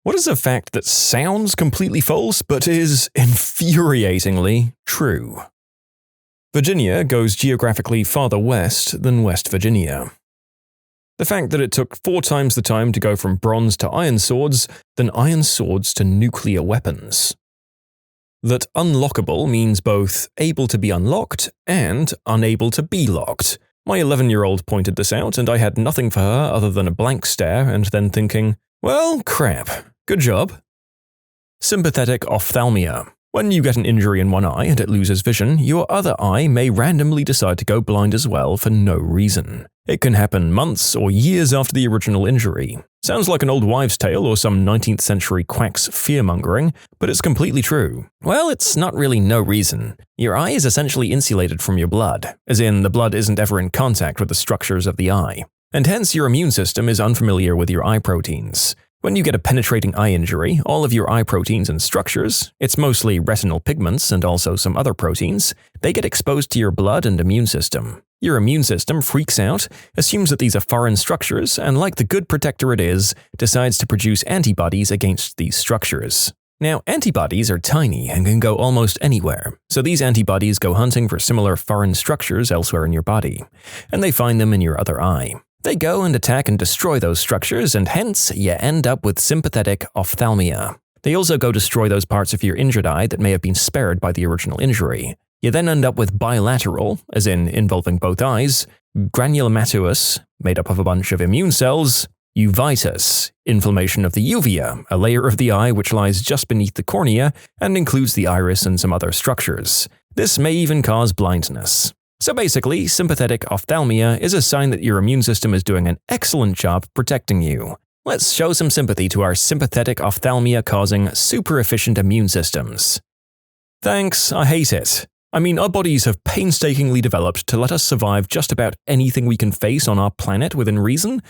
What is a fact that sounds completely false but is infuriatingly true? Virginia goes geographically farther west than West Virginia. The fact that it took 4 times the time to go from bronze to iron swords than iron swords to nuclear weapons. That unlockable means both able to be unlocked and unable to be locked. My 11-year-old pointed this out, and I had nothing for her other than a blank stare and then thinking, well, crap, good job. Sympathetic ophthalmia. When you get an injury in one eye and it loses vision, your other eye may randomly decide to go blind as well for no reason. It can happen months or years after the original injury. Sounds like an old wives' tale or some 19th century quack's fear-mongering, but it's completely true. Well, it's not really no reason. Your eye is essentially insulated from your blood, as in the blood isn't ever in contact with the structures of the eye. And hence your immune system is unfamiliar with your eye proteins. When you get a penetrating eye injury, all of your eye proteins and structures, it's mostly retinal pigments and also some other proteins, they get exposed to your blood and immune system. Your immune system freaks out, assumes that these are foreign structures, and like the good protector it is, decides to produce antibodies against these structures. Now, antibodies are tiny and can go almost anywhere, so these antibodies go hunting for similar foreign structures elsewhere in your body, and they find them in your other eye. They go and attack and destroy those structures, and hence, you end up with sympathetic ophthalmia. They also go destroy those parts of your injured eye that may have been spared by the original injury. You then end up with bilateral, as in involving both eyes, granulomatous, made up of a bunch of immune cells, uveitis, inflammation of the uvea, a layer of the eye which lies just beneath the cornea and includes the iris and some other structures. This may even cause blindness. So basically, sympathetic ophthalmia is a sign that your immune system is doing an excellent job protecting you. Let's show some sympathy to our sympathetic ophthalmia-causing super-efficient immune systems. Thanks, I hate it. I mean, our bodies have painstakingly developed to let us survive just about anything we can face on our planet within reason,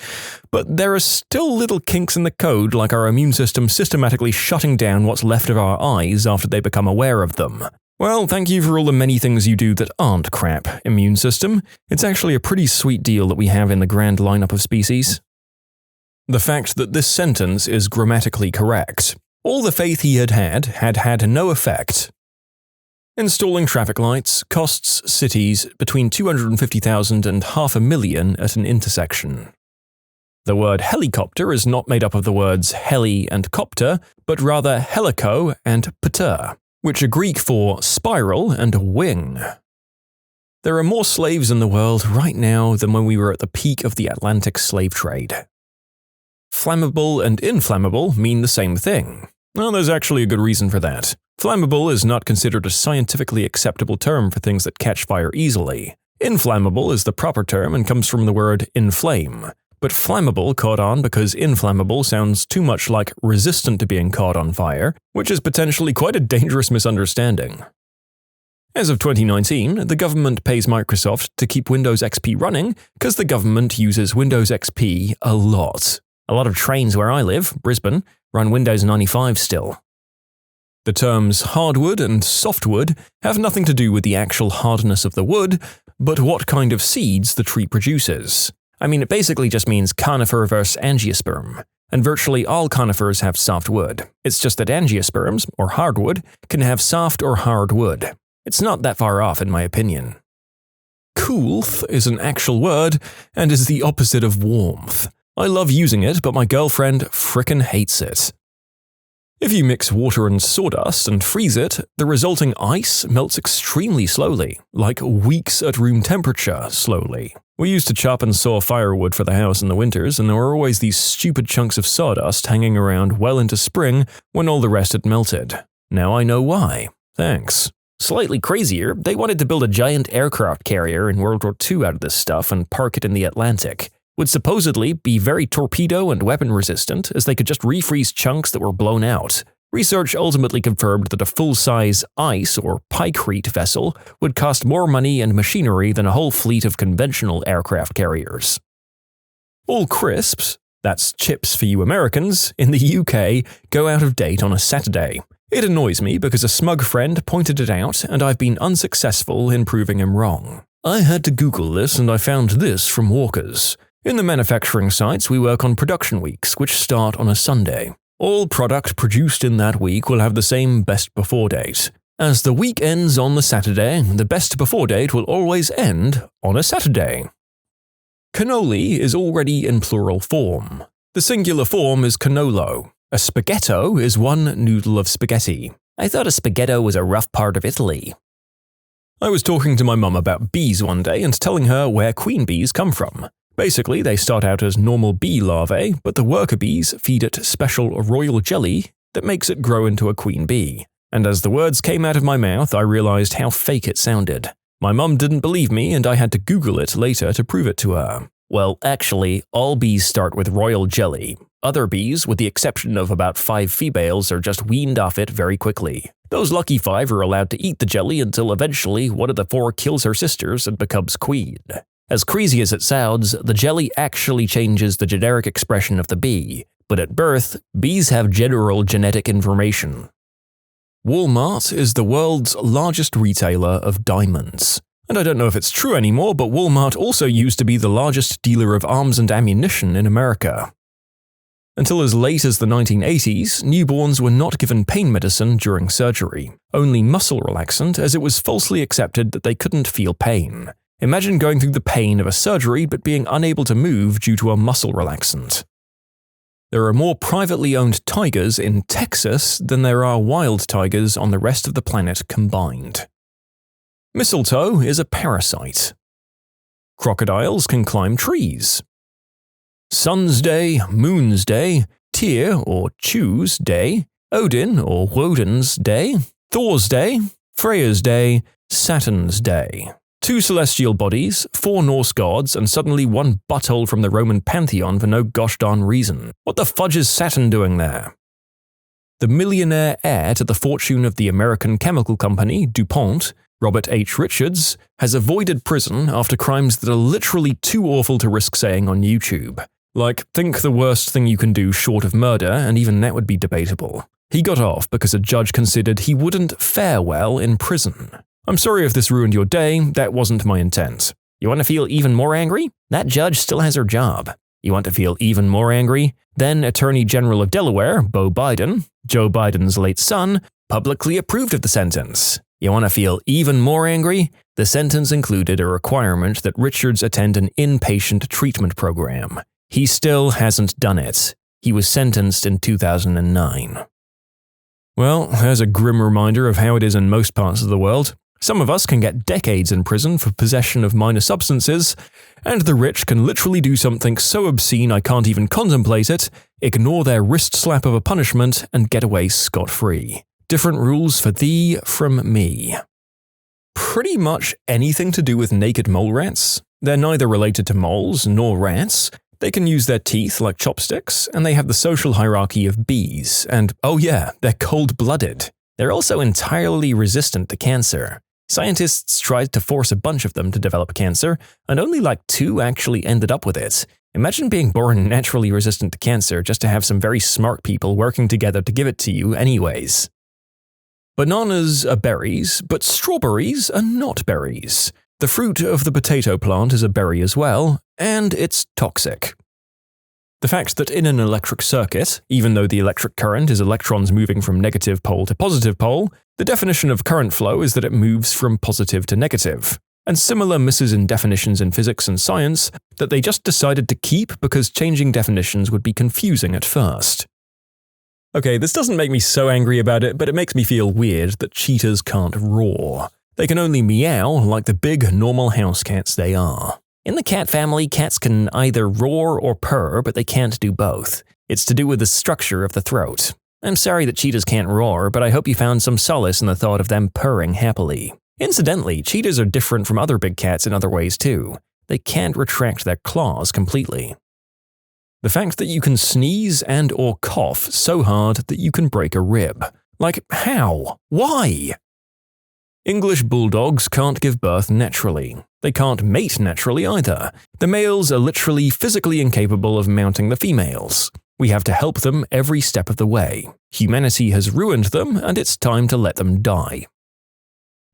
but there are still little kinks in the code like our immune system systematically shutting down what's left of our eyes after they become aware of them. Well, thank you for all the many things you do that aren't crap, immune system. It's actually a pretty sweet deal that we have in the grand lineup of species. The fact that this sentence is grammatically correct. All the faith he had no effect. Installing traffic lights costs cities between $250,000 and $500,000 at an intersection. The word helicopter is not made up of the words heli and copter, but rather helico and pater, which are Greek for spiral and wing. There are more slaves in the world right now than when we were at the peak of the Atlantic slave trade. Flammable and inflammable mean the same thing. Well, there's actually a good reason for that. Flammable is not considered a scientifically acceptable term for things that catch fire easily. Inflammable is the proper term and comes from the word inflame. But flammable caught on because inflammable sounds too much like resistant to being caught on fire, which is potentially quite a dangerous misunderstanding. As of 2019, the government pays Microsoft to keep Windows XP running because the government uses Windows XP a lot. A lot of trains where I live, Brisbane, run Windows 95 still. The terms hardwood and softwood have nothing to do with the actual hardness of the wood, but what kind of seeds the tree produces. I mean, it basically just means conifer versus angiosperm, and virtually all conifers have soft wood. It's just that angiosperms, or hardwood, can have soft or hard wood. It's not that far off in my opinion. Coolth is an actual word, and is the opposite of warmth. I love using it, but my girlfriend frickin' hates it. If you mix water and sawdust and freeze it, the resulting ice melts extremely slowly, like weeks at room temperature slowly. We used to chop and saw firewood for the house in the winters, and there were always these stupid chunks of sawdust hanging around well into spring when all the rest had melted. Now I know why. Thanks. Slightly crazier, they wanted to build a giant aircraft carrier in World War II out of this stuff and park it in the Atlantic. Would supposedly be very torpedo and weapon resistant, as they could just refreeze chunks that were blown out. Research ultimately confirmed that a full-size ice or pykrete vessel would cost more money and machinery than a whole fleet of conventional aircraft carriers. All crisps, that's chips for you Americans, in the UK go out of date on a Saturday. It annoys me because a smug friend pointed it out and I've been unsuccessful in proving him wrong. I had to Google this and I found this from Walker's. In the manufacturing sites, we work on production weeks, which start on a Sunday. All product produced in that week will have the same best before date. As the week ends on the Saturday, the best before date will always end on a Saturday. Cannoli is already in plural form. The singular form is cannolo. A spaghetto is one noodle of spaghetti. I thought a spaghetto was a rough part of Italy. I was talking to my mum about bees one day and telling her where queen bees come from. Basically, they start out as normal bee larvae, but the worker bees feed it special royal jelly that makes it grow into a queen bee. And as the words came out of my mouth, I realized how fake it sounded. My mum didn't believe me, and I had to Google it later to prove it to her. Well, actually, all bees start with royal jelly. Other bees, with the exception of about 5 females, are just weaned off it very quickly. Those lucky 5 are allowed to eat the jelly until eventually one of the 4 kills her sisters and becomes queen. As crazy as it sounds, the jelly actually changes the generic expression of the bee, but at birth, bees have general genetic information. Walmart is the world's largest retailer of diamonds. And I don't know if it's true anymore, but Walmart also used to be the largest dealer of arms and ammunition in America. Until as late as the 1980s, newborns were not given pain medicine during surgery, only muscle relaxant, as it was falsely accepted that they couldn't feel pain. Imagine going through the pain of a surgery but being unable to move due to a muscle relaxant. There are more privately owned tigers in Texas than there are wild tigers on the rest of the planet combined. Mistletoe is a parasite. Crocodiles can climb trees. Sun's Day, Moon's Day, Tyr or Choose Day, Odin or Woden's Day, Thor's Day, Freya's Day, Saturn's Day. 2 celestial bodies, 4 Norse gods, and suddenly 1 butthole from the Roman pantheon for no gosh darn reason. What the fudge is Saturn doing there? The millionaire heir to the fortune of the American chemical company DuPont, Robert H. Richards, has avoided prison after crimes that are literally too awful to risk saying on YouTube. Like, think the worst thing you can do short of murder, and even that would be debatable. He got off because a judge considered he wouldn't fare well in prison. I'm sorry if this ruined your day, that wasn't my intent. You want to feel even more angry? That judge still has her job. You want to feel even more angry? Then Attorney General of Delaware, Beau Biden, Joe Biden's late son, publicly approved of the sentence. You want to feel even more angry? The sentence included a requirement that Richards attend an inpatient treatment program. He still hasn't done it. He was sentenced in 2009. Well, there's a grim reminder of how it is in most parts of the world. Some of us can get decades in prison for possession of minor substances, and the rich can literally do something so obscene I can't even contemplate it, ignore their wrist slap of a punishment, and get away scot-free. Different rules for thee from me. Pretty much anything to do with naked mole rats. They're neither related to moles nor rats. They can use their teeth like chopsticks, and they have the social hierarchy of bees, and oh yeah, they're cold-blooded. They're also entirely resistant to cancer. Scientists tried to force a bunch of them to develop cancer, and only like 2 actually ended up with it. Imagine being born naturally resistant to cancer just to have some very smart people working together to give it to you anyways. Bananas are berries, but strawberries are not berries. The fruit of the potato plant is a berry as well, and it's toxic. The fact that in an electric circuit, even though the electric current is electrons moving from negative pole to positive pole, the definition of current flow is that it moves from positive to negative. And similar misses in definitions in physics and science that they just decided to keep because changing definitions would be confusing at first. Okay, this doesn't make me so angry about it, but it makes me feel weird that cheetahs can't roar. They can only meow like the big, normal house cats they are. In the cat family, cats can either roar or purr, but they can't do both. It's to do with the structure of the throat. I'm sorry that cheetahs can't roar, but I hope you found some solace in the thought of them purring happily. Incidentally, cheetahs are different from other big cats in other ways too. They can't retract their claws completely. The fact that you can sneeze and or cough so hard that you can break a rib. Like, how? Why? English bulldogs can't give birth naturally. They can't mate naturally either. The males are literally physically incapable of mounting the females. We have to help them every step of the way. Humanity has ruined them, and it's time to let them die.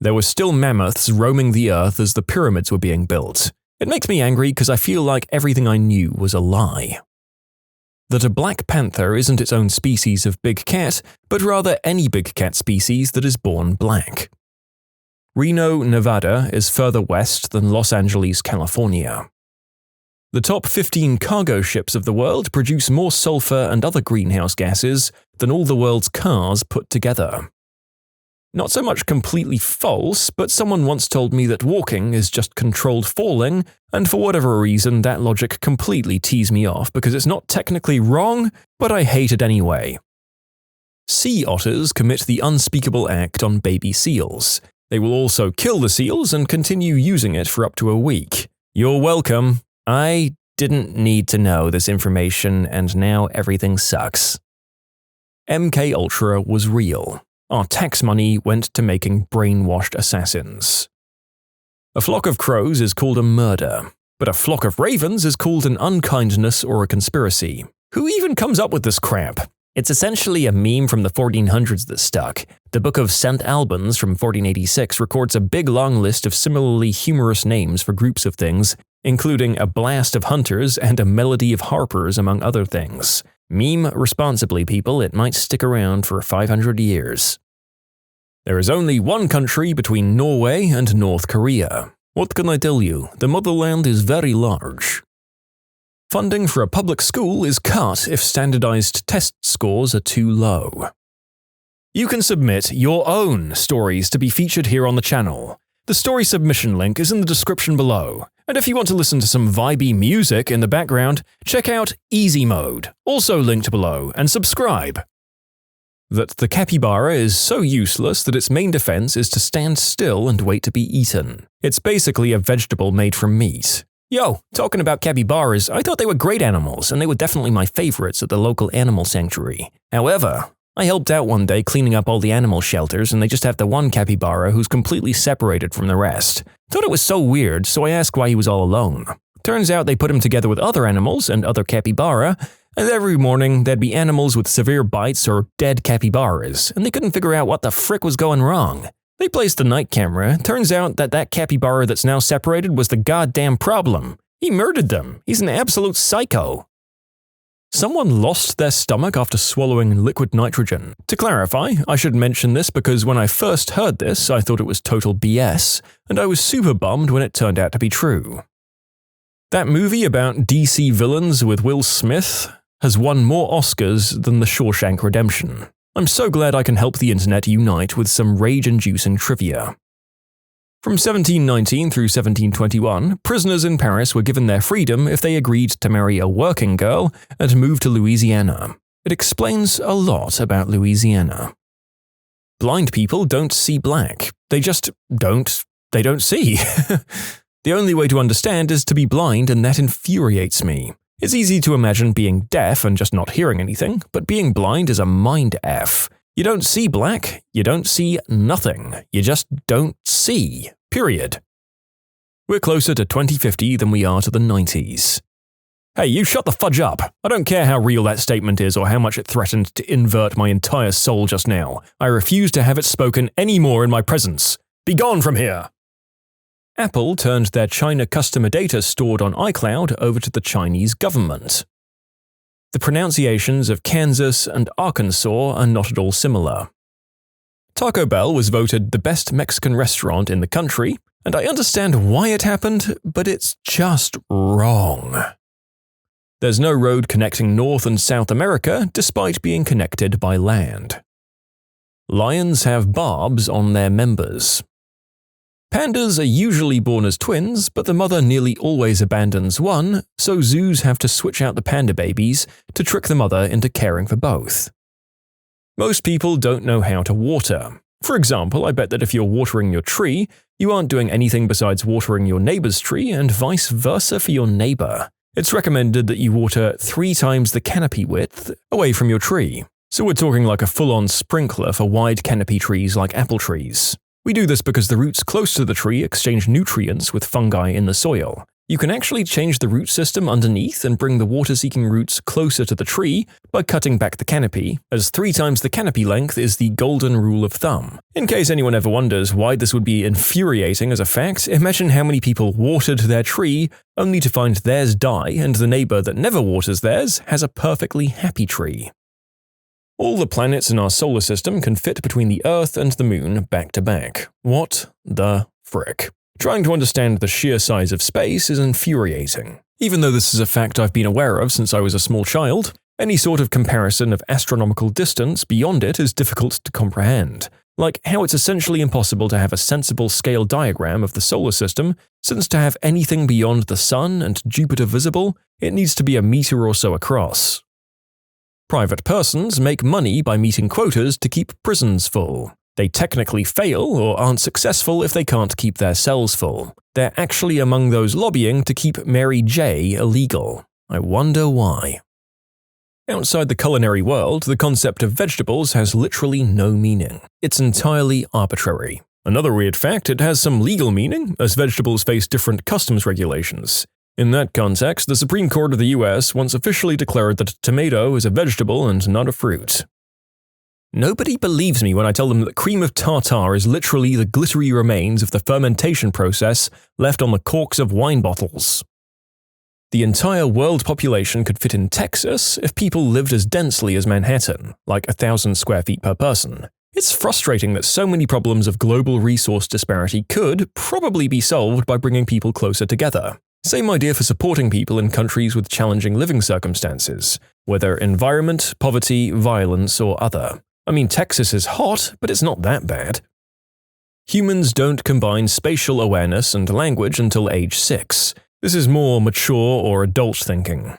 There were still mammoths roaming the earth as the pyramids were being built. It makes me angry because I feel like everything I knew was a lie. that a black panther isn't its own species of big cat, but rather any big cat species that is born black. Reno, Nevada is further west than Los Angeles, California. The top 15 cargo ships of the world produce more sulfur and other greenhouse gases than all the world's cars put together. Not so much completely false, but someone once told me that walking is just controlled falling, and for whatever reason that logic completely teased me off because it's not technically wrong, but I hate it anyway. Sea otters commit the unspeakable act on baby seals. They will also kill the seals and continue using it for up to a week. You're welcome. I didn't need to know this information, and now everything sucks. MKUltra was real. Our tax money went to making brainwashed assassins. A flock of crows is called a murder, but a flock of ravens is called an unkindness or a conspiracy. Who even comes up with this crap? It's essentially a meme from the 1400s that stuck. The Book of St. Albans from 1486 records a big long list of similarly humorous names for groups of things, including a blast of hunters and a melody of harpers among other things. Meme responsibly, people, it might stick around for 500 years. There is only one country between Norway and North Korea. What can I tell you? The motherland is very large. Funding for a public school is cut if standardized test scores are too low. You can submit your own stories to be featured here on the channel. The story submission link is in the description below. And if you want to listen to some vibey music in the background, check out easymode, also linked below, and subscribe. That the capybara is so useless that its main defense is to stand still and wait to be eaten. It's basically a vegetable made from meat. Yo, talking about capybaras, I thought they were great animals, and they were definitely my favorites at the local animal sanctuary. However, I helped out one day cleaning up all the animal shelters, and they just have the one capybara who's completely separated from the rest. Thought it was so weird, so I asked why he was all alone. Turns out they put him together with other animals and other capybara, and every morning there'd be animals with severe bites or dead capybaras, and they couldn't figure out what the frick was going wrong. They placed a night camera. Turns out that capybara that's now separated was the goddamn problem. He murdered them. He's an absolute psycho. Someone lost their stomach after swallowing liquid nitrogen. To clarify, I should mention this because when I first heard this, I thought it was total BS, and I was super bummed when it turned out to be true. That movie about DC villains with Will Smith has won more Oscars than The Shawshank Redemption. I'm so glad I can help the internet unite with some rage-inducing trivia. From 1719 through 1721, prisoners in Paris were given their freedom if they agreed to marry a working girl and move to Louisiana. It explains a lot about Louisiana. Blind people don't see black. They just don't see. The only way to understand is to be blind, and that infuriates me. It's easy to imagine being deaf and just not hearing anything, but being blind is a mind F. You don't see black, you don't see nothing. You just don't see. Period. We're closer to 2050 than we are to the 90s. Hey, you shut the fudge up. I don't care how real that statement is or how much it threatened to invert my entire soul just now. I refuse to have it spoken any more in my presence. Be gone from here. Apple turned their China customer data stored on iCloud over to the Chinese government. The pronunciations of Kansas and Arkansas are not at all similar. Taco Bell was voted the best Mexican restaurant in the country, and I understand why it happened, but it's just wrong. There's no road connecting North and South America despite being connected by land. Lions have barbs on their members. Pandas are usually born as twins, but the mother nearly always abandons one, so zoos have to switch out the panda babies to trick the mother into caring for both. Most people don't know how to water. For example, I bet that if you're watering your tree, you aren't doing anything besides watering your neighbor's tree and vice versa for your neighbor. It's recommended that you water 3 times the canopy width away from your tree. So we're talking like a full-on sprinkler for wide canopy trees like apple trees. We do this because the roots close to the tree exchange nutrients with fungi in the soil. You can actually change the root system underneath and bring the water-seeking roots closer to the tree by cutting back the canopy, as 3 times the canopy length is the golden rule of thumb. In case anyone ever wonders why this would be infuriating as a fact, imagine how many people watered their tree only to find theirs die and the neighbor that never waters theirs has a perfectly happy tree. All the planets in our solar system can fit between the Earth and the Moon back to back. What the frick? Trying to understand the sheer size of space is infuriating. Even though this is a fact I've been aware of since I was a small child, any sort of comparison of astronomical distance beyond it is difficult to comprehend. Like how it's essentially impossible to have a sensible scale diagram of the solar system, since to have anything beyond the Sun and Jupiter visible, it needs to be a meter or so across. Private persons make money by meeting quotas to keep prisons full. They technically fail or aren't successful if they can't keep their cells full. They're actually among those lobbying to keep Mary J. illegal. I wonder why. Outside the culinary world, the concept of vegetables has literally no meaning. It's entirely arbitrary. Another weird fact, it has some legal meaning, as vegetables face different customs regulations. In that context, the Supreme Court of the US once officially declared that a tomato is a vegetable and not a fruit. Nobody believes me when I tell them that cream of tartar is literally the glittery remains of the fermentation process left on the corks of wine bottles. The entire world population could fit in Texas if people lived as densely as Manhattan, like 1,000 square feet per person. It's frustrating that so many problems of global resource disparity could probably be solved by bringing people closer together. Same idea for supporting people in countries with challenging living circumstances, whether environment, poverty, violence, or other. I mean, Texas is hot, but it's not that bad. Humans don't combine spatial awareness and language until age 6. This is more mature or adult thinking.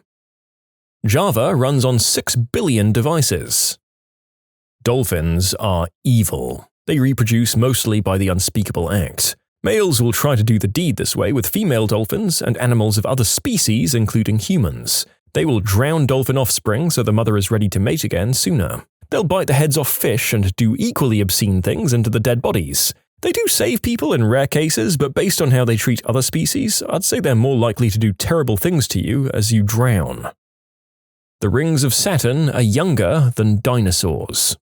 Java runs on 6 billion devices. Dolphins are evil. They reproduce mostly by the unspeakable act. Males will try to do the deed this way with female dolphins and animals of other species, including humans. They will drown dolphin offspring so the mother is ready to mate again sooner. They'll bite the heads off fish and do equally obscene things into the dead bodies. They do save people in rare cases, but based on how they treat other species, I'd say they're more likely to do terrible things to you as you drown. The rings of Saturn are younger than dinosaurs.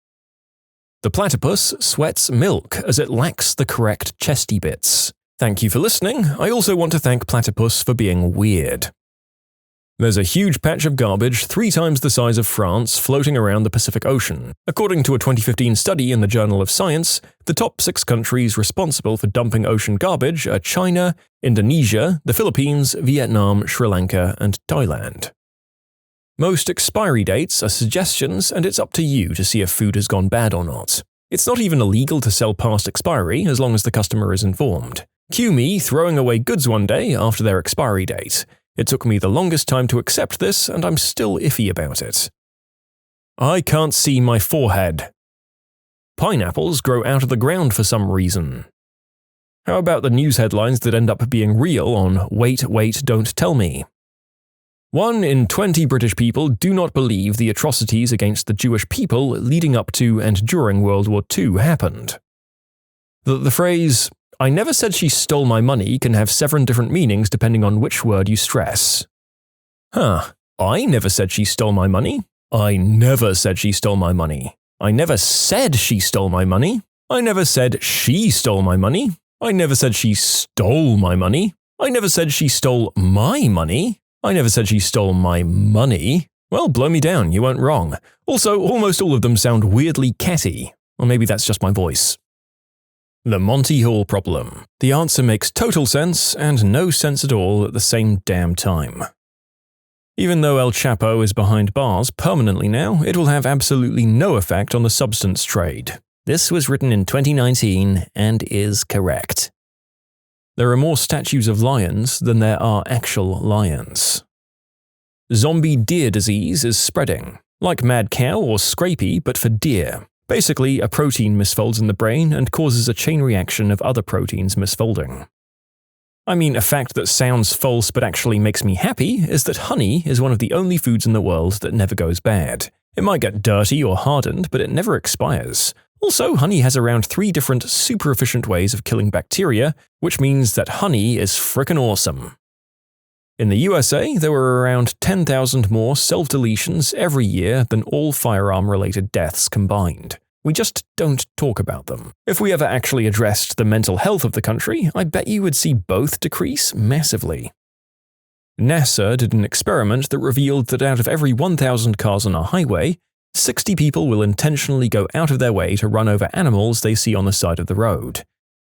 The platypus sweats milk as it lacks the correct chesty bits. Thank you for listening. I also want to thank Platypus for being weird. There's a huge patch of garbage 3 times the size of France floating around the Pacific Ocean. According to a 2015 study in the Journal of Science, the top 6 countries responsible for dumping ocean garbage are China, Indonesia, the Philippines, Vietnam, Sri Lanka, and Thailand. Most expiry dates are suggestions, and it's up to you to see if food has gone bad or not. It's not even illegal to sell past expiry as long as the customer is informed. Cue me throwing away goods one day after their expiry date. It took me the longest time to accept this, and I'm still iffy about it. I can't see my forehead. Pineapples grow out of the ground for some reason. How about the news headlines that end up being real on Wait, Wait, Don't Tell Me? 1 in 20 British people do not believe the atrocities against the Jewish people leading up to and during World War II happened. The phrase, "I never said she stole my money" can have 7 different meanings depending on which word you stress. I never said she stole my money. I never said she stole my money. I never said she stole my money. I never said she stole my money. I never said she stole my money. I never said she stole my money. I never said she stole my money. Well, blow me down, you weren't wrong. Also, almost all of them sound weirdly catty. Or maybe that's just my voice. The Monty Hall problem. The answer makes total sense and no sense at all at the same damn time. Even though El Chapo is behind bars permanently now, it will have absolutely no effect on the substance trade. This was written in 2019 and is correct. There are more statues of lions than there are actual lions. Zombie deer disease is spreading, like mad cow or scrapie but for deer. Basically, a protein misfolds in the brain and causes a chain reaction of other proteins misfolding. I mean, a fact that sounds false but actually makes me happy is that honey is one of the only foods in the world that never goes bad. It might get dirty or hardened, but it never expires. Also, honey has around 3 different super efficient ways of killing bacteria, which means that honey is frickin' awesome. In the USA, there were around 10,000 more self-deletions every year than all firearm-related deaths combined. We just don't talk about them. If we ever actually addressed the mental health of the country, I bet you would see both decrease massively. NASA did an experiment that revealed that out of every 1,000 cars on a highway, 60 people will intentionally go out of their way to run over animals they see on the side of the road.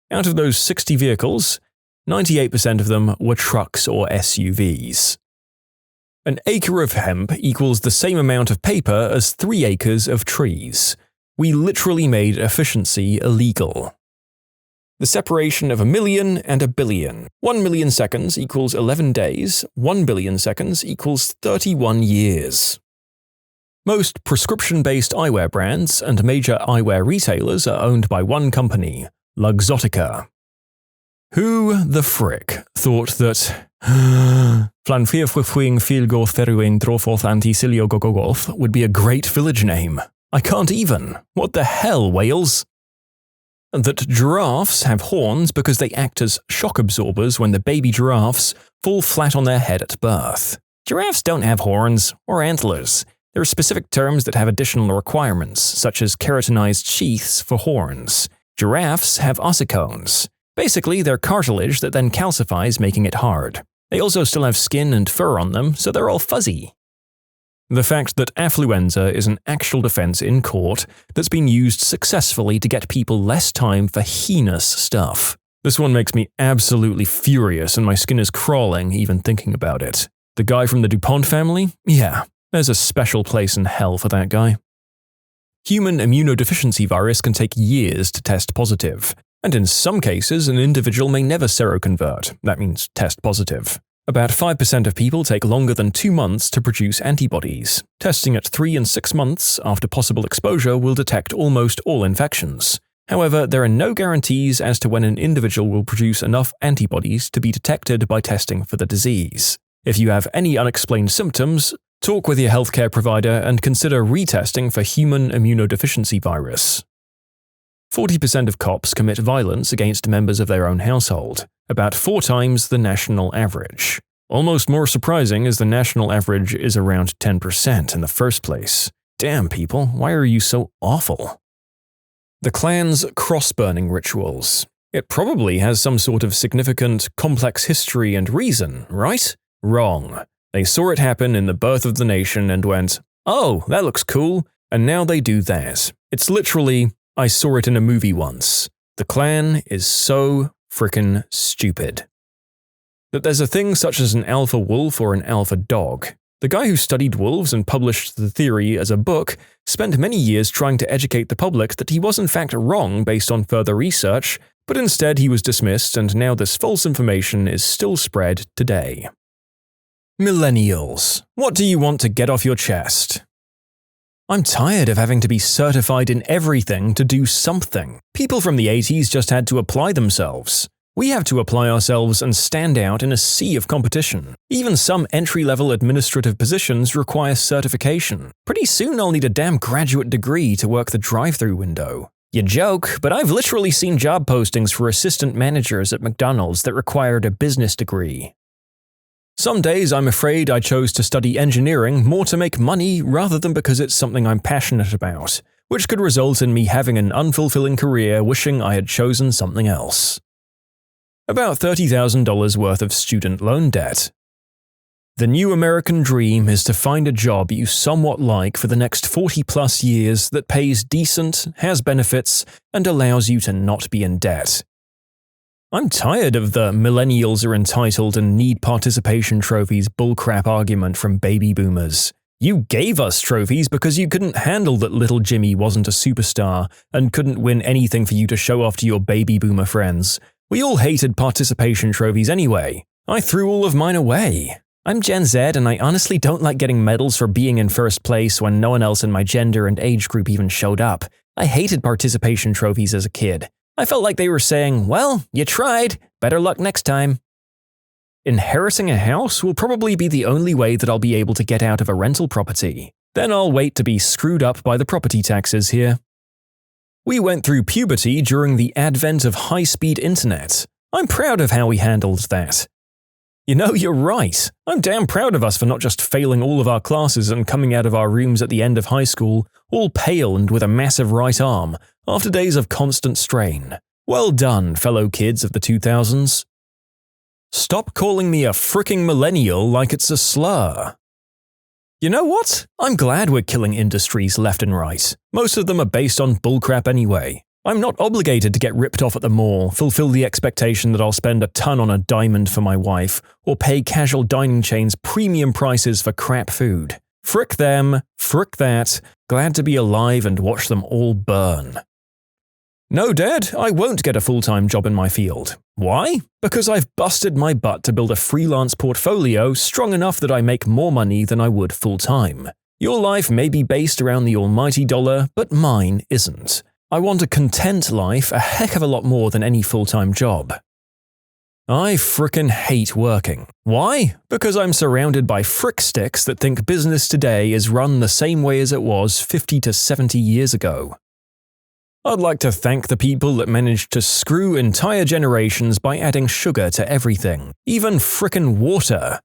Out of those 60 vehicles, 98% of them were trucks or SUVs. An acre of hemp equals the same amount of paper as 3 acres of trees. We literally made efficiency illegal. The separation of 1,000,000 and 1,000,000,000. 1,000,000 seconds equals 11 days, 1,000,000,000 seconds equals 31 years. Most prescription-based eyewear brands and major eyewear retailers are owned by one company, Luxottica. Who the frick thought that would be a great village name? I can't even. What the hell, Wales? That giraffes have horns because they act as shock absorbers when the baby giraffes fall flat on their head at birth. Giraffes don't have horns or antlers. There are specific terms that have additional requirements, such as keratinized sheaths for horns. Giraffes have ossicones. Basically, they're cartilage that then calcifies, making it hard. They also still have skin and fur on them, so they're all fuzzy. The fact that affluenza is an actual defense in court that's been used successfully to get people less time for heinous stuff. This one makes me absolutely furious and my skin is crawling even thinking about it. The guy from the DuPont family? Yeah, there's a special place in hell for that guy. Human immunodeficiency virus can take years to test positive. And in some cases, an individual may never seroconvert, that means test positive. About 5% of people take longer than 2 months to produce antibodies. Testing at 3 and 6 months after possible exposure will detect almost all infections. However, there are no guarantees as to when an individual will produce enough antibodies to be detected by testing for the disease. If you have any unexplained symptoms, talk with your healthcare provider and consider retesting for human immunodeficiency virus. 40% of cops commit violence against members of their own household, about 4 times the national average. Almost more surprising as the national average is around 10% in the first place. Damn people, why are you so awful? The Klan's cross-burning rituals. It probably has some sort of significant, complex history and reason, right? Wrong. They saw it happen in the birth of the nation and went, "Oh, that looks cool," and now they do that. It's literally, I saw it in a movie once. The Klan is so frickin' stupid. That there's a thing such as an alpha wolf or an alpha dog. The guy who studied wolves and published the theory as a book spent many years trying to educate the public that he was in fact wrong based on further research, but instead he was dismissed and now this false information is still spread today. Millennials. What do you want to get off your chest? I'm tired of having to be certified in everything to do something. People from the 80s just had to apply themselves. We have to apply ourselves and stand out in a sea of competition. Even some entry-level administrative positions require certification. Pretty soon I'll need a damn graduate degree to work the drive-thru window. You joke, but I've literally seen job postings for assistant managers at McDonald's that required a business degree. Some days I'm afraid I chose to study engineering more to make money rather than because it's something I'm passionate about, which could result in me having an unfulfilling career wishing I had chosen something else. About $30,000 worth of student loan debt. The new American dream is to find a job you somewhat like for the next 40+ years that pays decent, has benefits, and allows you to not be in debt. I'm tired of the millennials are entitled and need participation trophies bullcrap argument from baby boomers. You gave us trophies because you couldn't handle that little Jimmy wasn't a superstar and couldn't win anything for you to show off to your baby boomer friends. We all hated participation trophies anyway. I threw all of mine away. I'm Gen Z and I honestly don't like getting medals for being in first place when no one else in my gender and age group even showed up. I hated participation trophies as a kid. I felt like they were saying, well, you tried, better luck next time. Inheriting a house will probably be the only way that I'll be able to get out of a rental property. Then I'll wait to be screwed up by the property taxes here. We went through puberty during the advent of high-speed internet. I'm proud of how we handled that. You know, you're right. I'm damn proud of us for not just failing all of our classes and coming out of our rooms at the end of high school, all pale and with a massive right arm, after days of constant strain. Well done, fellow kids of the 2000s. Stop calling me a fricking millennial like it's a slur. You know what? I'm glad we're killing industries left and right. Most of them are based on bullcrap anyway. I'm not obligated to get ripped off at the mall, fulfill the expectation that I'll spend a ton on a diamond for my wife, or pay casual dining chains premium prices for crap food. Frick them, frick that, glad to be alive and watch them all burn. No, Dad, I won't get a full-time job in my field. Why? Because I've busted my butt to build a freelance portfolio strong enough that I make more money than I would full-time. Your life may be based around the almighty dollar, but mine isn't. I want a content life a heck of a lot more than any full-time job. I frickin' hate working. Why? Because I'm surrounded by fricksticks that think business today is run the same way as it was 50 to 70 years ago. I'd like to thank the people that managed to screw entire generations by adding sugar to everything, even frickin' water.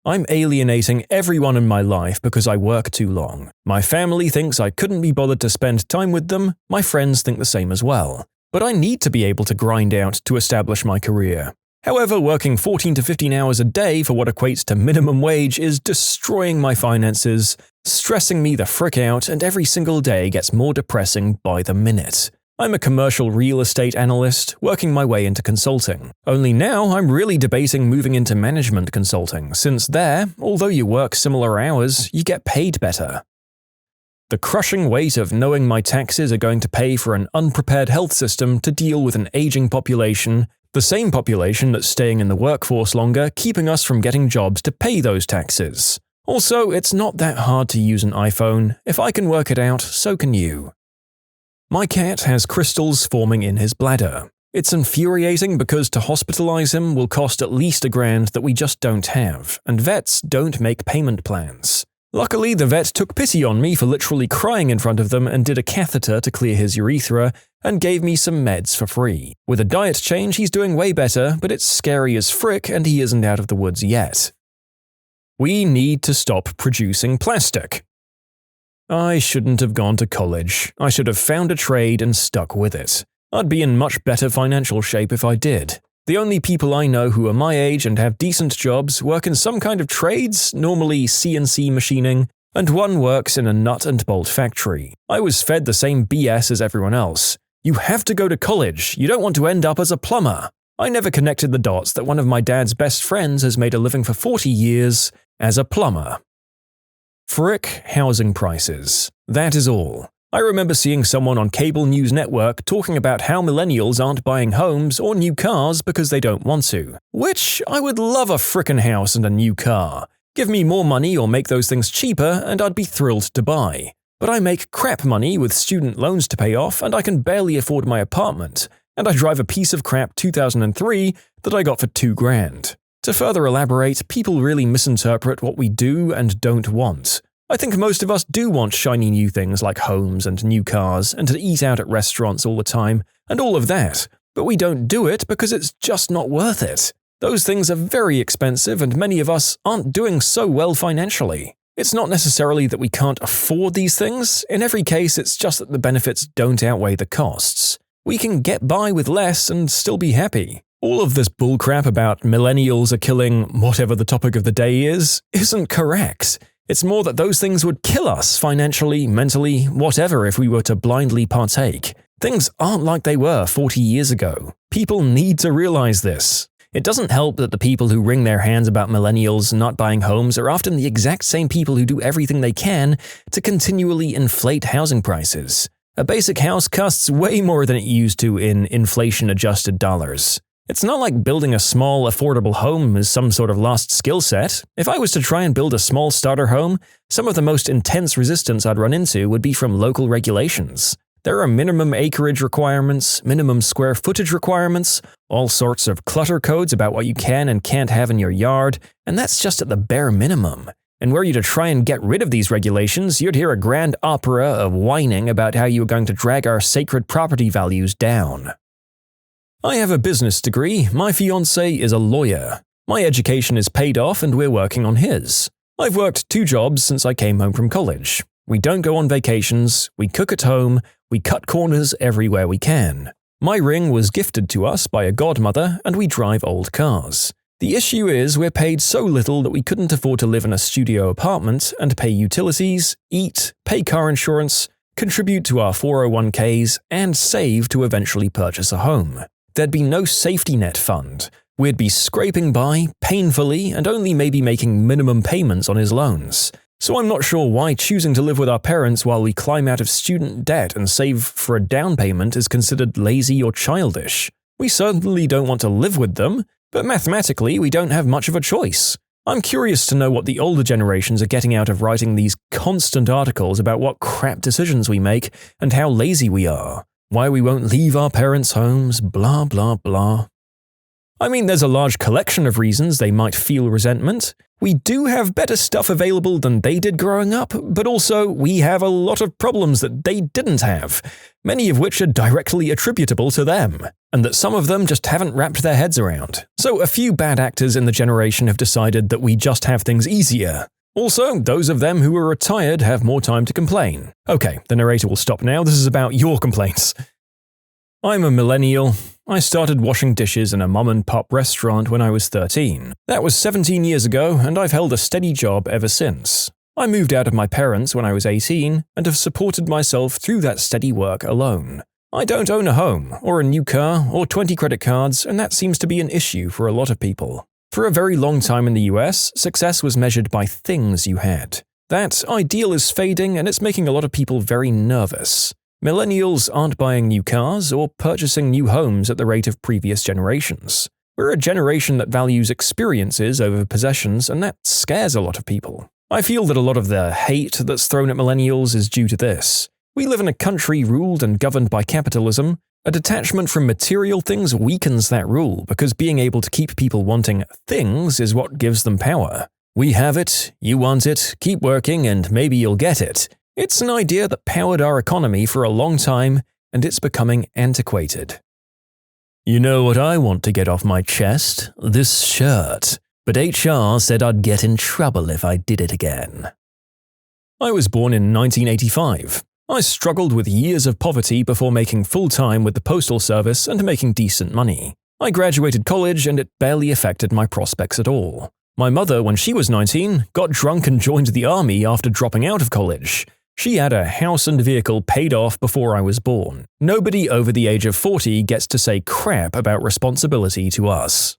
I'm alienating everyone in my life because I work too long. My family thinks I couldn't be bothered to spend time with them, my friends think the same as well. But I need to be able to grind out to establish my career. However, working 14 to 15 hours a day for what equates to minimum wage is destroying my finances, stressing me the frick out, and every single day gets more depressing by the minute. I'm a commercial real estate analyst, working my way into consulting. Only now I'm really debating moving into management consulting, since there, although you work similar hours, you get paid better. The crushing weight of knowing my taxes are going to pay for an unprepared health system to deal with an aging population, the same population that's staying in the workforce longer, keeping us from getting jobs to pay those taxes. Also, it's not that hard to use an iPhone. If I can work it out, so can you. My cat has crystals forming in his bladder. It's infuriating because to hospitalize him will cost at least $1,000 that we just don't have, and vets don't make payment plans. Luckily, the vet took pity on me for literally crying in front of them and did a catheter to clear his urethra and gave me some meds for free. With a diet change, he's doing way better, but it's scary as frick and he isn't out of the woods yet. We need to stop producing plastic. I shouldn't have gone to college. I should have found a trade and stuck with it. I'd be in much better financial shape if I did. The only people I know who are my age and have decent jobs work in some kind of trades, normally CNC machining, and one works in a nut and bolt factory. I was fed the same BS as everyone else. You have to go to college. You don't want to end up as a plumber. I never connected the dots that one of my dad's best friends has made a living for 40 years as a plumber. Frick housing prices. That is all. I remember seeing someone on cable news network talking about how millennials aren't buying homes or new cars because they don't want to. Which, I would love a frickin' house and a new car. Give me more money or make those things cheaper and I'd be thrilled to buy. But I make crap money with student loans to pay off and I can barely afford my apartment. And I drive a piece of crap 2003 that I got for $2,000. To further elaborate, people really misinterpret what we do and don't want. I think most of us do want shiny new things like homes and new cars and to eat out at restaurants all the time and all of that, but we don't do it because it's just not worth it. Those things are very expensive and many of us aren't doing so well financially. It's not necessarily that we can't afford these things, in every case it's just that the benefits don't outweigh the costs. We can get by with less and still be happy. All of this bullcrap about millennials are killing whatever the topic of the day isn't correct. It's more that those things would kill us financially, mentally, whatever if we were to blindly partake. Things aren't like they were 40 years ago. People need to realize this. It doesn't help that the people who wring their hands about millennials not buying homes are often the exact same people who do everything they can to continually inflate housing prices. A basic house costs way more than it used to in inflation-adjusted dollars. It's not like building a small, affordable home is some sort of lost skill set. If I was to try and build a small starter home, some of the most intense resistance I'd run into would be from local regulations. There are minimum acreage requirements, minimum square footage requirements, all sorts of clutter codes about what you can and can't have in your yard, and that's just at the bare minimum. And were you to try and get rid of these regulations, you'd hear a grand opera of whining about how you were going to drag our sacred property values down. I have a business degree, my fiancé is a lawyer. My education is paid off and we're working on his. I've worked 2 jobs since I came home from college. We don't go on vacations, we cook at home, we cut corners everywhere we can. My ring was gifted to us by a godmother and we drive old cars. The issue is we're paid so little that we couldn't afford to live in a studio apartment and pay utilities, eat, pay car insurance, contribute to our 401ks, and save to eventually purchase a home. There'd be no safety net fund. We'd be scraping by, painfully, and only maybe making minimum payments on his loans. So I'm not sure why choosing to live with our parents while we climb out of student debt and save for a down payment is considered lazy or childish. We certainly don't want to live with them, but mathematically we don't have much of a choice. I'm curious to know what the older generations are getting out of writing these constant articles about what crap decisions we make and how lazy we are. Why we won't leave our parents' homes, blah blah blah. I mean, there's a large collection of reasons they might feel resentment. We do have better stuff available than they did growing up, but also we have a lot of problems that they didn't have, many of which are directly attributable to them, and that some of them just haven't wrapped their heads around. So a few bad actors in the generation have decided that we just have things easier. Also, those of them who are retired have more time to complain. Okay, the narrator will stop now, this is about your complaints. I'm a millennial. I started washing dishes in a mom-and-pop restaurant when I was 13. That was 17 years ago, and I've held a steady job ever since. I moved out of my parents when I was 18 and have supported myself through that steady work alone. I don't own a home, or a new car, or 20 credit cards, and that seems to be an issue for a lot of people. For a very long time in the US, success was measured by things you had. That ideal is fading, and it's making a lot of people very nervous. Millennials aren't buying new cars or purchasing new homes at the rate of previous generations. We're a generation that values experiences over possessions, and that scares a lot of people. I feel that a lot of the hate that's thrown at millennials is due to this. We live in a country ruled and governed by capitalism. A detachment from material things weakens that rule because being able to keep people wanting things is what gives them power. We have it, you want it, keep working, and maybe you'll get it. It's an idea that powered our economy for a long time, and it's becoming antiquated. You know what I want to get off my chest? This shirt. But HR said I'd get in trouble if I did it again. I was born in 1985. I struggled with years of poverty before making full-time with the Postal Service and making decent money. I graduated college and it barely affected my prospects at all. My mother, when she was 19, got drunk and joined the army after dropping out of college. She had a house and vehicle paid off before I was born. Nobody over the age of 40 gets to say crap about responsibility to us.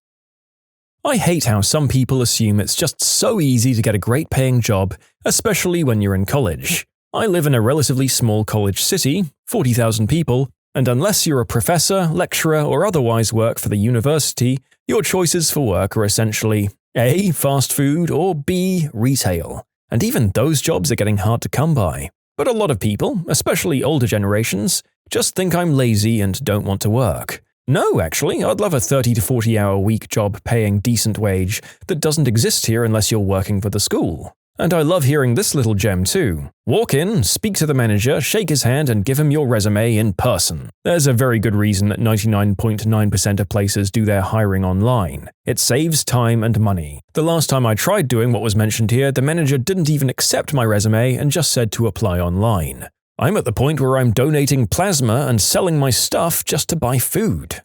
I hate how some people assume it's just so easy to get a great-paying job, especially when you're in college. I live in a relatively small college city, 40,000 people, and unless you're a professor, lecturer, or otherwise work for the university, your choices for work are essentially A. fast food, or B. retail. And even those jobs are getting hard to come by. But a lot of people, especially older generations, just think I'm lazy and don't want to work. No, actually, I'd love a 30 to 40 hour week job paying decent wage that doesn't exist here unless you're working for the school. And I love hearing this little gem too. Walk in, speak to the manager, shake his hand, and give him your resume in person. There's a very good reason that 99.9% of places do their hiring online. It saves time and money. The last time I tried doing what was mentioned here, the manager didn't even accept my resume and just said to apply online. I'm at the point where I'm donating plasma and selling my stuff just to buy food.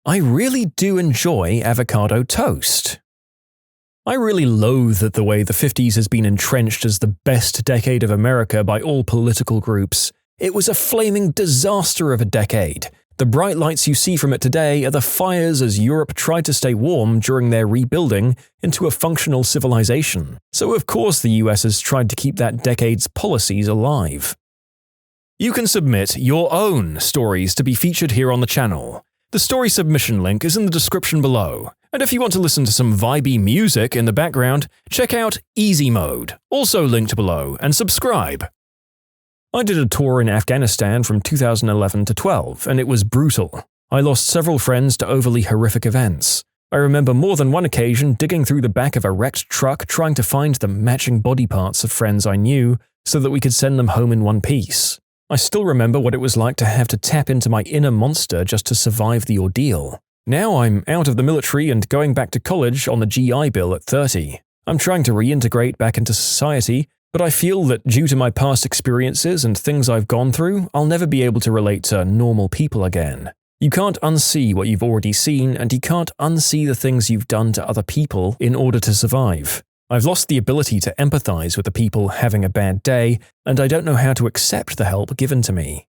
I really do enjoy avocado toast. I really loathe the way the 50s has been entrenched as the best decade of America by all political groups. It was a flaming disaster of a decade. The bright lights you see from it today are the fires as Europe tried to stay warm during their rebuilding into a functional civilization. So of course the US has tried to keep that decade's policies alive. You can submit your own stories to be featured here on the channel. The story submission link is in the description below. And if you want to listen to some vibey music in the background, check out easymode, also linked below, and subscribe. I did a tour in Afghanistan from 2011 to 12, and it was brutal. I lost several friends to overly horrific events. I remember more than one occasion digging through the back of a wrecked truck trying to find the matching body parts of friends I knew so that we could send them home in one piece. I still remember what it was like to have to tap into my inner monster just to survive the ordeal. Now I'm out of the military and going back to college on the GI Bill at 30. I'm trying to reintegrate back into society, but I feel that due to my past experiences and things I've gone through, I'll never be able to relate to normal people again. You can't unsee what you've already seen, and you can't unsee the things you've done to other people in order to survive. I've lost the ability to empathize with the people having a bad day, and I don't know how to accept the help given to me.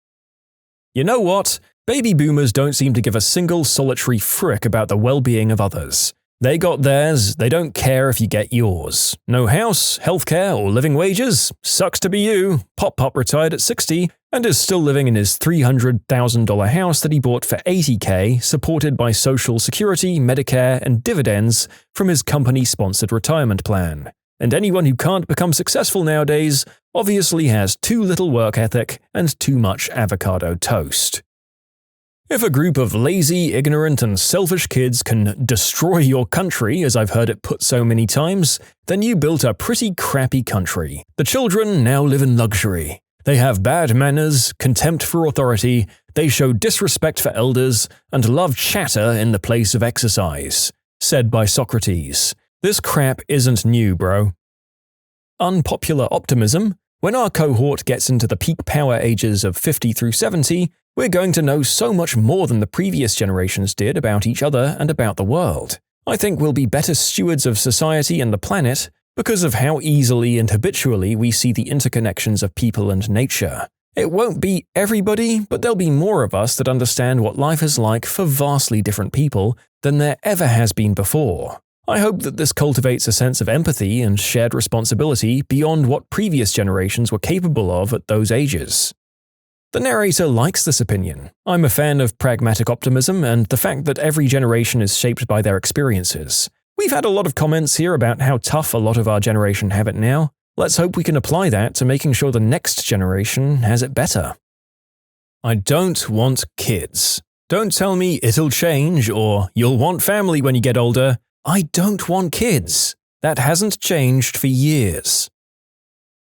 You know what? Baby boomers don't seem to give a single solitary frick about the well-being of others. They got theirs, they don't care if you get yours. No house, healthcare, or living wages? Sucks to be you. Pop retired at 60 and is still living in his $300,000 house that he bought for $80K, supported by Social Security, Medicare, and dividends from his company-sponsored retirement plan. And anyone who can't become successful nowadays obviously has too little work ethic and too much avocado toast. If a group of lazy, ignorant, and selfish kids can destroy your country, as I've heard it put so many times, then you built a pretty crappy country. The children now live in luxury. They have bad manners, contempt for authority, they show disrespect for elders, and love chatter in the place of exercise. Said by Socrates. This crap isn't new, bro. Unpopular optimism. When our cohort gets into the peak power ages of 50 through 70, we're going to know so much more than the previous generations did about each other and about the world. I think we'll be better stewards of society and the planet because of how easily and habitually we see the interconnections of people and nature. It won't be everybody, but there'll be more of us that understand what life is like for vastly different people than there ever has been before. I hope that this cultivates a sense of empathy and shared responsibility beyond what previous generations were capable of at those ages. The narrator likes this opinion. I'm a fan of pragmatic optimism and the fact that every generation is shaped by their experiences. We've had a lot of comments here about how tough a lot of our generation have it now. Let's hope we can apply that to making sure the next generation has it better. I don't want kids. Don't tell me it'll change or you'll want family when you get older. I don't want kids. That hasn't changed for years.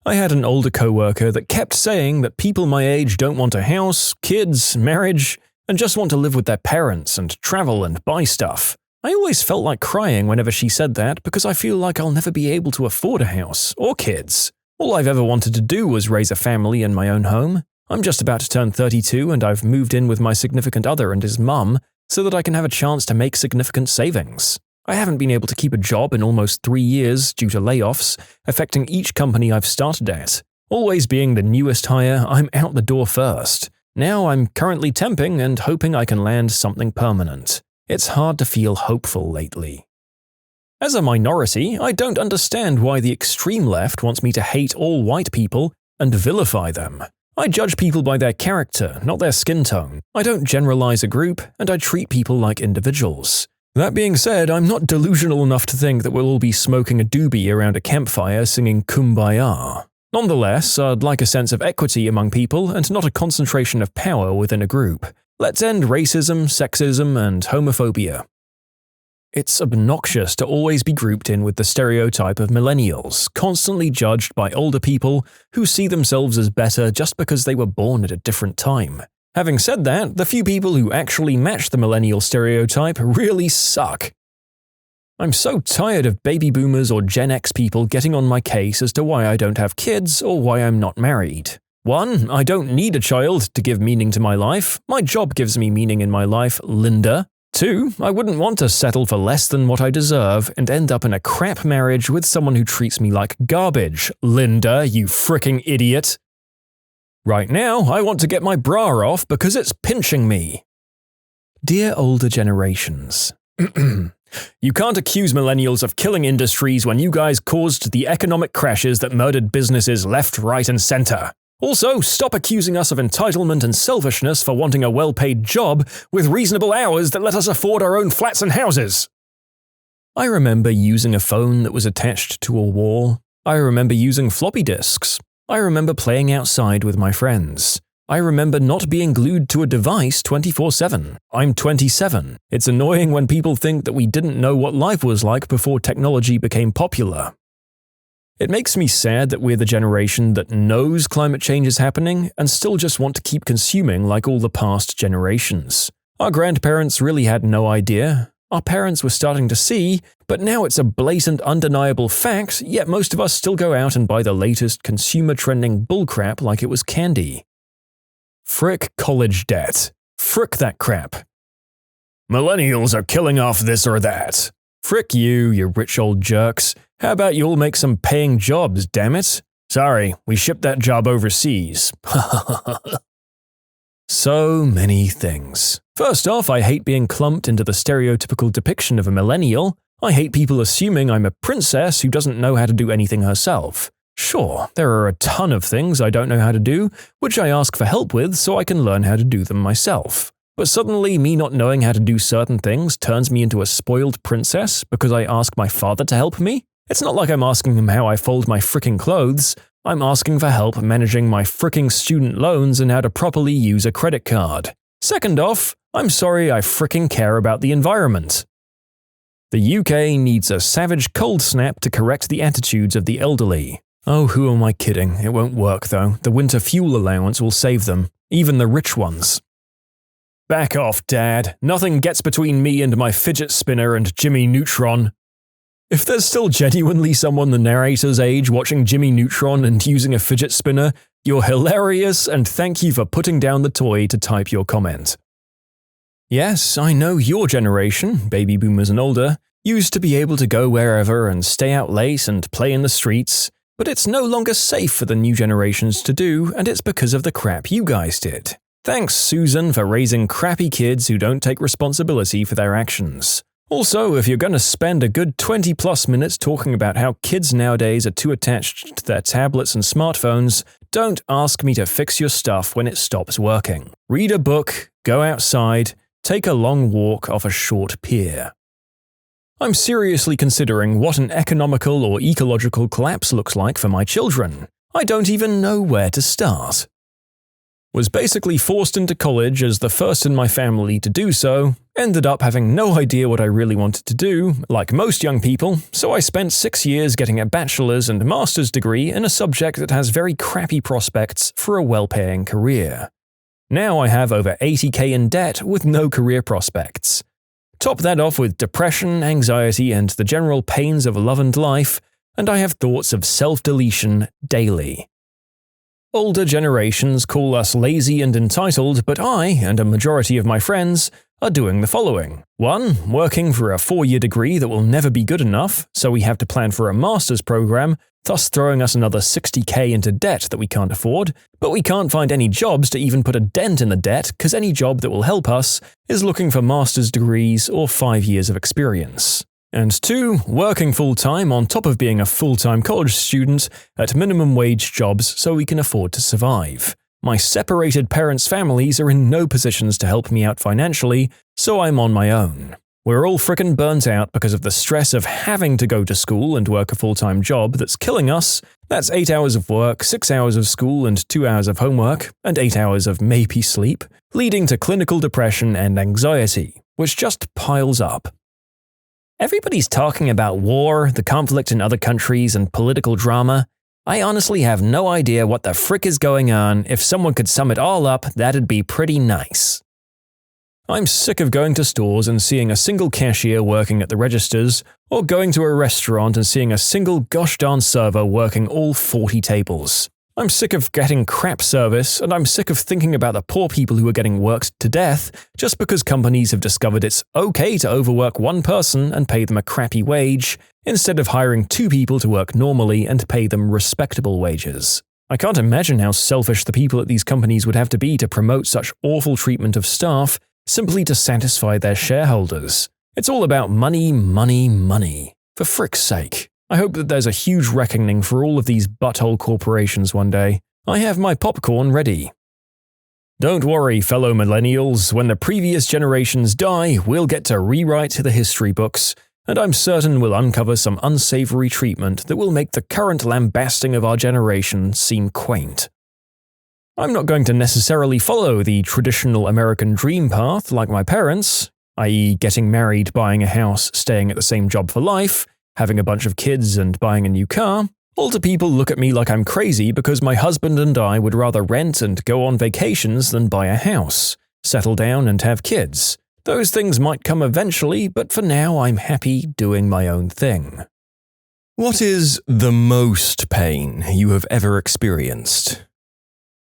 I had an older coworker that kept saying that people my age don't want a house, kids, marriage, and just want to live with their parents and travel and buy stuff. I always felt like crying whenever she said that because I feel like I'll never be able to afford a house or kids. All I've ever wanted to do was raise a family in my own home. I'm just about to turn 32 and I've moved in with my significant other and his mum so that I can have a chance to make significant savings. I haven't been able to keep a job in almost 3 years due to layoffs, affecting each company I've started at. Always being the newest hire, I'm out the door first. Now I'm currently temping and hoping I can land something permanent. It's hard to feel hopeful lately. As a minority, I don't understand why the extreme left wants me to hate all white people and vilify them. I judge people by their character, not their skin tone. I don't generalize a group, and I treat people like individuals. That being said, I'm not delusional enough to think that we'll all be smoking a doobie around a campfire singing Kumbaya. Nonetheless, I'd like a sense of equity among people and not a concentration of power within a group. Let's end racism, sexism, and homophobia. It's obnoxious to always be grouped in with the stereotype of millennials, constantly judged by older people who see themselves as better just because they were born at a different time. Having said that, the few people who actually match the millennial stereotype really suck. I'm so tired of baby boomers or Gen X people getting on my case as to why I don't have kids or why I'm not married. 1, I don't need a child to give meaning to my life. My job gives me meaning in my life, Linda. 2, I wouldn't want to settle for less than what I deserve and end up in a crap marriage with someone who treats me like garbage, Linda, you fricking idiot. Right now, I want to get my bra off because it's pinching me. Dear older generations, you can't accuse millennials of killing industries when you guys caused the economic crashes that murdered businesses left, right, and center. Also, stop accusing us of entitlement and selfishness for wanting a well-paid job with reasonable hours that let us afford our own flats and houses. I remember using a phone that was attached to a wall. I remember using floppy disks. I remember playing outside with my friends. I remember not being glued to a device 24/7. I'm 27. It's annoying when people think that we didn't know what life was like before technology became popular. It makes me sad that we're the generation that knows climate change is happening and still just want to keep consuming like all the past generations. Our grandparents really had no idea. Our parents were starting to see, but now it's a blatant, undeniable fact, yet most of us still go out and buy the latest consumer trending bullcrap like it was candy. Frick college debt. Frick that crap. Millennials are killing off this or that. Frick you rich old jerks. How about you all make some paying jobs, damn it? Sorry, we shipped that job overseas. So many things. First off, I hate being clumped into the stereotypical depiction of a millennial. I hate people assuming I'm a princess who doesn't know how to do anything herself. Sure, there are a ton of things I don't know how to do, which I ask for help with so I can learn how to do them myself. But suddenly, me not knowing how to do certain things turns me into a spoiled princess because I ask my father to help me? It's not like I'm asking him how I fold my fricking clothes. I'm asking for help managing my fricking student loans and how to properly use a credit card. Second off, I'm sorry I fricking care about the environment. The UK needs a savage cold snap to correct the attitudes of the elderly. Oh, who am I kidding? It won't work though. The winter fuel allowance will save them, even the rich ones. Back off, Dad. Nothing gets between me and my fidget spinner and Jimmy Neutron. If there's still genuinely someone the narrator's age watching Jimmy Neutron and using a fidget spinner, you're hilarious and thank you for putting down the toy to type your comment. Yes, I know your generation, baby boomers and older, used to be able to go wherever and stay out late and play in the streets, but it's no longer safe for the new generations to do, and it's because of the crap you guys did. Thanks, Susan, for raising crappy kids who don't take responsibility for their actions. Also, if you're going to spend a good 20+ minutes talking about how kids nowadays are too attached to their tablets and smartphones, don't ask me to fix your stuff when it stops working. Read a book, go outside, take a long walk off a short pier. I'm seriously considering what an economical or ecological collapse looks like for my children. I don't even know where to start. Was basically forced into college as the first in my family to do so, ended up having no idea what I really wanted to do, like most young people, so I spent 6 years getting a bachelor's and master's degree in a subject that has very crappy prospects for a well-paying career. Now I have over 80k in debt with no career prospects. Top that off with depression, anxiety, and the general pains of love and life, and I have thoughts of self-deletion daily. Older generations call us lazy and entitled, but I, and a majority of my friends, are doing the following. 1. Working for a 4-year degree that will never be good enough, so we have to plan for a master's program, thus throwing us another 60k into debt that we can't afford, but we can't find any jobs to even put a dent in the debt because any job that will help us is looking for master's degrees or 5 years of experience. And 2. Working full-time on top of being a full-time college student at minimum wage jobs so we can afford to survive. My separated parents' families are in no positions to help me out financially, so I'm on my own. We're all frickin' burnt out because of the stress of having to go to school and work a full-time job that's killing us. That's 8 hours of work, 6 hours of school and 2 hours of homework, and 8 hours of maybe sleep, leading to clinical depression and anxiety, which just piles up. Everybody's talking about war, the conflict in other countries, and political drama. I honestly have no idea what the frick is going on. If someone could sum it all up, that'd be pretty nice. I'm sick of going to stores and seeing a single cashier working at the registers, or going to a restaurant and seeing a single gosh darn server working all 40 tables. I'm sick of getting crap service, and I'm sick of thinking about the poor people who are getting worked to death just because companies have discovered it's okay to overwork one person and pay them a crappy wage, instead of hiring 2 people to work normally and pay them respectable wages. I can't imagine how selfish the people at these companies would have to be to promote such awful treatment of staff simply to satisfy their shareholders. It's all about money, money, money. For frick's sake. I hope that there's a huge reckoning for all of these butthole corporations one day. I have my popcorn ready. Don't worry, fellow millennials, when the previous generations die, we'll get to rewrite the history books, and I'm certain we'll uncover some unsavory treatment that will make the current lambasting of our generation seem quaint. I'm not going to necessarily follow the traditional American dream path like my parents, i.e. getting married, buying a house, staying at the same job for life, having a bunch of kids and buying a new car. Older people look at me like I'm crazy because my husband and I would rather rent and go on vacations than buy a house. settle down and have kids. Those things might come eventually, but for now I'm happy doing my own thing. What is the most pain you have ever experienced?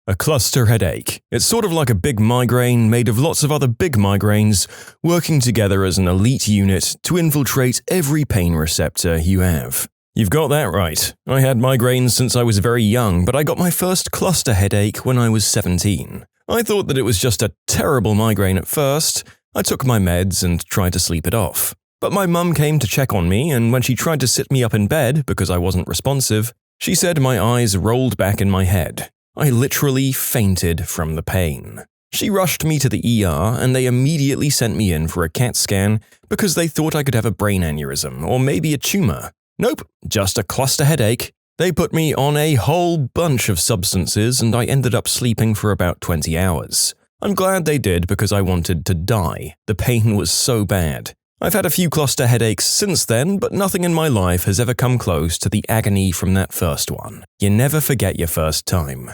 A cluster headache. It's sort of like a big migraine made of lots of other big migraines working together as an elite unit to infiltrate every pain receptor you have. You've got that right. I had migraines since I was very young, but I got my first cluster headache when I was 17. I thought that it was just a terrible migraine at first. I took my meds and tried to sleep it off. But my mum came to check on me, and when she tried to sit me up in bed because I wasn't responsive, she said my eyes rolled back in my head. I literally fainted from the pain. She rushed me to the ER, and they immediately sent me in for a CAT scan because they thought I could have a brain aneurysm or maybe a tumor. Nope, just a cluster headache. They put me on a whole bunch of substances, and I ended up sleeping for about 20 hours. I'm glad they did because I wanted to die. The pain was so bad. I've had a few cluster headaches since then, but nothing in my life has ever come close to the agony from that first one. You never forget your first time.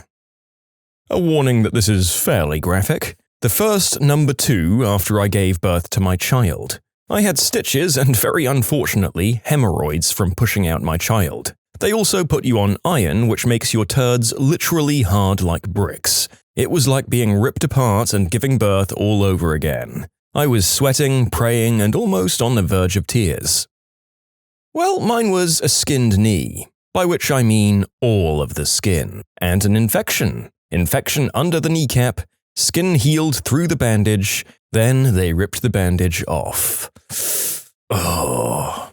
A warning that this is fairly graphic. The first number 2 after I gave birth to my child. I had stitches and, very unfortunately, hemorrhoids from pushing out my child. They also put you on iron, which makes your turds literally hard like bricks. It was like being ripped apart and giving birth all over again. I was sweating, praying, and almost on the verge of tears. Well, mine was a skinned knee, by which I mean all of the skin, and an infection. Infection under the kneecap, skin healed through the bandage, then they ripped the bandage off. Oh.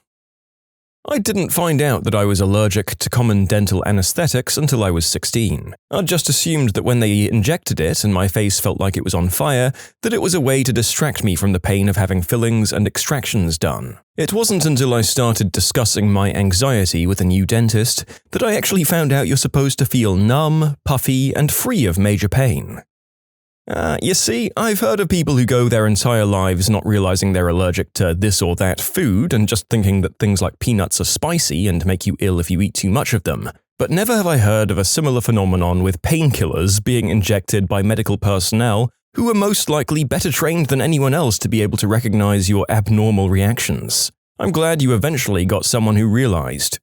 I didn't find out that I was allergic to common dental anesthetics until I was 16. I'd just assumed that when they injected it and my face felt like it was on fire, that it was a way to distract me from the pain of having fillings and extractions done. It wasn't until I started discussing my anxiety with a new dentist that I actually found out you're supposed to feel numb, puffy, and free of major pain. You see, I've heard of people who go their entire lives not realizing they're allergic to this or that food and just thinking that things like peanuts are spicy and make you ill if you eat too much of them. But never have I heard of a similar phenomenon with painkillers being injected by medical personnel who are most likely better trained than anyone else to be able to recognize your abnormal reactions. I'm glad you eventually got someone who realized.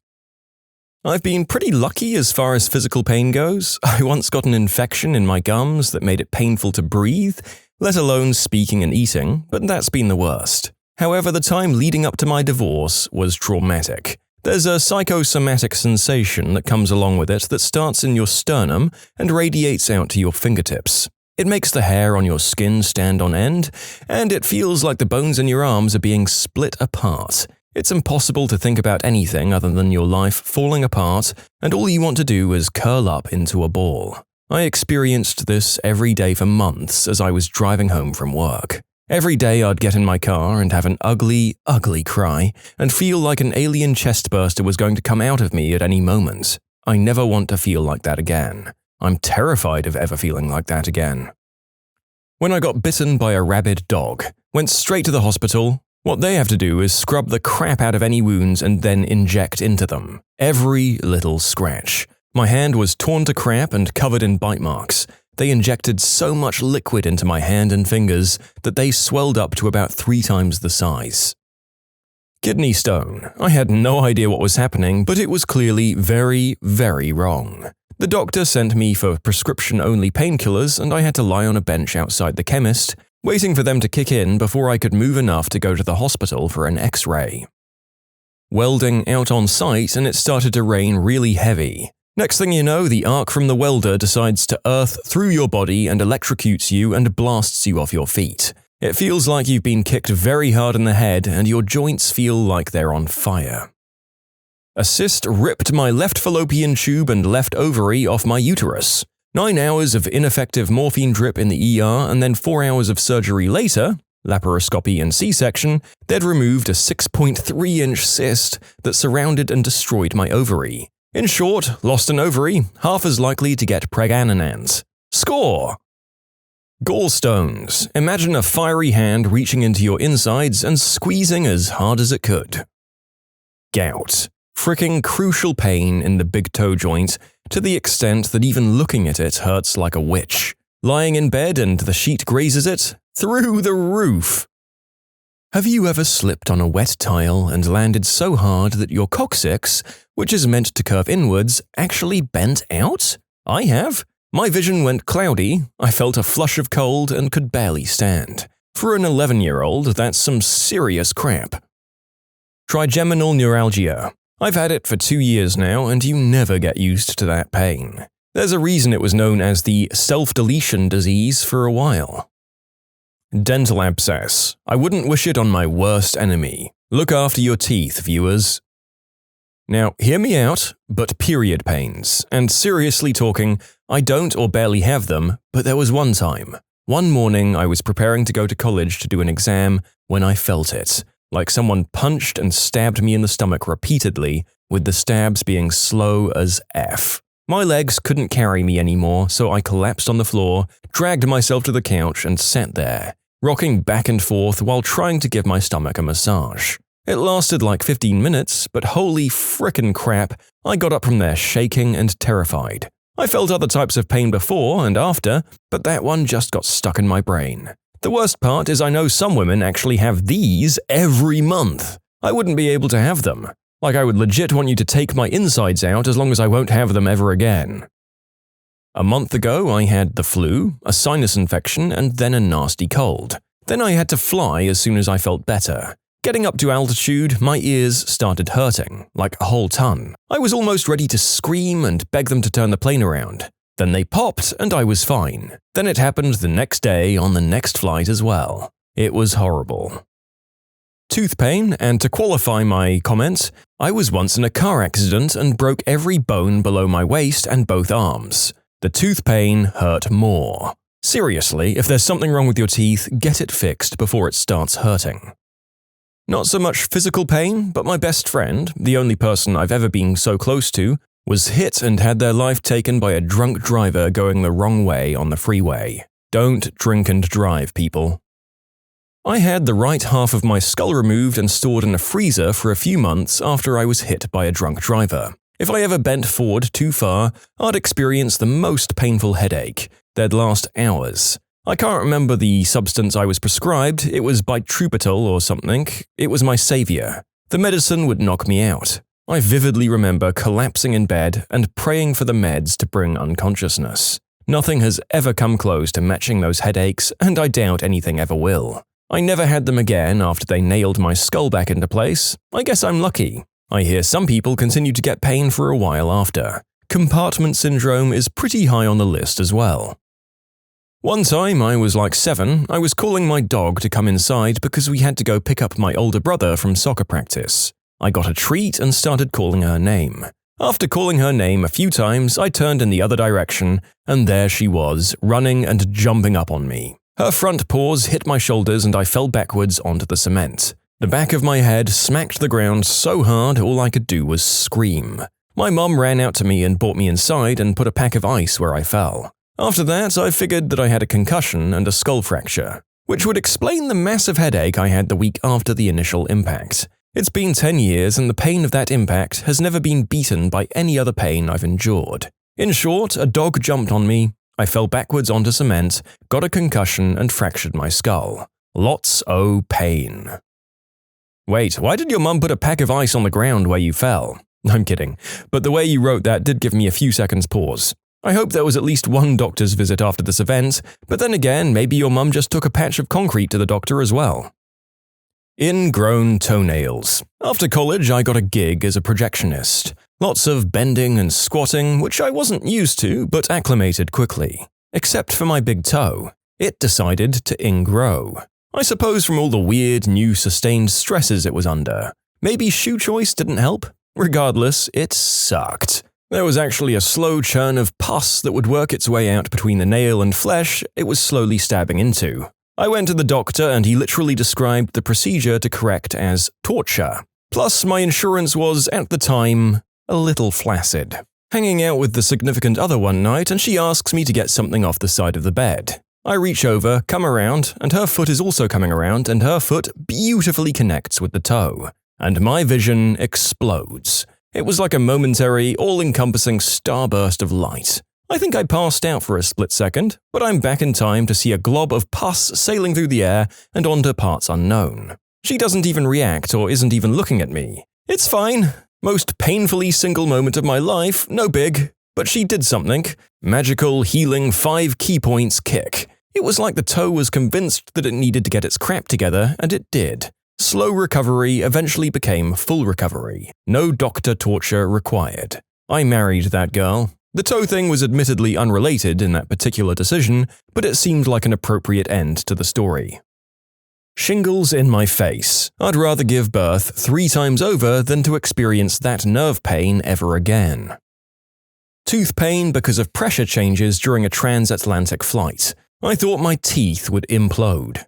I've been pretty lucky as far as physical pain goes. I once got an infection in my gums that made it painful to breathe, let alone speaking and eating, but that's been the worst. However, the time leading up to my divorce was traumatic. There's a psychosomatic sensation that comes along with it that starts in your sternum and radiates out to your fingertips. It makes the hair on your skin stand on end, and it feels like the bones in your arms are being split apart. It's impossible to think about anything other than your life falling apart, and all you want to do is curl up into a ball. I experienced this every day for months as I was driving home from work. Every day I'd get in my car and have an ugly, ugly cry, and feel like an alien chestburster was going to come out of me at any moment. I never want to feel like that again. I'm terrified of ever feeling like that again. When I got bitten by a rabid dog, went straight to the hospital. What they have to do is scrub the crap out of any wounds and then inject into them. Every little scratch. My hand was torn to crap and covered in bite marks. They injected so much liquid into my hand and fingers that they swelled up to about 3 times the size. Kidney stone. I had no idea what was happening, but it was clearly very, very wrong. The doctor sent me for prescription-only painkillers, and I had to lie on a bench outside the chemist, waiting for them to kick in before I could move enough to go to the hospital for an X-ray. Welding out on site, and it started to rain really heavy. Next thing you know, the arc from the welder decides to earth through your body and electrocutes you and blasts you off your feet. It feels like you've been kicked very hard in the head and your joints feel like they're on fire. A cyst ripped my left fallopian tube and left ovary off my uterus. 9 hours of ineffective morphine drip in the ER and then 4 hours of surgery later, laparoscopy and C-section, they'd removed a 6.3-inch cyst that surrounded and destroyed my ovary. In short, lost an ovary, half as likely to get pregnant. Score! Gallstones. Imagine a fiery hand reaching into your insides and squeezing as hard as it could. Gout. Fricking crucial pain in the big toe joint, to the extent that even looking at it hurts like a witch. Lying in bed and the sheet grazes it? Through the roof! Have you ever slipped on a wet tile and landed so hard that your coccyx, which is meant to curve inwards, actually bent out? I have. My vision went cloudy, I felt a flush of cold and could barely stand. For an 11-year-old, that's some serious crap. Trigeminal neuralgia. I've had it for 2 years now, and you never get used to that pain. There's a reason it was known as the self-deletion disease for a while. Dental abscess. I wouldn't wish it on my worst enemy. Look after your teeth, viewers. Now, hear me out, but period pains. And seriously talking, I don't or barely have them, but there was one time. One morning I was preparing to go to college to do an exam when I felt it, like someone punched and stabbed me in the stomach repeatedly, with the stabs being slow as F. My legs couldn't carry me anymore, so I collapsed on the floor, dragged myself to the couch and sat there, rocking back and forth while trying to give my stomach a massage. It lasted like 15 minutes, but holy frickin' crap, I got up from there shaking and terrified. I felt other types of pain before and after, but that one just got stuck in my brain. The worst part is I know some women actually have these every month. I wouldn't be able to have them. Like I would legit want you to take my insides out as long as I won't have them ever again. A month ago I had the flu, a sinus infection, and then a nasty cold. Then I had to fly as soon as I felt better. Getting up to altitude, my ears started hurting, like a whole ton. I was almost ready to scream and beg them to turn the plane around. Then they popped and I was fine. Then it happened the next day on the next flight as well. It was horrible. Tooth pain, and to qualify my comments, I was once in a car accident and broke every bone below my waist and both arms. The tooth pain hurt more. Seriously, if there's something wrong with your teeth, get it fixed before it starts hurting. Not so much physical pain, but my best friend, the only person I've ever been so close to, was hit and had their life taken by a drunk driver going the wrong way on the freeway. Don't drink and drive, people. I had the right half of my skull removed and stored in a freezer for a few months after I was hit by a drunk driver. If I ever bent forward too far, I'd experience the most painful headache. They'd last hours. I can't remember the substance I was prescribed, it was bitrupitol or something. It was my savior. The medicine would knock me out. I vividly remember collapsing in bed and praying for the meds to bring unconsciousness. Nothing has ever come close to matching those headaches, and I doubt anything ever will. I never had them again after they nailed my skull back into place. I guess I'm lucky. I hear some people continue to get pain for a while after. Compartment syndrome is pretty high on the list as well. One time, I was like 7, I was calling my dog to come inside because we had to go pick up my older brother from soccer practice. I got a treat and started calling her name. After calling her name a few times, I turned in the other direction, and there she was, running and jumping up on me. Her front paws hit my shoulders and I fell backwards onto the cement. The back of my head smacked the ground so hard all I could do was scream. My mum ran out to me and brought me inside and put a pack of ice where I fell. After that, I figured that I had a concussion and a skull fracture, which would explain the massive headache I had the week after the initial impact. It's been 10 years and the pain of that impact has never been beaten by any other pain I've endured. In short, a dog jumped on me, I fell backwards onto cement, got a concussion and fractured my skull. Lots o' pain. Wait, why did your mum put a pack of ice on the ground where you fell? I'm kidding, but the way you wrote that did give me a few seconds pause. I hope there was at least one doctor's visit after this event, but then again, maybe your mum just took a patch of concrete to the doctor as well. Ingrown toenails. After college, I got a gig as a projectionist. Lots of bending and squatting, which I wasn't used to, but acclimated quickly. Except for my big toe. It decided to ingrow. I suppose from all the weird, new sustained stresses it was under. Maybe shoe choice didn't help? Regardless, it sucked. There was actually a slow churn of pus that would work its way out between the nail and flesh it was slowly stabbing into. I went to the doctor and he literally described the procedure to correct as torture. Plus, my insurance was, at the time, a little flaccid. Hanging out with the significant other one night and she asks me to get something off the side of the bed. I reach over, come around, and her foot is also coming around and her foot beautifully connects with the toe. And my vision explodes. It was like a momentary, all-encompassing starburst of light. I think I passed out for a split second, but I'm back in time to see a glob of pus sailing through the air and onto parts unknown. She doesn't even react or isn't even looking at me. It's fine. Most painfully single moment of my life, no big. But she did something. Magical, healing 5 key points kick. It was like the toe was convinced that it needed to get its crap together, and it did. Slow recovery eventually became full recovery. No doctor torture required. I married that girl. The toe thing was admittedly unrelated in that particular decision, but it seemed like an appropriate end to the story. Shingles in my face. I'd rather give birth 3 times over than to experience that nerve pain ever again. Tooth pain because of pressure changes during a transatlantic flight. I thought my teeth would implode.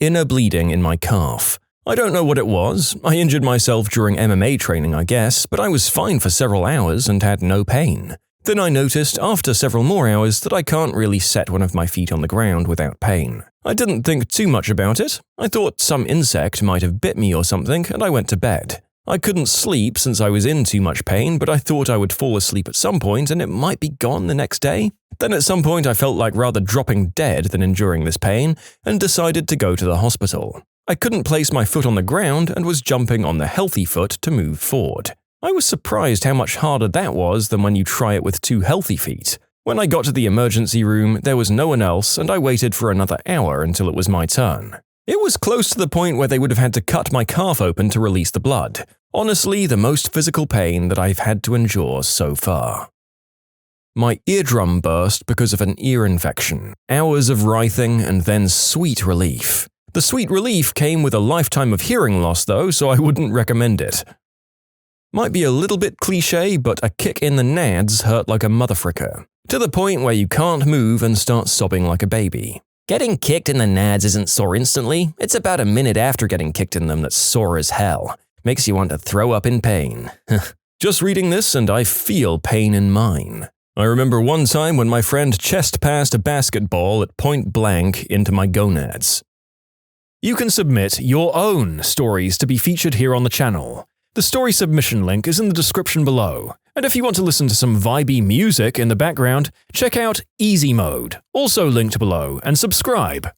Inner bleeding in my calf. I don't know what it was. I injured myself during MMA training, I guess, but I was fine for several hours and had no pain. Then I noticed after several more hours that I can't really set one of my feet on the ground without pain. I didn't think too much about it. I thought some insect might have bit me or something, and I went to bed. I couldn't sleep since I was in too much pain, but I thought I would fall asleep at some point and it might be gone the next day. Then at some point I felt like rather dropping dead than enduring this pain, and decided to go to the hospital. I couldn't place my foot on the ground and was jumping on the healthy foot to move forward. I was surprised how much harder that was than when you try it with 2 healthy feet. When I got to the emergency room, there was no one else and I waited for another hour until it was my turn. It was close to the point where they would have had to cut my calf open to release the blood. Honestly, the most physical pain that I've had to endure so far. My eardrum burst because of an ear infection. Hours of writhing and then sweet relief. The sweet relief came with a lifetime of hearing loss though, so I wouldn't recommend it. Might be a little bit cliche, but a kick in the nads hurt like a motherfricker. To the point where you can't move and start sobbing like a baby. Getting kicked in the nads isn't sore instantly. It's about a minute after getting kicked in them that's sore as hell. Makes you want to throw up in pain. Just reading this and I feel pain in mine. I remember one time when my friend chest passed a basketball at point blank into my gonads. You can submit your own stories to be featured here on the channel. The story submission link is in the description below. And if you want to listen to some vibey music in the background, check out easymode, also linked below, and subscribe.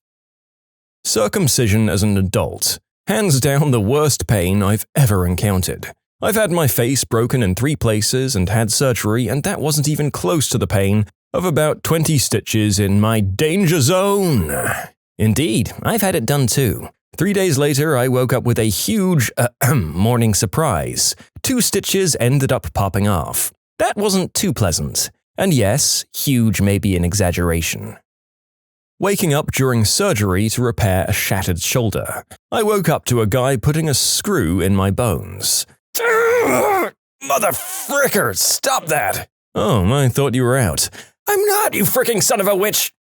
Circumcision as an adult. Hands down the worst pain I've ever encountered. I've had my face broken in 3 places and had surgery, and that wasn't even close to the pain of about 20 stitches in my danger zone. Indeed, I've had it done too. 3 days later, I woke up with a huge morning surprise. 2 stitches ended up popping off. That wasn't too pleasant. And yes, huge may be an exaggeration. Waking up during surgery to repair a shattered shoulder. I woke up to a guy putting a screw in my bones. Motherfricker, stop that! Oh, I thought you were out. I'm not, you freaking son of a witch!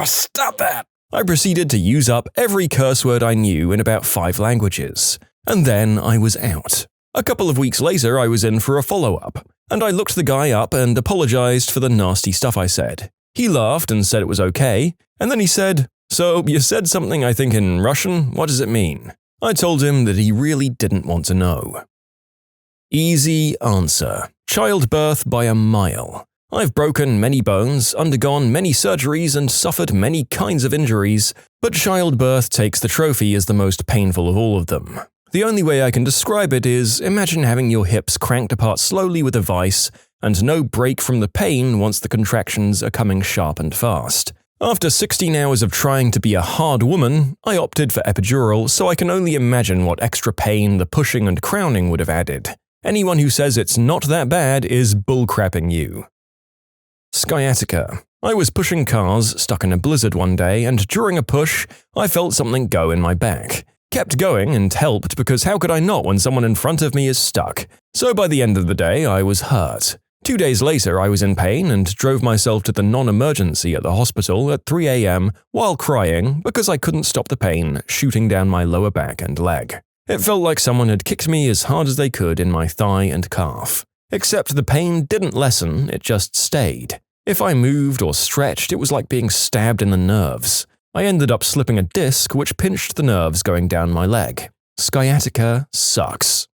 Stop that! I proceeded to use up every curse word I knew in about 5 languages. And then I was out. A couple of weeks later, I was in for a follow-up, and I looked the guy up and apologized for the nasty stuff I said. He laughed and said it was okay, and then he said, "So, you said something I think in Russian, what does it mean?" I told him that he really didn't want to know. Easy answer. Childbirth by a mile. I've broken many bones, undergone many surgeries, and suffered many kinds of injuries, but childbirth takes the trophy as the most painful of all of them. The only way I can describe it is, imagine having your hips cranked apart slowly with a vice, and no break from the pain once the contractions are coming sharp and fast. After 16 hours of trying to be a hard woman, I opted for epidural, so I can only imagine what extra pain the pushing and crowning would have added. Anyone who says it's not that bad is bullcrapping you. Sciatica. I was pushing cars, stuck in a blizzard one day, and during a push, I felt something go in my back. Kept going and helped because how could I not when someone in front of me is stuck? So by the end of the day, I was hurt. 2 days later, I was in pain and drove myself to the non-emergency at the hospital at 3 a.m. while crying because I couldn't stop the pain shooting down my lower back and leg. It felt like someone had kicked me as hard as they could in my thigh and calf. Except the pain didn't lessen, it just stayed. If I moved or stretched, it was like being stabbed in the nerves. I ended up slipping a disc which pinched the nerves going down my leg. Sciatica sucks.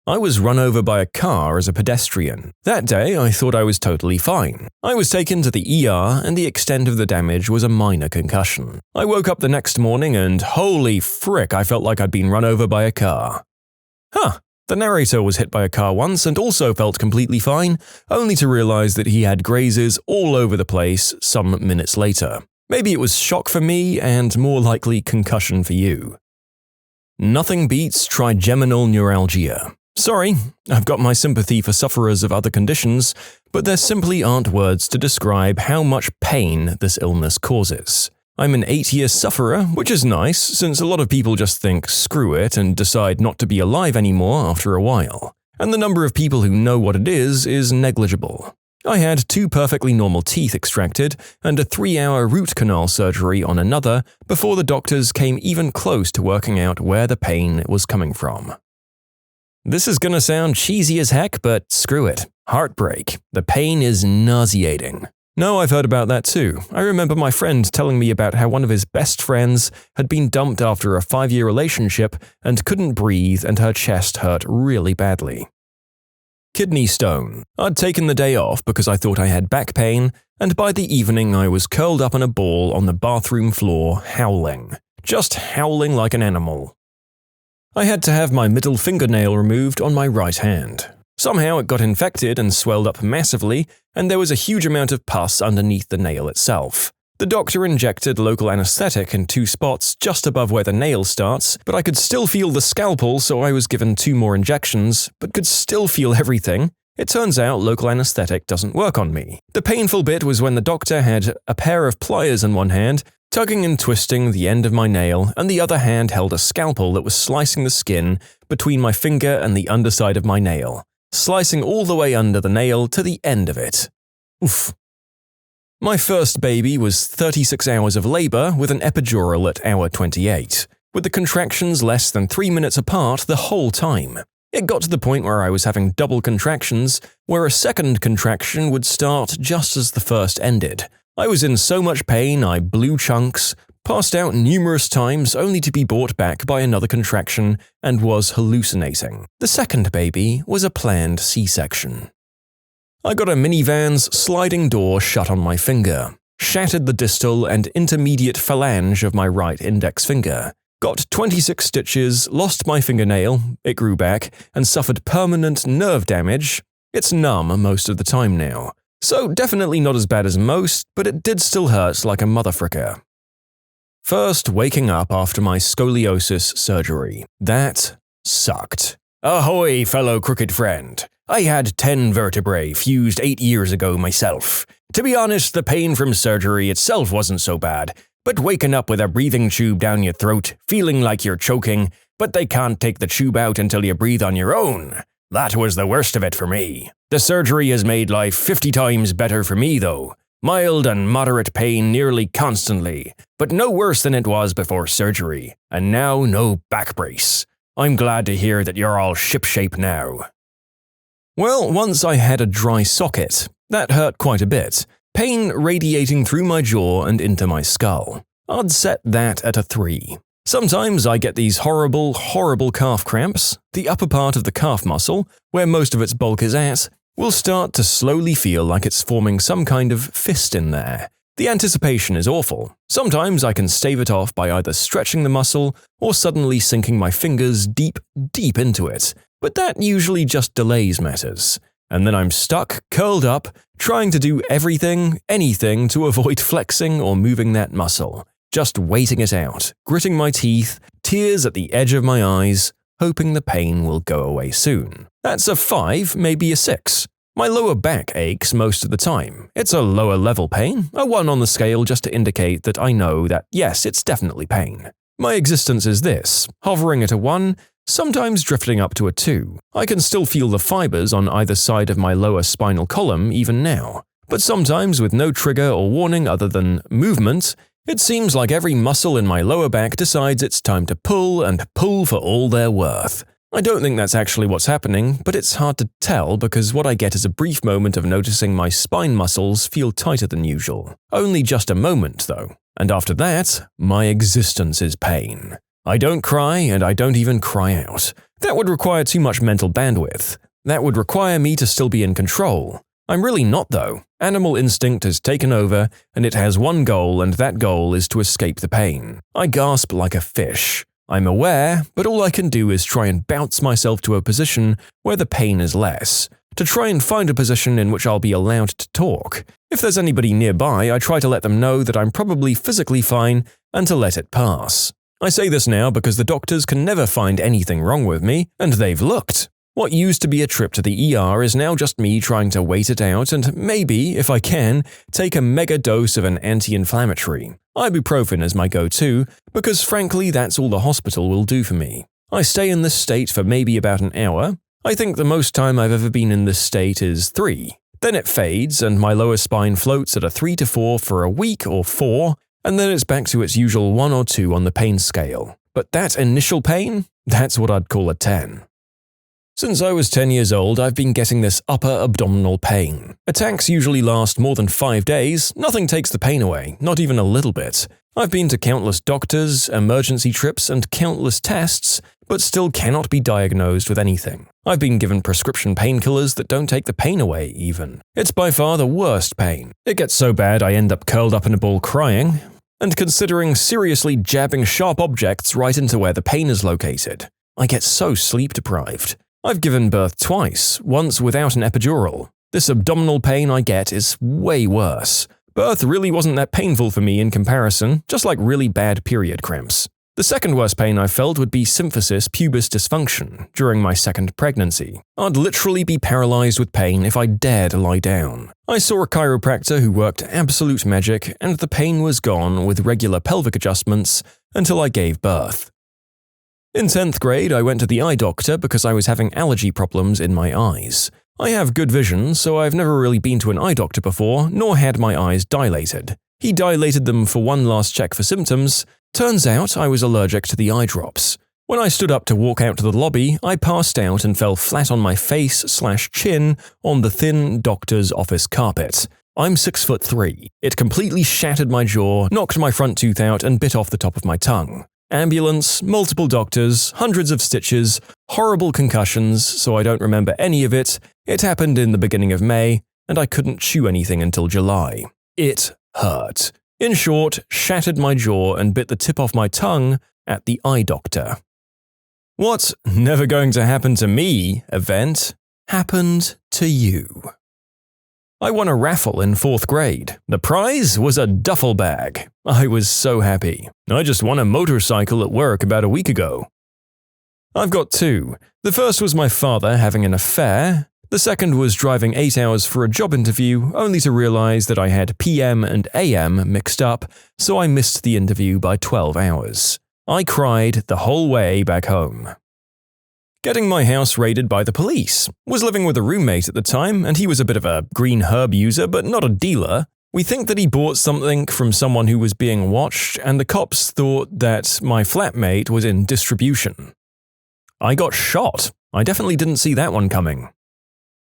I was run over by a car as a pedestrian. That day, I thought I was totally fine. I was taken to the ER, and the extent of the damage was a minor concussion. I woke up the next morning and holy frick, I felt like I'd been run over by a car. The narrator was hit by a car once and also felt completely fine, only to realize that he had grazes all over the place some minutes later. Maybe it was shock for me and more likely concussion for you. Nothing beats trigeminal neuralgia. Sorry, I've got my sympathy for sufferers of other conditions, but there simply aren't words to describe how much pain this illness causes. I'm an 8-year sufferer, which is nice, since a lot of people just think screw it and decide not to be alive anymore after a while. And the number of people who know what it is negligible. I had 2 perfectly normal teeth extracted and a 3-hour root canal surgery on another before the doctors came even close to working out where the pain was coming from. This is gonna sound cheesy as heck, but screw it. Heartbreak. The pain is nauseating. No, I've heard about that too. I remember my friend telling me about how one of his best friends had been dumped after a 5-year relationship and couldn't breathe and her chest hurt really badly. Kidney stone. I'd taken the day off because I thought I had back pain, and by the evening I was curled up in a ball on the bathroom floor, howling. Just howling like an animal. I had to have my middle fingernail removed on my right hand. Somehow it got infected and swelled up massively, and there was a huge amount of pus underneath the nail itself. The doctor injected local anesthetic in 2 spots just above where the nail starts, but I could still feel the scalpel, so I was given 2 more injections, but could still feel everything. It turns out local anesthetic doesn't work on me. The painful bit was when the doctor had a pair of pliers in one hand, tugging and twisting the end of my nail, and the other hand held a scalpel that was slicing the skin between my finger and the underside of my nail, slicing all the way under the nail to the end of it. Oof. My first baby was 36 hours of labor with an epidural at hour 28, with the contractions less than 3 minutes apart the whole time. It got to the point where I was having double contractions, where a second contraction would start just as the first ended. I was in so much pain I blew chunks, passed out numerous times only to be brought back by another contraction, and was hallucinating. The second baby was a planned C-section. I got a minivan's sliding door shut on my finger, shattered the distal and intermediate phalange of my right index finger, got 26 stitches, lost my fingernail, it grew back, and suffered permanent nerve damage. It's numb most of the time now, so definitely not as bad as most, but it did still hurt like a motherfricker. First waking up after my scoliosis surgery. That sucked. Ahoy, fellow crooked friend. I had 10 vertebrae fused 8 years ago myself. To be honest, the pain from surgery itself wasn't so bad, but waking up with a breathing tube down your throat, feeling like you're choking, but they can't take the tube out until you breathe on your own. That was the worst of it for me. The surgery has made life 50 times better for me though. Mild and moderate pain nearly constantly, but no worse than it was before surgery, and now no back brace. I'm glad to hear that you're all shipshape now. Well, once I had a dry socket. That hurt quite a bit. Pain radiating through my jaw and into my skull. I'd set that at a 3. Sometimes I get these horrible calf cramps. The upper part of the calf muscle, where most of its bulk is at, will start to slowly feel like it's forming some kind of fist in there. The anticipation is awful. Sometimes I can stave it off by either stretching the muscle or suddenly sinking my fingers deep into it, but that usually just delays matters. And then I'm stuck, curled up, trying to do anything to avoid flexing or moving that muscle. Just waiting it out, gritting my teeth, tears at the edge of my eyes, hoping the pain will go away soon. That's a 5, maybe a 6. My lower back aches most of the time. It's a lower level pain, a 1 on the scale just to indicate that I know that yes, it's definitely pain. My existence is this, hovering at a 1, sometimes drifting up to a 2. I can still feel the fibers on either side of my lower spinal column even now, but sometimes with no trigger or warning other than movement, it seems like every muscle in my lower back decides it's time to pull and pull for all they're worth. I don't think that's actually what's happening, but it's hard to tell because what I get is a brief moment of noticing my spine muscles feel tighter than usual. Only just a moment, though. And after that, my existence is pain. I don't cry and I don't even cry out. That would require too much mental bandwidth. That would require me to still be in control. I'm really not though. Animal instinct has taken over and it has one goal, and that goal is to escape the pain. I gasp like a fish. I'm aware, but all I can do is try and bounce myself to a position where the pain is less, to try and find a position in which I'll be allowed to talk. If there's anybody nearby, I try to let them know that I'm probably physically fine and to let it pass. I say this now because the doctors can never find anything wrong with me, and they've looked. What used to be a trip to the ER is now just me trying to wait it out and maybe, if I can, take a mega dose of an anti-inflammatory. Ibuprofen is my go-to, because frankly that's all the hospital will do for me. I stay in this state for maybe about an hour. I think the most time I've ever been in this state is 3. Then it fades and my lower spine floats at a 3 to 4 for a week or 4, and then it's back to its usual 1 or 2 on the pain scale. But that initial pain? That's what I'd call a 10. Since I was 10 years old, I've been getting this upper abdominal pain. Attacks usually last more than 5 days, nothing takes the pain away, not even a little bit. I've been to countless doctors, emergency trips, and countless tests, but still cannot be diagnosed with anything. I've been given prescription painkillers that don't take the pain away, even. It's by far the worst pain. It gets so bad I end up curled up in a ball crying, and considering seriously jabbing sharp objects right into where the pain is located. I get so sleep-deprived. I've given birth twice, once without an epidural. This abdominal pain I get is way worse. Birth really wasn't that painful for me in comparison, just like really bad period cramps. The second worst pain I felt would be symphysis pubis dysfunction during my second pregnancy. I'd literally be paralyzed with pain if I dared lie down. I saw a chiropractor who worked absolute magic, and the pain was gone with regular pelvic adjustments until I gave birth. In 10th grade, I went to the eye doctor because I was having allergy problems in my eyes. I have good vision, so I've never really been to an eye doctor before, nor had my eyes dilated. He dilated them for one last check for symptoms. Turns out I was allergic to the eye drops. When I stood up to walk out to the lobby, I passed out and fell flat on my face/chin on the thin doctor's office carpet. I'm 6'3". It completely shattered my jaw, knocked my front tooth out, and bit off the top of my tongue. Ambulance, multiple doctors, hundreds of stitches, horrible concussions, so I don't remember any of it. It happened in the beginning of May, and I couldn't chew anything until July. It hurt. In short, shattered my jaw and bit the tip off my tongue at the eye doctor. What never going to happen to me event happened to you. I won a raffle in 4th grade. The prize was a duffel bag. I was so happy. I just won a motorcycle at work about a week ago. I've got 2. The first was my father having an affair. The second was driving 8 hours for a job interview, only to realize that I had PM and AM mixed up, so I missed the interview by 12 hours. I cried the whole way back home. Getting my house raided by the police. Was living with a roommate at the time, and he was a bit of a green herb user, but not a dealer. We think that he bought something from someone who was being watched, and the cops thought that my flatmate was in distribution. I got shot. I definitely didn't see that one coming.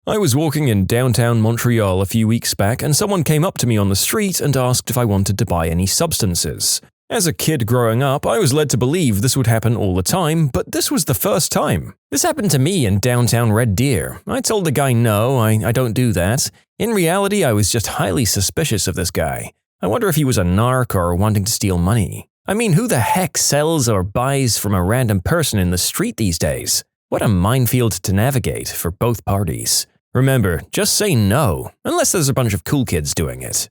I was walking in downtown Montreal a few weeks back, and someone came up to me on the street and asked if I wanted to buy any substances. As a kid growing up, I was led to believe this would happen all the time, but this was the first time. This happened to me in downtown Red Deer. I told the guy no, I don't do that. In reality, I was just highly suspicious of this guy. I wonder if he was a narc or wanting to steal money. I mean, who the heck sells or buys from a random person in the street these days? What a minefield to navigate for both parties. Remember, just say no, unless there's a bunch of cool kids doing it.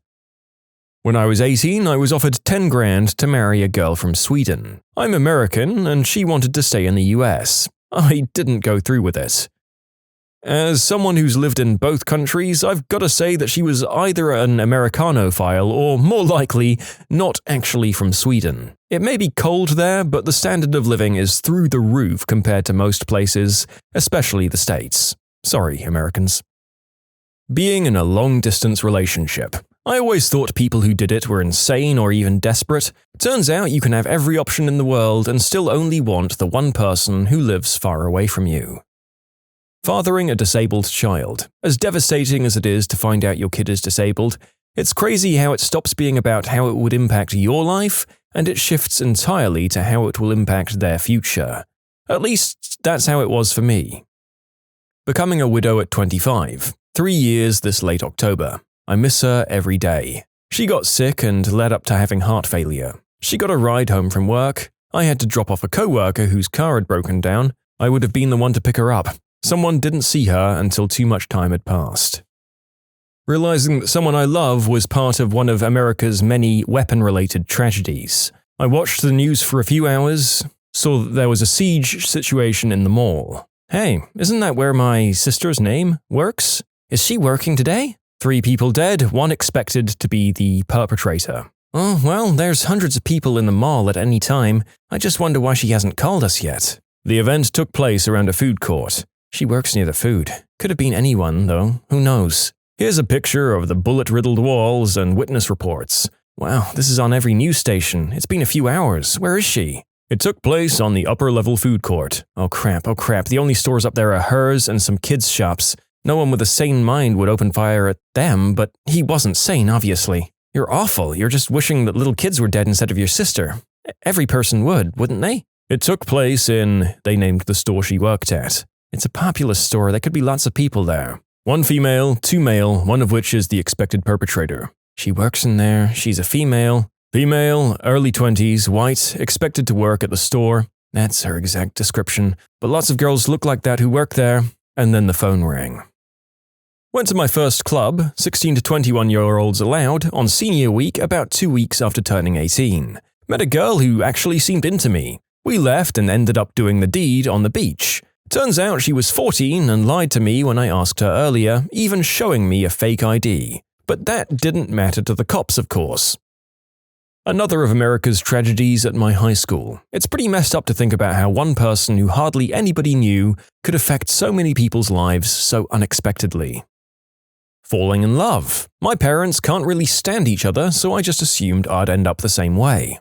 When I was 18, I was offered 10 grand to marry a girl from Sweden. I'm American, and she wanted to stay in the US. I didn't go through with it. As someone who's lived in both countries, I've got to say that she was either an Americanophile or, more likely, not actually from Sweden. It may be cold there, but the standard of living is through the roof compared to most places, especially the States. Sorry, Americans. Being in a long-distance relationship. I always thought people who did it were insane or even desperate. Turns out you can have every option in the world and still only want the one person who lives far away from you. Fathering a disabled child. As devastating as it is to find out your kid is disabled, it's crazy how it stops being about how it would impact your life and it shifts entirely to how it will impact their future. At least, that's how it was for me. Becoming a widow at 25, 3 years this late October. I miss her every day. She got sick and led up to having heart failure. She got a ride home from work. I had to drop off a coworker whose car had broken down. I would have been the one to pick her up. Someone didn't see her until too much time had passed. Realizing that someone I love was part of one of America's many weapon-related tragedies, I watched the news for a few hours, saw that there was a siege situation in the mall. Hey, isn't that where my sister's name works? Is she working today? 3 people dead, 1 expected to be the perpetrator. Oh, well, there's hundreds of people in the mall at any time. I just wonder why she hasn't called us yet. The event took place around a food court. She works near the food. Could have been anyone, though. Who knows? Here's a picture of the bullet-riddled walls and witness reports. Wow, this is on every news station. It's been a few hours. Where is she? It took place on the upper-level food court. Oh crap. The only stores up there are hers and some kids' shops. No one with a sane mind would open fire at them, but he wasn't sane, obviously. You're awful. You're just wishing that little kids were dead instead of your sister. Every person would, wouldn't they? It took place in, they named the store she worked at. It's a populous store. There could be lots of people there. 1 female, 2 male, one of which is the expected perpetrator. She works in there. She's a female. Female, early 20s, white, expected to work at the store. That's her exact description. But lots of girls look like that who work there. And then the phone rang. Went to my first club, 16 to 21-year-olds allowed, on senior week about 2 weeks after turning 18. Met a girl who actually seemed into me. We left and ended up doing the deed on the beach. Turns out she was 14 and lied to me when I asked her earlier, even showing me a fake ID. But that didn't matter to the cops, of course. Another of America's tragedies at my high school. It's pretty messed up to think about how one person who hardly anybody knew could affect so many people's lives so unexpectedly. Falling in love. My parents can't really stand each other, so I just assumed I'd end up the same way.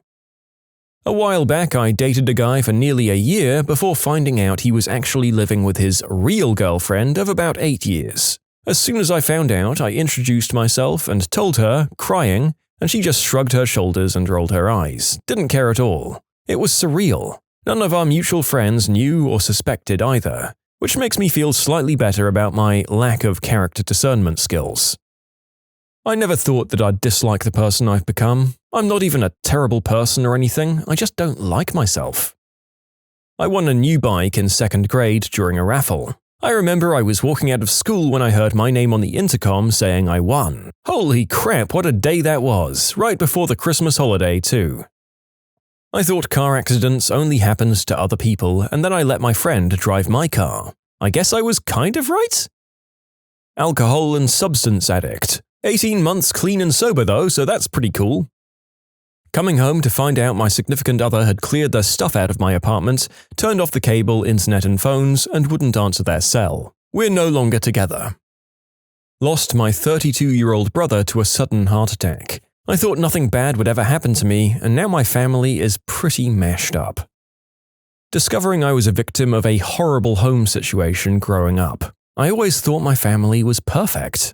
A while back, I dated a guy for nearly a year before finding out he was actually living with his real girlfriend of about 8 years. As soon as I found out, I introduced myself and told her, crying, and she just shrugged her shoulders and rolled her eyes. Didn't care at all. It was surreal. None of our mutual friends knew or suspected either, which makes me feel slightly better about my lack of character discernment skills. I never thought that I'd dislike the person I've become. I'm not even a terrible person or anything, I just don't like myself. I won a new bike in 2nd grade during a raffle. I remember I was walking out of school when I heard my name on the intercom saying I won. Holy crap, what a day that was, right before the Christmas holiday too. I thought car accidents only happened to other people, and then I let my friend drive my car. I guess I was kind of right? Alcohol and substance addict. 18 months clean and sober though, so that's pretty cool. Coming home to find out my significant other had cleared their stuff out of my apartment, turned off the cable, internet and phones, and wouldn't answer their cell. We're no longer together. Lost my 32-year-old brother to a sudden heart attack. I thought nothing bad would ever happen to me, and now my family is pretty mashed up. Discovering I was a victim of a horrible home situation growing up. I always thought my family was perfect.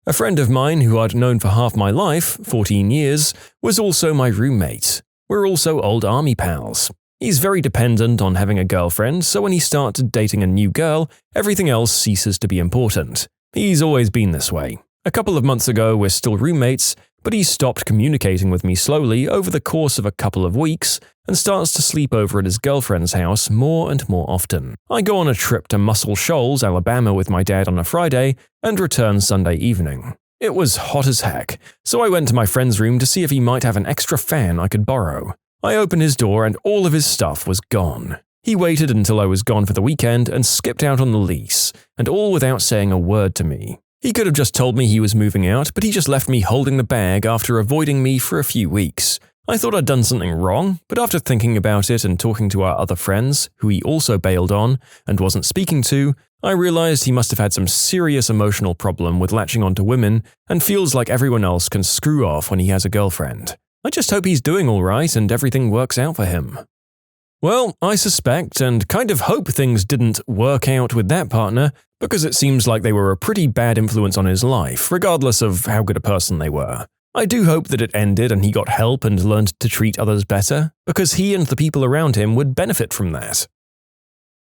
A friend of mine who I'd known for half my life, 14 years, was also my roommate. We're also old army pals. He's very dependent on having a girlfriend, so when he starts dating a new girl, everything else ceases to be important. He's always been this way. A couple of months ago, we're still roommates, but he stopped communicating with me slowly over the course of a couple of weeks and starts to sleep over at his girlfriend's house more and more often. I go on a trip to Muscle Shoals, Alabama with my dad on a Friday and return Sunday evening. It was hot as heck, so I went to my friend's room to see if he might have an extra fan I could borrow. I opened his door and all of his stuff was gone. He waited until I was gone for the weekend and skipped out on the lease, and all without saying a word to me. He could have just told me he was moving out, but he just left me holding the bag after avoiding me for a few weeks. I thought I'd done something wrong, but after thinking about it and talking to our other friends, who he also bailed on and wasn't speaking to, I realized he must have had some serious emotional problem with latching onto women and feels like everyone else can screw off when he has a girlfriend. I just hope he's doing all right and everything works out for him. Well, I suspect and kind of hope things didn't work out with that partner because it seems like they were a pretty bad influence on his life, regardless of how good a person they were. I do hope that it ended and he got help and learned to treat others better, because he and the people around him would benefit from that.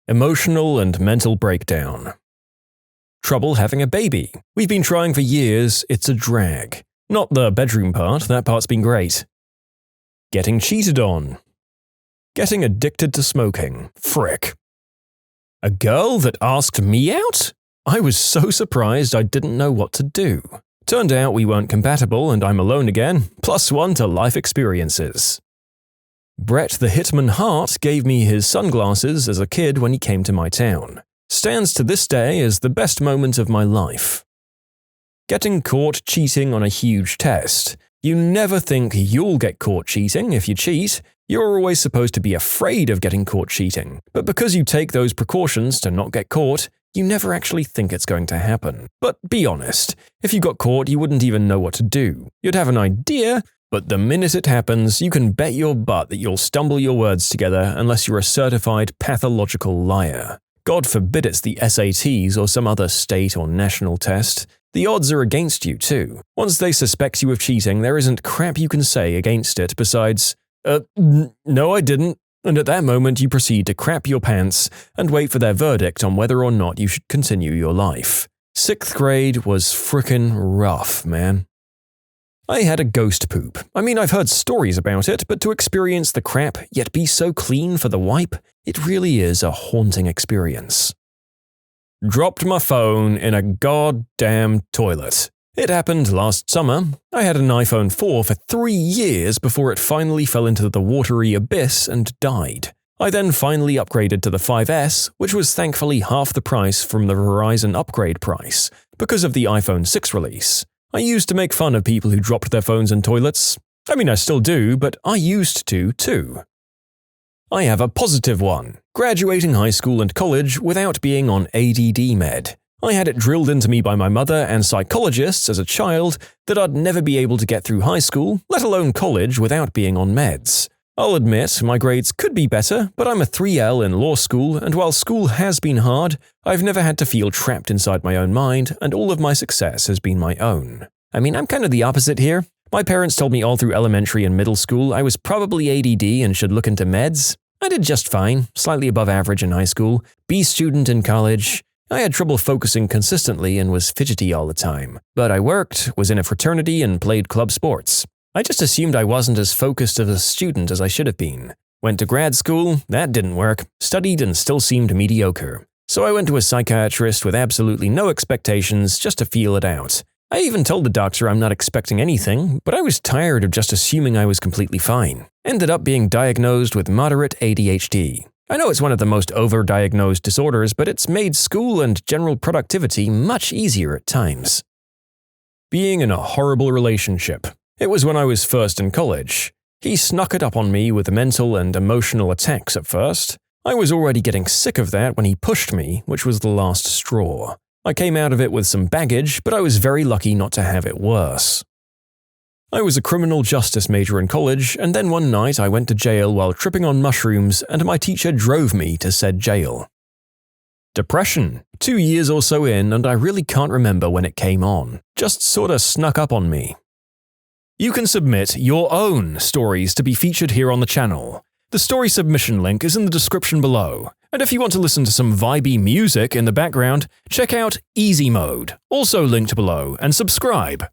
Emotional and mental breakdown. Trouble having a baby. We've been trying for years, it's a drag. Not the bedroom part, that part's been great. Getting cheated on. Getting addicted to smoking. Frick. A girl that asked me out? I was so surprised I didn't know what to do. Turned out we weren't compatible and I'm alone again, +1 to life experiences. Brett the Hitman Hart gave me his sunglasses as a kid when he came to my town. Stands to this day as the best moment of my life. Getting caught cheating on a huge test. You never think you'll get caught cheating if you cheat. You're always supposed to be afraid of getting caught cheating. But because you take those precautions to not get caught, you never actually think it's going to happen. But be honest, if you got caught, you wouldn't even know what to do. You'd have an idea, but the minute it happens, you can bet your butt that you'll stumble your words together unless you're a certified pathological liar. God forbid it's the SATs or some other state or national test. The odds are against you too. Once they suspect you of cheating, there isn't crap you can say against it besides, no I didn't. And at that moment you proceed to crap your pants and wait for their verdict on whether or not you should continue your life. 6th grade was frickin' rough, man. I had a ghost poop. I mean, I've heard stories about it, but to experience the crap yet be so clean for the wipe, it really is a haunting experience. Dropped my phone in a goddamn toilet. It happened last summer. I had an iPhone 4 for 3 years before it finally fell into the watery abyss and died. I then finally upgraded to the 5S, which was thankfully half the price from the Verizon upgrade price, because of the iPhone 6 release. I used to make fun of people who dropped their phones in toilets. I mean, I still do, but I used to too. I have a positive one. Graduating high school and college without being on ADD med. I had it drilled into me by my mother and psychologists as a child that I'd never be able to get through high school, let alone college, without being on meds. I'll admit, my grades could be better, but I'm a 3L in law school, and while school has been hard, I've never had to feel trapped inside my own mind, and all of my success has been my own. I mean, I'm kind of the opposite here. My parents told me all through elementary and middle school I was probably ADD and should look into meds. I did just fine, slightly above average in high school, B student in college. I had trouble focusing consistently and was fidgety all the time. But I worked, was in a fraternity, and played club sports. I just assumed I wasn't as focused of a student as I should have been. Went to grad school, that didn't work. Studied and still seemed mediocre. So I went to a psychiatrist with absolutely no expectations just to feel it out. I even told the doctor I'm not expecting anything, but I was tired of just assuming I was completely fine. Ended up being diagnosed with moderate ADHD. I know it's one of the most overdiagnosed disorders, but it's made school and general productivity much easier at times. Being in a horrible relationship. It was when I was first in college. He snuck it up on me with mental and emotional attacks at first. I was already getting sick of that when he pushed me, which was the last straw. I came out of it with some baggage, but I was very lucky not to have it worse. I was a criminal justice major in college, and then one night I went to jail while tripping on mushrooms, and my teacher drove me to said jail. Depression. 2 years or so in, and I really can't remember when it came on. Just sorta snuck up on me. You can submit your own stories to be featured here on the channel. The story submission link is in the description below. And if you want to listen to some vibey music in the background, check out easymode, also linked below, and subscribe.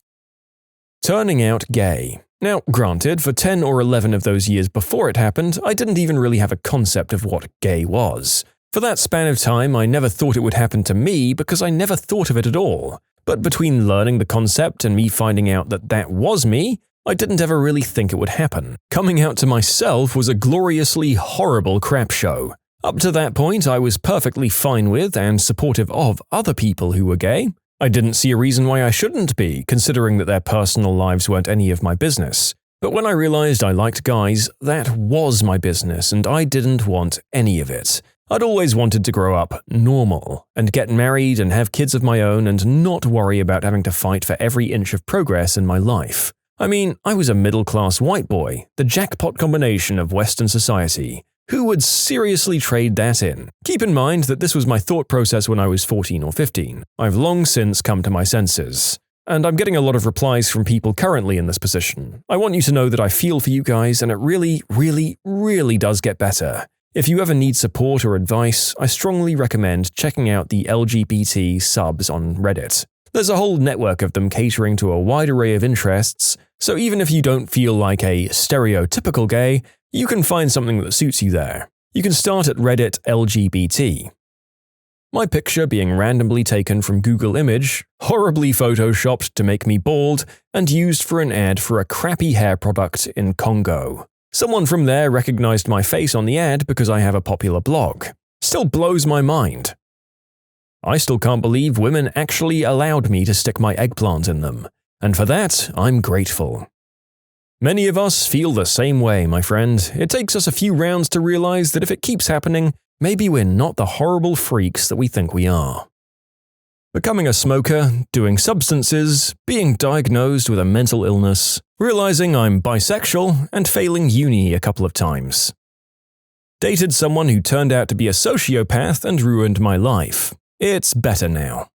Turning out gay. Now, granted, for 10 or 11 of those years before it happened, I didn't even really have a concept of what gay was. For that span of time, I never thought it would happen to me because I never thought of it at all. But between learning the concept and me finding out that that was me, I didn't ever really think it would happen. Coming out to myself was a gloriously horrible crap show. Up to that point, I was perfectly fine with and supportive of other people who were gay. I didn't see a reason why I shouldn't be, considering that their personal lives weren't any of my business. But when I realized I liked guys, that was my business and I didn't want any of it. I'd always wanted to grow up normal, and get married and have kids of my own and not worry about having to fight for every inch of progress in my life. I mean, I was a middle-class white boy, the jackpot combination of Western society. Who would seriously trade that in? Keep in mind that this was my thought process when I was 14 or 15. I've long since come to my senses. and I'm getting a lot of replies from people currently in this position. I want you to know that I feel for you guys, and it really, really, really does get better. If you ever need support or advice, I strongly recommend checking out the LGBT subs on Reddit. There's a whole network of them catering to a wide array of interests, so even if you don't feel like a stereotypical gay, you can find something that suits you there. You can start at Reddit LGBT. My picture being randomly taken from Google Image, horribly photoshopped to make me bald, and used for an ad for a crappy hair product in Congo. Someone from there recognized my face on the ad because I have a popular blog. Still blows my mind. I still can't believe women actually allowed me to stick my eggplant in them, and for that, I'm grateful. Many of us feel the same way, my friend. It takes us a few rounds to realize that if it keeps happening, maybe we're not the horrible freaks that we think we are. Becoming a smoker, doing substances, being diagnosed with a mental illness, realizing I'm bisexual, and failing uni a couple of times. Dated someone who turned out to be a sociopath and ruined my life. It's better now.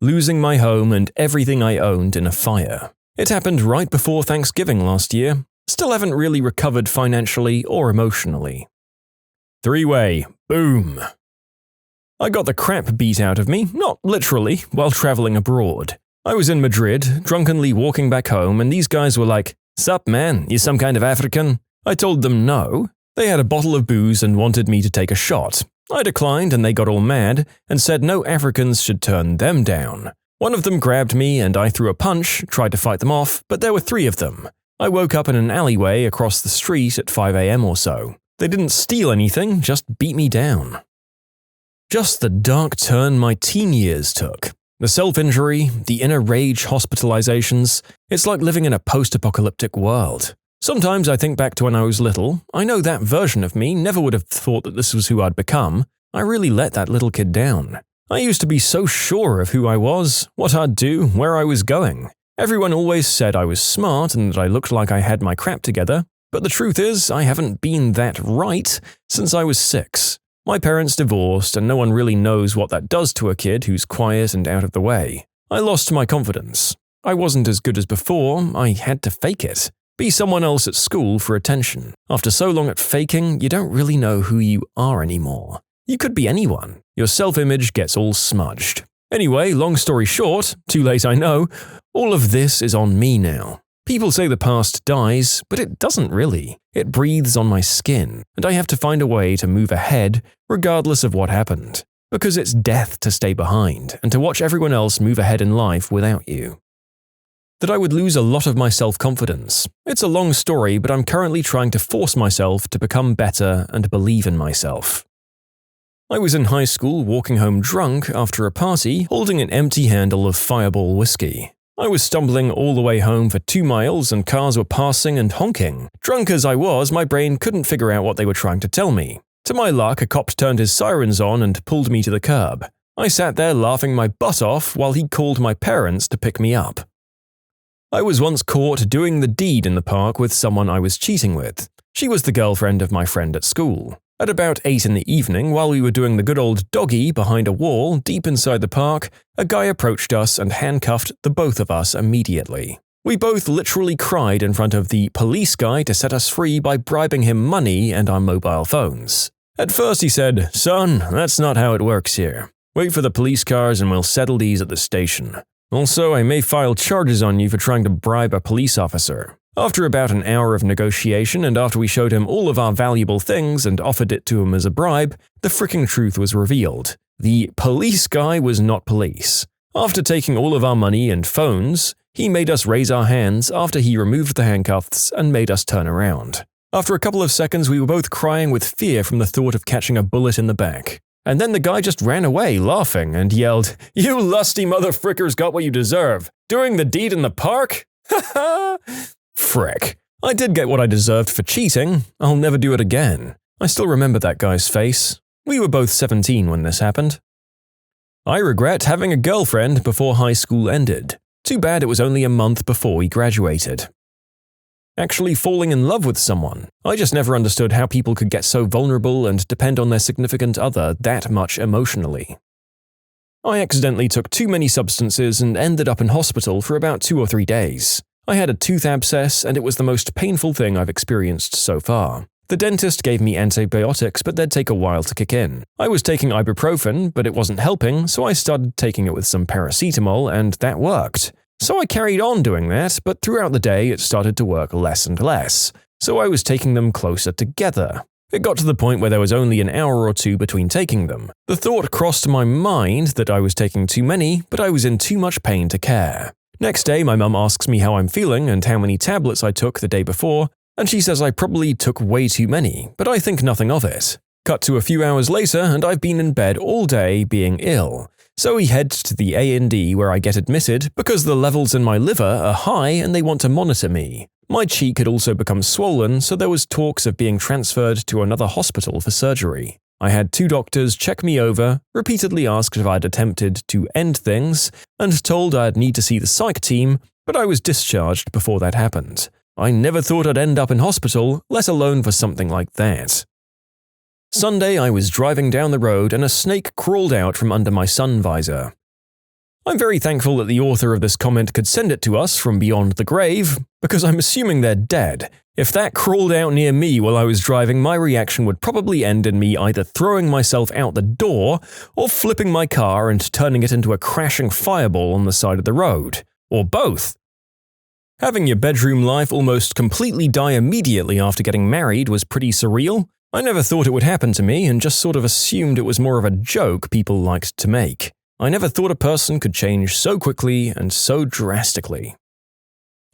Losing my home and everything I owned in a fire. It happened right before Thanksgiving last year. Still haven't really recovered financially or emotionally. Three-way. Boom. I got the crap beat out of me, not literally, while traveling abroad. I was in Madrid, drunkenly walking back home, and these guys were like, "Sup, man, you some kind of African?" I told them no. They had a bottle of booze and wanted me to take a shot. I declined, and they got all mad and said no Africans should turn them down. One of them grabbed me and I threw a punch, tried to fight them off, but there were 3 of them. I woke up in an alleyway across the street at 5 a.m. or so. They didn't steal anything, just beat me down. Just the dark turn my teen years took. The self-injury, the inner rage hospitalizations, it's like living in a post-apocalyptic world. Sometimes I think back to when I was little. I know that version of me never would have thought that this was who I'd become. I really let that little kid down. I used to be so sure of who I was, what I'd do, where I was going. Everyone always said I was smart and that I looked like I had my crap together, but the truth is I haven't been that right since I was 6. My parents divorced and no one really knows what that does to a kid who's quiet and out of the way. I lost my confidence. I wasn't as good as before, I had to fake it. Be someone else at school for attention. After so long at faking, you don't really know who you are anymore. You could be anyone. Your self-image gets all smudged. Anyway, long story short, too late I know, all of this is on me now. People say the past dies, but it doesn't really. It breathes on my skin, and I have to find a way to move ahead, regardless of what happened. Because it's death to stay behind, and to watch everyone else move ahead in life without you. That I would lose a lot of my self-confidence. It's a long story, but I'm currently trying to force myself to become better and believe in myself. I was in high school walking home drunk after a party, holding an empty handle of Fireball whiskey. I was stumbling all the way home for 2 miles and cars were passing and honking. Drunk as I was, my brain couldn't figure out what they were trying to tell me. To my luck, a cop turned his sirens on and pulled me to the curb. I sat there laughing my butt off while he called my parents to pick me up. I was once caught doing the deed in the park with someone I was cheating with. She was the girlfriend of my friend at school. At about 8 in the evening, while we were doing the good old doggy behind a wall deep inside the park, a guy approached us and handcuffed the both of us immediately. We both literally cried in front of the police guy to set us free by bribing him money and our mobile phones. At first he said, "Son, that's not how it works here. Wait for the police cars and we'll settle these at the station. Also, I may file charges on you for trying to bribe a police officer." After about an hour of negotiation and after we showed him all of our valuable things and offered it to him as a bribe, the fricking truth was revealed. The police guy was not police. After taking all of our money and phones, he made us raise our hands after he removed the handcuffs and made us turn around. After a couple of seconds, we were both crying with fear from the thought of catching a bullet in the back. And then the guy just ran away, laughing, and yelled, "You lusty motherfrickers got what you deserve. Doing the deed in the park? Ha ha!" Frick. I did get what I deserved for cheating. I'll never do it again. I still remember that guy's face. We were both 17 when this happened. I regret having a girlfriend before high school ended. Too bad it was only a month before we graduated. Actually falling in love with someone. I just never understood how people could get so vulnerable and depend on their significant other that much emotionally. I accidentally took too many substances and ended up in hospital for about 2 or 3 days. I had a tooth abscess, and it was the most painful thing I've experienced so far. The dentist gave me antibiotics, but they'd take a while to kick in. I was taking ibuprofen, but it wasn't helping, so I started taking it with some paracetamol, and that worked. So I carried on doing that, but throughout the day it started to work less and less, so I was taking them closer together. It got to the point where there was only an hour or two between taking them. The thought crossed my mind that I was taking too many, but I was in too much pain to care. Next day, my mum asks me how I'm feeling and how many tablets I took the day before, and she says I probably took way too many, but I think nothing of it. Cut to a few hours later, and I've been in bed all day being ill. So we head to the A&E where I get admitted because the levels in my liver are high and they want to monitor me. My cheek had also become swollen, so there was talks of being transferred to another hospital for surgery. I had 2 doctors check me over, repeatedly asked if I'd attempted to end things, and told I'd need to see the psych team, but I was discharged before that happened. I never thought I'd end up in hospital, let alone for something like that. Sunday, I was driving down the road and a snake crawled out from under my sun visor. I'm very thankful that the author of this comment could send it to us from beyond the grave, because I'm assuming they're dead. If that crawled out near me while I was driving, my reaction would probably end in me either throwing myself out the door or flipping my car and turning it into a crashing fireball on the side of the road. Or both. Having your bedroom life almost completely die immediately after getting married was pretty surreal. I never thought it would happen to me and just sort of assumed it was more of a joke people liked to make. I never thought a person could change so quickly and so drastically.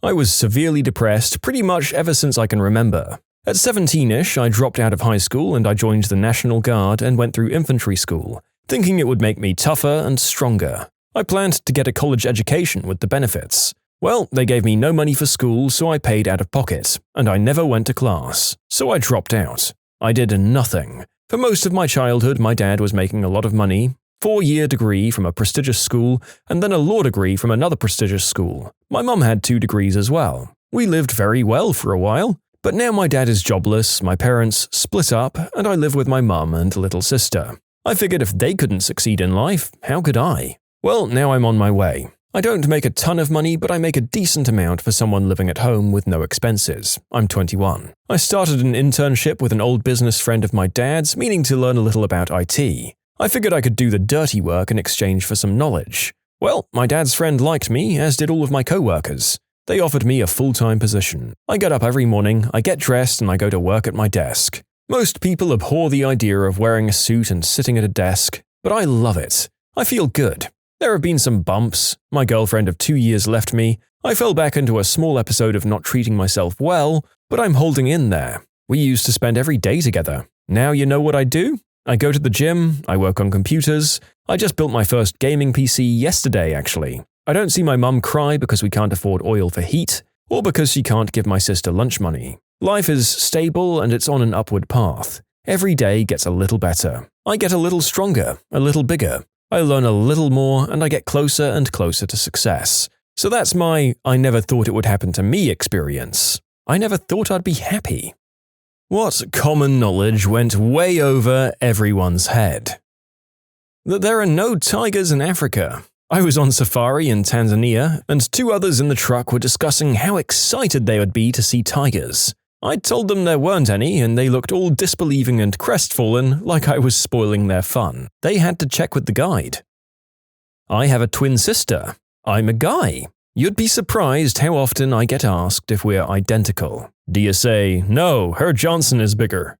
I was severely depressed pretty much ever since I can remember. At 17-ish, I dropped out of high school and I joined the National Guard and went through infantry school, thinking it would make me tougher and stronger. I planned to get a college education with the benefits. Well, they gave me no money for school, so I paid out of pocket, and I never went to class, so I dropped out. I did nothing. For most of my childhood, my dad was making a lot of money, 4-year degree from a prestigious school, and then a law degree from another prestigious school. My mum had 2 degrees as well. We lived very well for a while, but now my dad is jobless, my parents split up, and I live with my mum and little sister. I figured if they couldn't succeed in life, how could I? Well, now I'm on my way. I don't make a ton of money, but I make a decent amount for someone living at home with no expenses. I'm 21. I started an internship with an old business friend of my dad's, meaning to learn a little about IT. I figured I could do the dirty work in exchange for some knowledge. Well, my dad's friend liked me, as did all of my co-workers. They offered me a full-time position. I get up every morning, I get dressed, and I go to work at my desk. Most people abhor the idea of wearing a suit and sitting at a desk, but I love it. I feel good. There have been some bumps. My girlfriend of 2 years left me. I fell back into a small episode of not treating myself well, but I'm holding in there. We used to spend every day together. Now you know what I do? I go to the gym, I work on computers. I just built my first gaming PC yesterday, actually. I don't see my mum cry because we can't afford oil for heat, or because she can't give my sister lunch money. Life is stable and it's on an upward path. Every day gets a little better. I get a little stronger, a little bigger. I learn a little more and I get closer and closer to success. So that's my I never thought it would happen to me experience. I never thought I'd be happy. What common knowledge went way over everyone's head? That there are no tigers in Africa. I was on safari in Tanzania, and 2 others in the truck were discussing how excited they would be to see tigers. I told them there weren't any, and they looked all disbelieving and crestfallen, like I was spoiling their fun. They had to check with the guide. I have a twin sister. I'm a guy. You'd be surprised how often I get asked if we're identical. Do you say, no, her Johnson is bigger?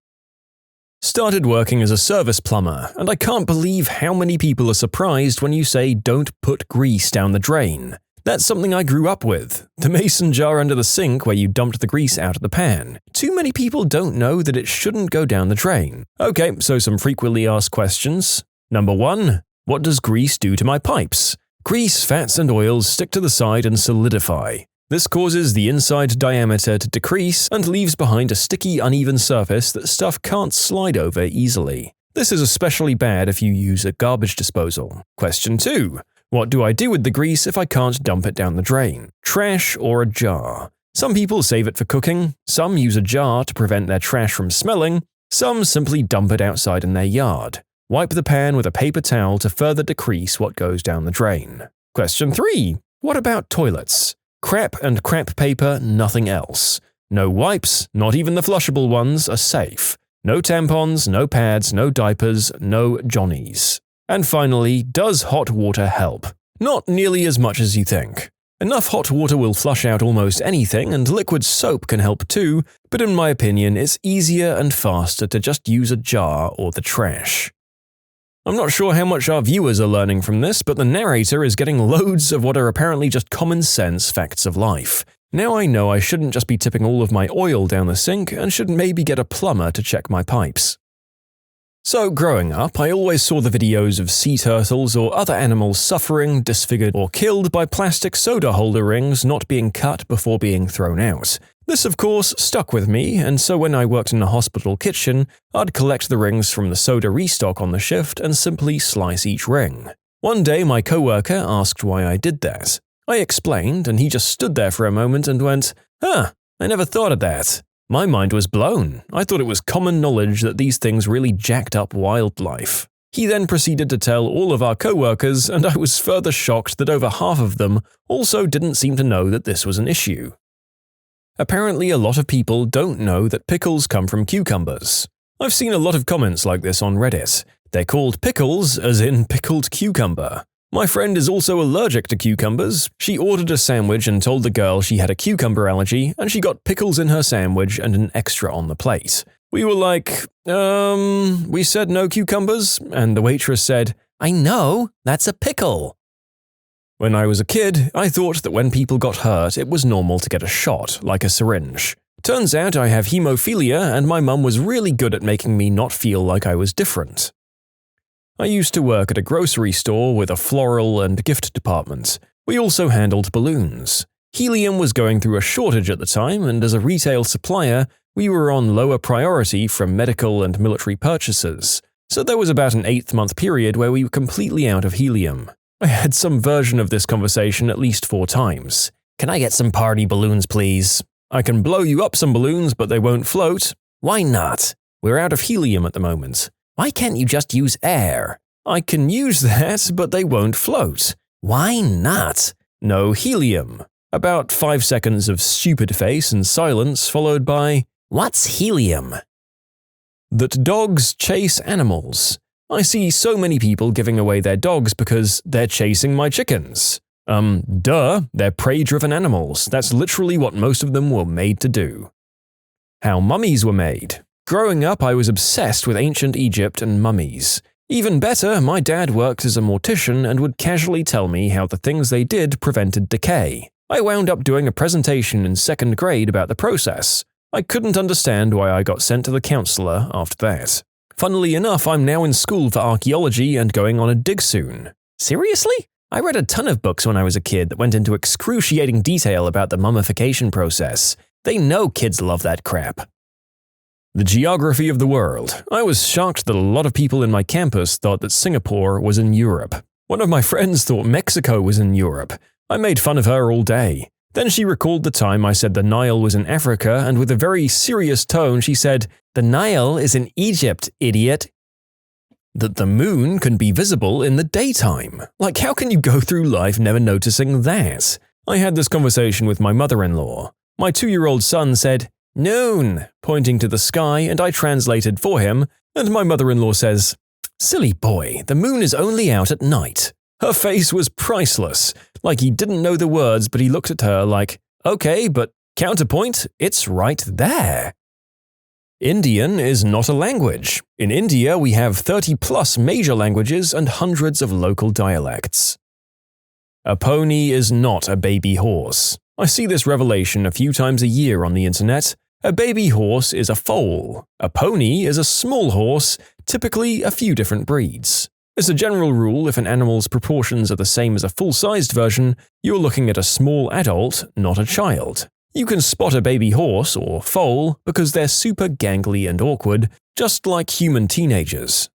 Started working as a service plumber, and I can't believe how many people are surprised when you say don't put grease down the drain. That's something I grew up with. The mason jar under the sink where you dumped the grease out of the pan. Too many people don't know that it shouldn't go down the drain. Okay, so some frequently asked questions. Number 1, what does grease do to my pipes? Grease, fats, and oils stick to the side and solidify. This causes the inside diameter to decrease and leaves behind a sticky, uneven surface that stuff can't slide over easily. This is especially bad if you use a garbage disposal. Question 2. What do I do with the grease if I can't dump it down the drain? Trash or a jar? Some people save it for cooking, some use a jar to prevent their trash from smelling, some simply dump it outside in their yard. Wipe the pan with a paper towel to further decrease what goes down the drain. Question 3. What about toilets? Crap and crap paper, nothing else. No wipes, not even the flushable ones, are safe. No tampons, no pads, no diapers, no Johnnies. And finally, does hot water help? Not nearly as much as you think. Enough hot water will flush out almost anything, and liquid soap can help too, but in my opinion, it's easier and faster to just use a jar or the trash. I'm not sure how much our viewers are learning from this, but the narrator is getting loads of what are apparently just common sense facts of life. Now I know I shouldn't just be tipping all of my oil down the sink and should maybe get a plumber to check my pipes. So, growing up, I always saw the videos of sea turtles or other animals suffering, disfigured, or killed by plastic soda holder rings not being cut before being thrown out. This, of course, stuck with me, and so when I worked in a hospital kitchen, I'd collect the rings from the soda restock on the shift and simply slice each ring. One day, my coworker asked why I did that. I explained, and he just stood there for a moment and went, I never thought of that. My mind was blown. I thought it was common knowledge that these things really jacked up wildlife. He then proceeded to tell all of our co-workers, and I was further shocked that over half of them also didn't seem to know that this was an issue. Apparently, a lot of people don't know that pickles come from cucumbers. I've seen a lot of comments like this on Reddit. They're called pickles, as in pickled cucumber. My friend is also allergic to cucumbers. She ordered a sandwich and told the girl she had a cucumber allergy, and she got pickles in her sandwich and an extra on the plate. We were like, we said no cucumbers? And the waitress said, I know, that's a pickle. When I was a kid, I thought that when people got hurt, it was normal to get a shot, like a syringe. Turns out I have hemophilia, and my mum was really good at making me not feel like I was different. I used to work at a grocery store with a floral and gift department. We also handled balloons. Helium was going through a shortage at the time, and as a retail supplier, we were on lower priority from medical and military purchases. So there was about an 8-month period where we were completely out of helium. I had some version of this conversation at least 4 times. Can I get some party balloons, please? I can blow you up some balloons, but they won't float. Why not? We're out of helium at the moment. Why can't you just use air? I can use that, but they won't float. Why not? No helium. About 5 seconds of stupid face and silence followed by, what's helium? That dogs chase animals. I see so many people giving away their dogs because they're chasing my chickens. They're prey-driven animals. That's literally what most of them were made to do. How mummies were made. Growing up, I was obsessed with ancient Egypt and mummies. Even better, my dad worked as a mortician and would casually tell me how the things they did prevented decay. I wound up doing a presentation in 2nd grade about the process. I couldn't understand why I got sent to the counselor after that. Funnily enough, I'm now in school for archaeology and going on a dig soon. Seriously? I read a ton of books when I was a kid that went into excruciating detail about the mummification process. They know kids love that crap. The geography of the world. I was shocked that a lot of people in my campus thought that Singapore was in Europe. One of my friends thought Mexico was in Europe. I made fun of her all day. Then she recalled the time I said the Nile was in Africa, and with a very serious tone she said, "The Nile is in Egypt, idiot." That the moon can be visible in the daytime. Like, how can you go through life never noticing that? I had this conversation with my mother-in-law. My 2-year-old son said, "Noon," pointing to the sky, and I translated for him, and my mother-in-law says, "Silly boy, the moon is only out at night." Her face was priceless, like he didn't know the words, but he looked at her like, "Okay, but counterpoint, it's right there." Indian is not a language. In India, we have 30+ major languages and hundreds of local dialects. A pony is not a baby horse. I see this revelation a few times a year on the internet. A baby horse is a foal. A pony is a small horse, typically a few different breeds. As a general rule, if an animal's proportions are the same as a full-sized version, you're looking at a small adult, not a child. You can spot a baby horse or foal because they're super gangly and awkward, just like human teenagers.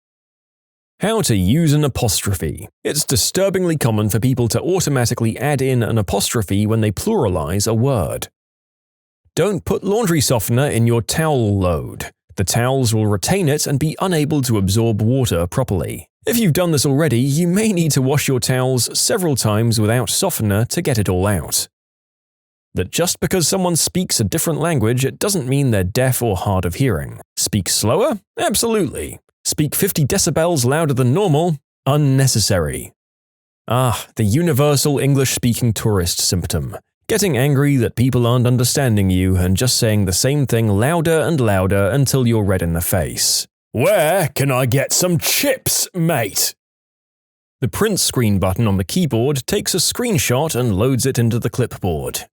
How to use an apostrophe. It's disturbingly common for people to automatically add in an apostrophe when they pluralize a word. Don't put laundry softener in your towel load. The towels will retain it and be unable to absorb water properly. If you've done this already, you may need to wash your towels several times without softener to get it all out. That just because someone speaks a different language, it doesn't mean they're deaf or hard of hearing. Speak slower? Absolutely. Speak 50 decibels louder than normal? Unnecessary. The universal English-speaking tourist symptom. Getting angry that people aren't understanding you and just saying the same thing louder and louder until you're red in the face. Where can I get some chips, mate? The print screen button on the keyboard takes a screenshot and loads it into the clipboard.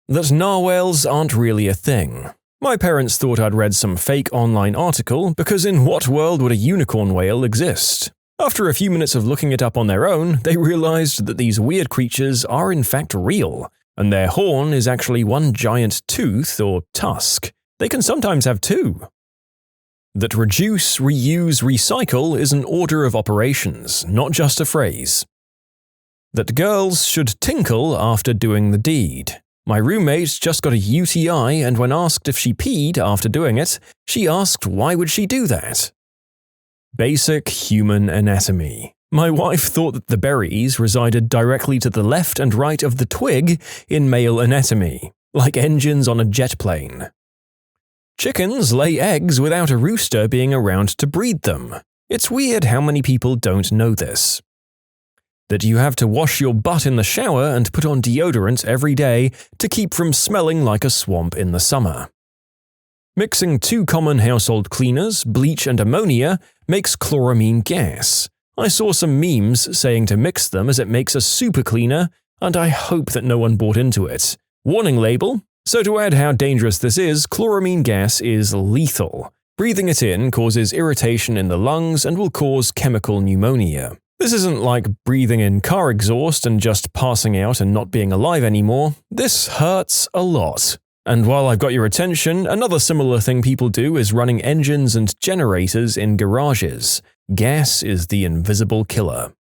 That narwhals aren't really a thing. My parents thought I'd read some fake online article because in what world would a unicorn whale exist? After a few minutes of looking it up on their own, they realized that these weird creatures are in fact real, and their horn is actually one giant tooth or tusk. They can sometimes have two. That reduce, reuse, recycle is an order of operations, not just a phrase. That girls should tinkle after doing the deed. My roommate just got a UTI, and when asked if she peed after doing it, she asked why would she do that. Basic human anatomy. My wife thought that the berries resided directly to the left and right of the twig in male anatomy, like engines on a jet plane. Chickens lay eggs without a rooster being around to breed them. It's weird how many people don't know this. That you have to wash your butt in the shower and put on deodorant every day to keep from smelling like a swamp in the summer. Mixing two common household cleaners, bleach and ammonia, makes chloramine gas. I saw some memes saying to mix them as it makes a super cleaner, and I hope that no one bought into it. Warning label. So to add how dangerous this is, chloramine gas is lethal. Breathing it in causes irritation in the lungs and will cause chemical pneumonia. This isn't like breathing in car exhaust and just passing out and not being alive anymore. This hurts a lot. And while I've got your attention, another similar thing people do is running engines and generators in garages. Gas is the invisible killer.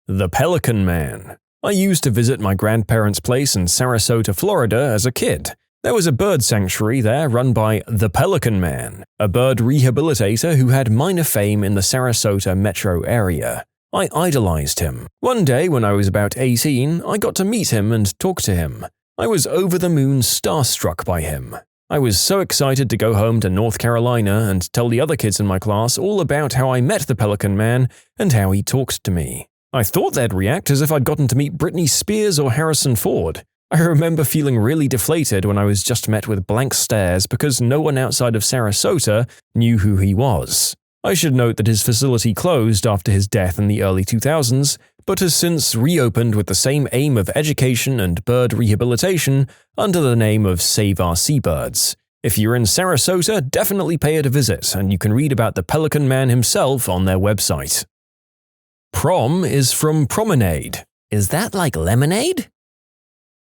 The Pelican Man. I used to visit my grandparents' place in Sarasota, Florida as a kid. There was a bird sanctuary there run by the Pelican Man, a bird rehabilitator who had minor fame in the Sarasota metro area. I idolized him. One day when I was about 18, I got to meet him and talk to him. I was over the moon starstruck by him. I was so excited to go home to North Carolina and tell the other kids in my class all about how I met the Pelican Man and how he talked to me. I thought they'd react as if I'd gotten to meet Britney Spears or Harrison Ford. I remember feeling really deflated when I was just met with blank stares because no one outside of Sarasota knew who he was. I should note that his facility closed after his death in the early 2000s, but has since reopened with the same aim of education and bird rehabilitation under the name of Save Our Seabirds. If you're in Sarasota, definitely pay it a visit, and you can read about the Pelican Man himself on their website. Prom is from promenade. Is that like lemonade?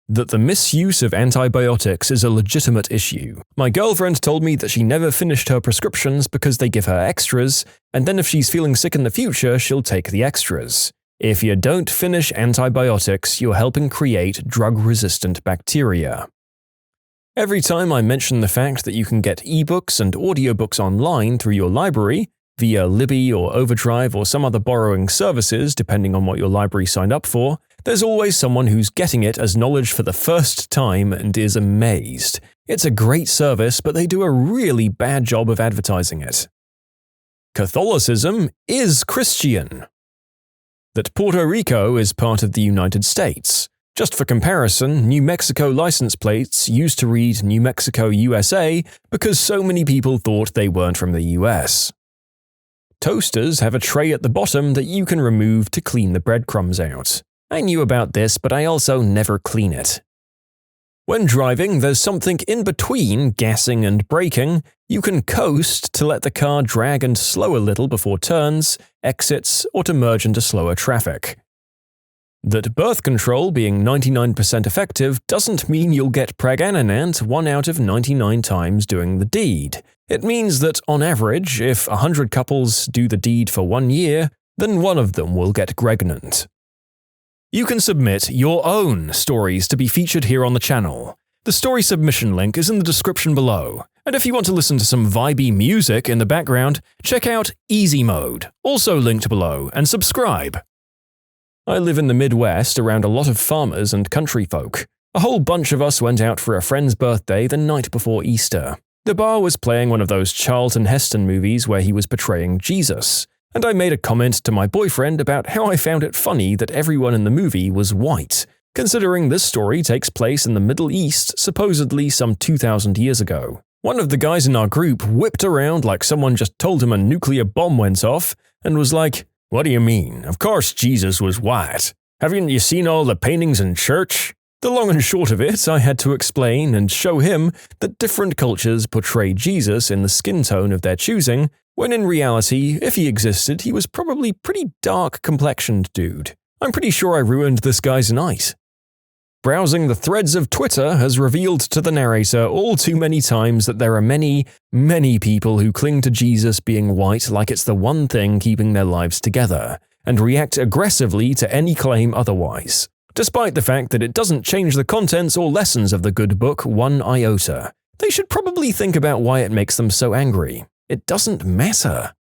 That the misuse of antibiotics is a legitimate issue. My girlfriend told me that she never finished her prescriptions because they give her extras, and then if she's feeling sick in the future, she'll take the extras. If you don't finish antibiotics, you're helping create drug-resistant bacteria. Every time I mention the fact that you can get ebooks and audiobooks online through your library, via Libby or Overdrive or some other borrowing services depending on what your library signed up for, there's always someone who's getting it as knowledge for the first time and is amazed. It's a great service, but they do a really bad job of advertising it. Catholicism is Christian. That Puerto Rico is part of the United States. Just for comparison, New Mexico license plates used to read New Mexico, USA because so many people thought they weren't from the US. Toasters have a tray at the bottom that you can remove to clean the breadcrumbs out. I knew about this, but I also never clean it. When driving, there's something in between gassing and braking. You can coast to let the car drag and slow a little before turns, exits, or to merge into slower traffic. That birth control being 99% effective doesn't mean you'll get pregnant 1 out of 99 times doing the deed. It means that, on average, if 100 couples do the deed for 1 year, then one of them will get pregnant. You can submit your own stories to be featured here on the channel. The story submission link is in the description below, and if you want to listen to some vibey music in the background, check out easymode, also linked below, and subscribe. I live in the Midwest around a lot of farmers and country folk. A whole bunch of us went out for a friend's birthday the night before Easter. The bar was playing one of those Charlton Heston movies where he was portraying Jesus, and I made a comment to my boyfriend about how I found it funny that everyone in the movie was white, considering this story takes place in the Middle East supposedly some 2,000 years ago. One of the guys in our group whipped around like someone just told him a nuclear bomb went off and was like, "What do you mean? Of course Jesus was white. Haven't you seen all the paintings in church?" The long and short of it, I had to explain and show him that different cultures portray Jesus in the skin tone of their choosing, when in reality, if he existed, he was probably pretty dark-complexioned dude. I'm pretty sure I ruined this guy's night. Browsing the threads of Twitter has revealed to the narrator all too many times that there are many, many people who cling to Jesus being white like it's the one thing keeping their lives together, and react aggressively to any claim otherwise, despite the fact that it doesn't change the contents or lessons of the good book one iota. They should probably think about why it makes them so angry. It doesn't matter.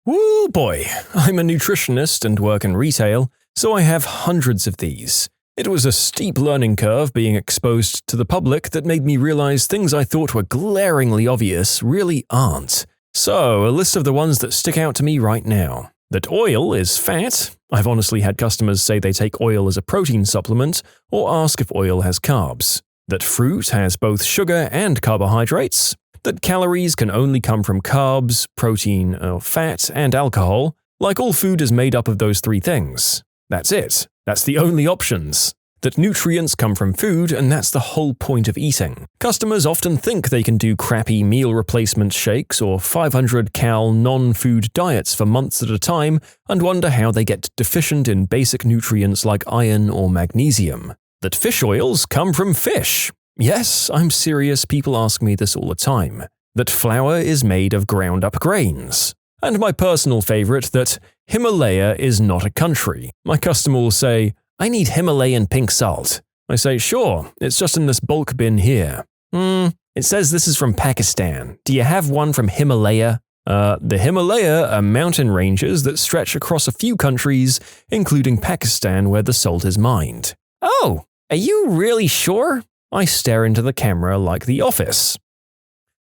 Woo boy, I'm a nutritionist and work in retail, so I have hundreds of these. It was a steep learning curve being exposed to the public that made me realize things I thought were glaringly obvious really aren't. So, a list of the ones that stick out to me right now. That oil is fat. I've honestly had customers say they take oil as a protein supplement or ask if oil has carbs. That fruit has both sugar and carbohydrates. That calories can only come from carbs, protein, or fat, and alcohol. Like all food is made up of those three things. That's it. That's the only options. That nutrients come from food, and that's the whole point of eating. Customers often think they can do crappy meal replacement shakes or 500-cal non-food diets for months at a time and wonder how they get deficient in basic nutrients like iron or magnesium. That fish oils come from fish. Yes, I'm serious, people ask me this all the time. That flour is made of ground-up grains. And my personal favorite, that Himalaya is not a country. My customer will say, "I need Himalayan pink salt." I say, "Sure, it's just in this bulk bin here." It says this is from Pakistan. Do you have one from Himalaya? The Himalaya are mountain ranges that stretch across a few countries, including Pakistan, where the salt is mined. Oh, are you really sure? I stare into the camera like The Office.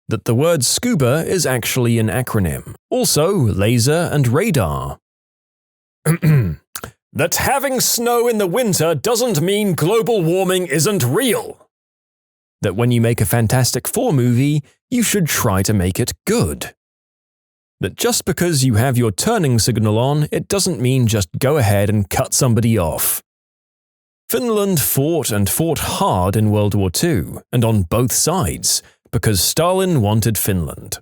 That the word scuba is actually an acronym. Also, laser and radar. That having snow in the winter doesn't mean global warming isn't real. That when you make a Fantastic Four movie, you should try to make it good. That just because you have your turning signal on, it doesn't mean just go ahead and cut somebody off. Finland fought hard in World War II, and on both sides, because Stalin wanted Finland.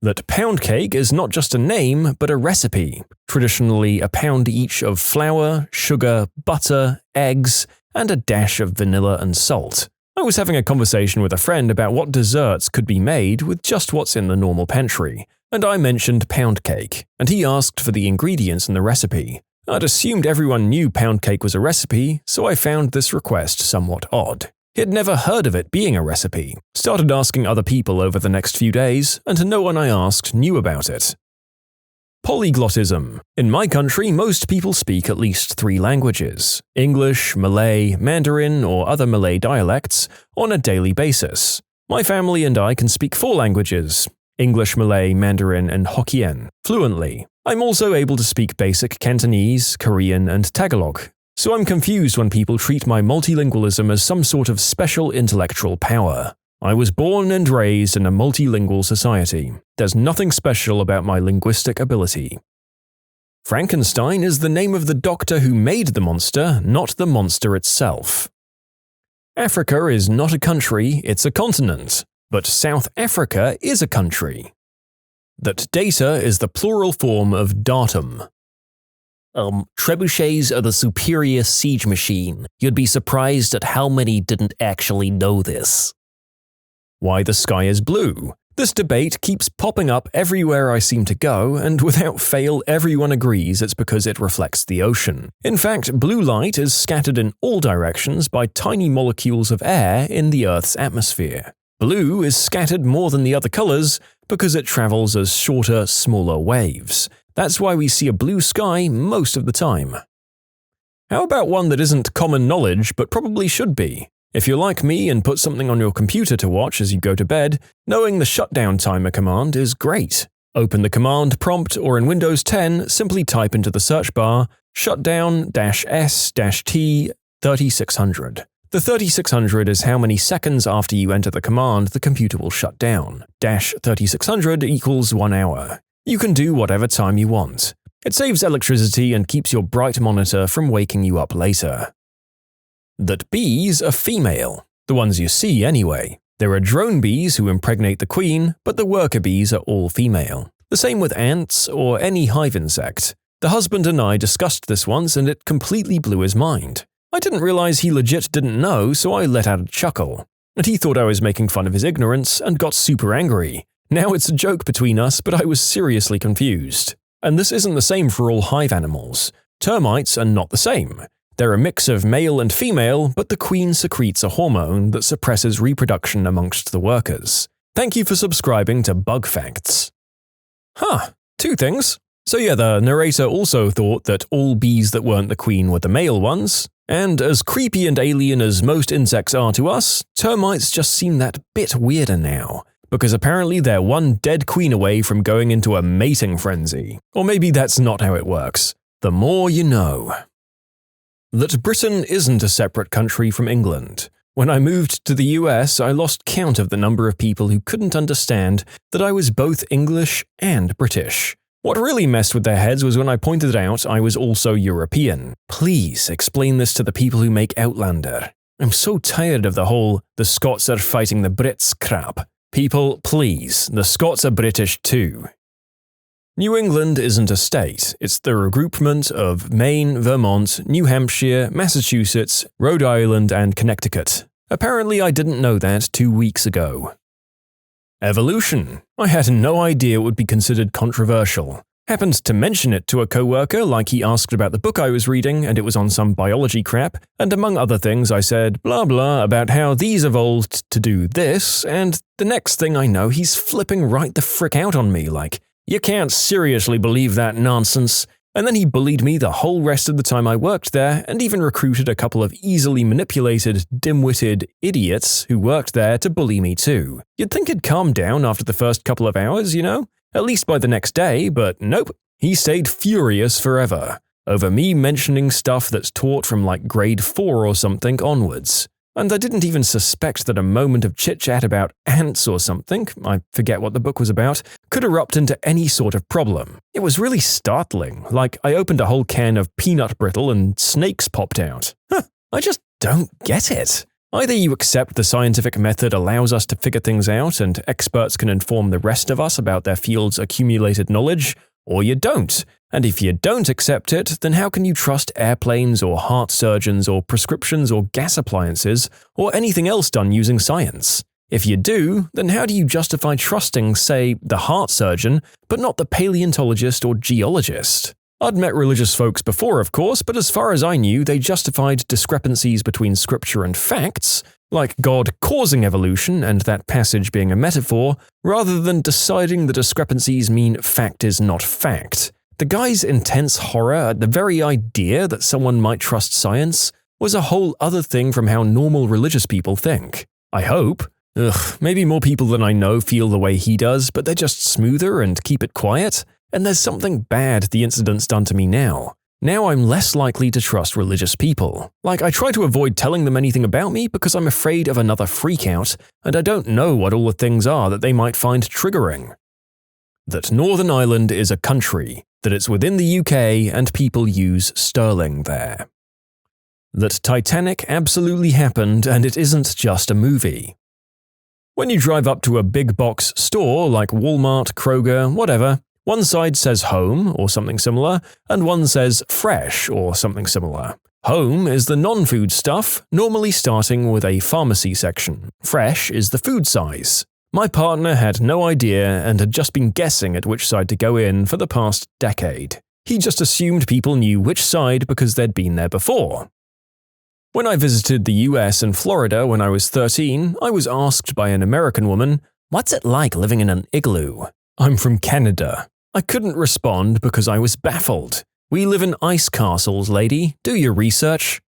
That pound cake is not just a name, but a recipe, traditionally a pound each of flour, sugar, butter, eggs, and a dash of vanilla and salt. I was having a conversation with a friend about what desserts could be made with just what's in the normal pantry, and I mentioned pound cake, and he asked for the ingredients in the recipe. I'd assumed everyone knew pound cake was a recipe, so I found this request somewhat odd. He'd never heard of it being a recipe, started asking other people over the next few days, and no one I asked knew about it. Polyglottism. In my country, most people speak at least 3 languages – English, Malay, Mandarin, or other Malay dialects – on a daily basis. My family and I can speak 4 languages – English, Malay, Mandarin, and Hokkien – fluently. I'm also able to speak basic Cantonese, Korean, and Tagalog. So I'm confused when people treat my multilingualism as some sort of special intellectual power. I was born and raised in a multilingual society. There's nothing special about my linguistic ability. Frankenstein is the name of the doctor who made the monster, not the monster itself. Africa is not a country, it's a continent. But South Africa is a country. That data is the plural form of datum. Trebuchets are the superior siege machine. You'd be surprised at how many didn't actually know this. Why the sky is blue. This debate keeps popping up everywhere I seem to go, and without fail everyone agrees it's because it reflects the ocean. In fact, blue light is scattered in all directions by tiny molecules of air in the Earth's atmosphere. Blue is scattered more than the other colors because it travels as shorter, smaller waves. That's why we see a blue sky most of the time. How about one that isn't common knowledge but probably should be? If you're like me and put something on your computer to watch as you go to bed, knowing the shutdown timer command is great. Open the command prompt or in Windows 10, simply type into the search bar shutdown-s-t 3600. The 3600 is how many seconds after you enter the command the computer will shut down. -3600 equals 1 hour. You can do whatever time you want. It saves electricity and keeps your bright monitor from waking you up later. That bees are female. The ones you see anyway. There are drone bees who impregnate the queen, but the worker bees are all female. The same with ants or any hive insect. The husband and I discussed this once and it completely blew his mind. I didn't realize he legit didn't know, so I let out a chuckle. And he thought I was making fun of his ignorance and got super angry. Now it's a joke between us, but I was seriously confused. And this isn't the same for all hive animals. Termites are not the same. They're a mix of male and female, but the queen secretes a hormone that suppresses reproduction amongst the workers. Thank you for subscribing to Bug Facts. Huh, 2 things. So yeah, the narrator also thought that all bees that weren't the queen were the male ones. And as creepy and alien as most insects are to us, termites just seem that bit weirder now. Because apparently they're one dead queen away from going into a mating frenzy. Or maybe that's not how it works. The more you know. That Britain isn't a separate country from England. When I moved to the US, I lost count of the number of people who couldn't understand that I was both English and British. What really messed with their heads was when I pointed out I was also European. Please explain this to the people who make Outlander. I'm so tired of the whole "the Scots are fighting the Brits" crap. People, please, the Scots are British too. New England isn't a state, it's the regroupment of Maine, Vermont, New Hampshire, Massachusetts, Rhode Island, and Connecticut. Apparently I didn't know that 2 weeks ago. Evolution. I had no idea it would be considered controversial. Happened to mention it to a coworker like he asked about the book I was reading and it was on some biology crap, and among other things I said blah blah about how these evolved to do this, and the next thing I know he's flipping right the frick out on me like, "You can't seriously believe that nonsense." And then he bullied me the whole rest of the time I worked there and even recruited a couple of easily manipulated, dim-witted idiots who worked there to bully me too. You'd think he'd calm down after the first couple of hours, you know? At least by the next day, but nope. He stayed furious forever, over me mentioning stuff that's taught from like grade 4 or something onwards. And I didn't even suspect that a moment of chit-chat about ants or something, I forget what the book was about, could erupt into any sort of problem. It was really startling, like I opened a whole can of peanut brittle and snakes popped out. I just don't get it. Either you accept the scientific method allows us to figure things out and experts can inform the rest of us about their field's accumulated knowledge, or you don't. And if you don't accept it, then how can you trust airplanes or heart surgeons or prescriptions or gas appliances or anything else done using science? If you do, then how do you justify trusting, say, the heart surgeon, but not the paleontologist or geologist? I'd met religious folks before, of course, but as far as I knew, they justified discrepancies between scripture and facts, like God causing evolution and that passage being a metaphor, rather than deciding the discrepancies mean fact is not fact. The guy's intense horror at the very idea that someone might trust science was a whole other thing from how normal religious people think. I hope. Maybe more people than I know feel the way he does, but they're just smoother and keep it quiet. And there's something bad the incident's done to me now. Now I'm less likely to trust religious people. Like, I try to avoid telling them anything about me because I'm afraid of another freakout, and I don't know what all the things are that they might find triggering. That Northern Ireland is a country, that it's within the UK and people use sterling there. That Titanic absolutely happened and it isn't just a movie. When you drive up to a big box store like Walmart, Kroger, whatever, one side says home or something similar, and one says fresh or something similar. Home is the non-food stuff, normally starting with a pharmacy section. Fresh is the food size. My partner had no idea and had just been guessing at which side to go in for the past decade. He just assumed people knew which side because they'd been there before. When I visited the US and Florida when I was 13, I was asked by an American woman, "What's it like living in an igloo?" I'm from Canada. I couldn't respond because I was baffled. "We live in ice castles, lady. Do your research."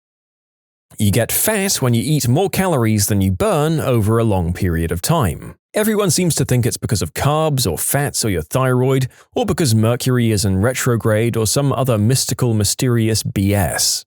You get fat when you eat more calories than you burn over a long period of time. Everyone seems to think it's because of carbs or fats or your thyroid, or because Mercury is in retrograde or some other mystical, mysterious BS.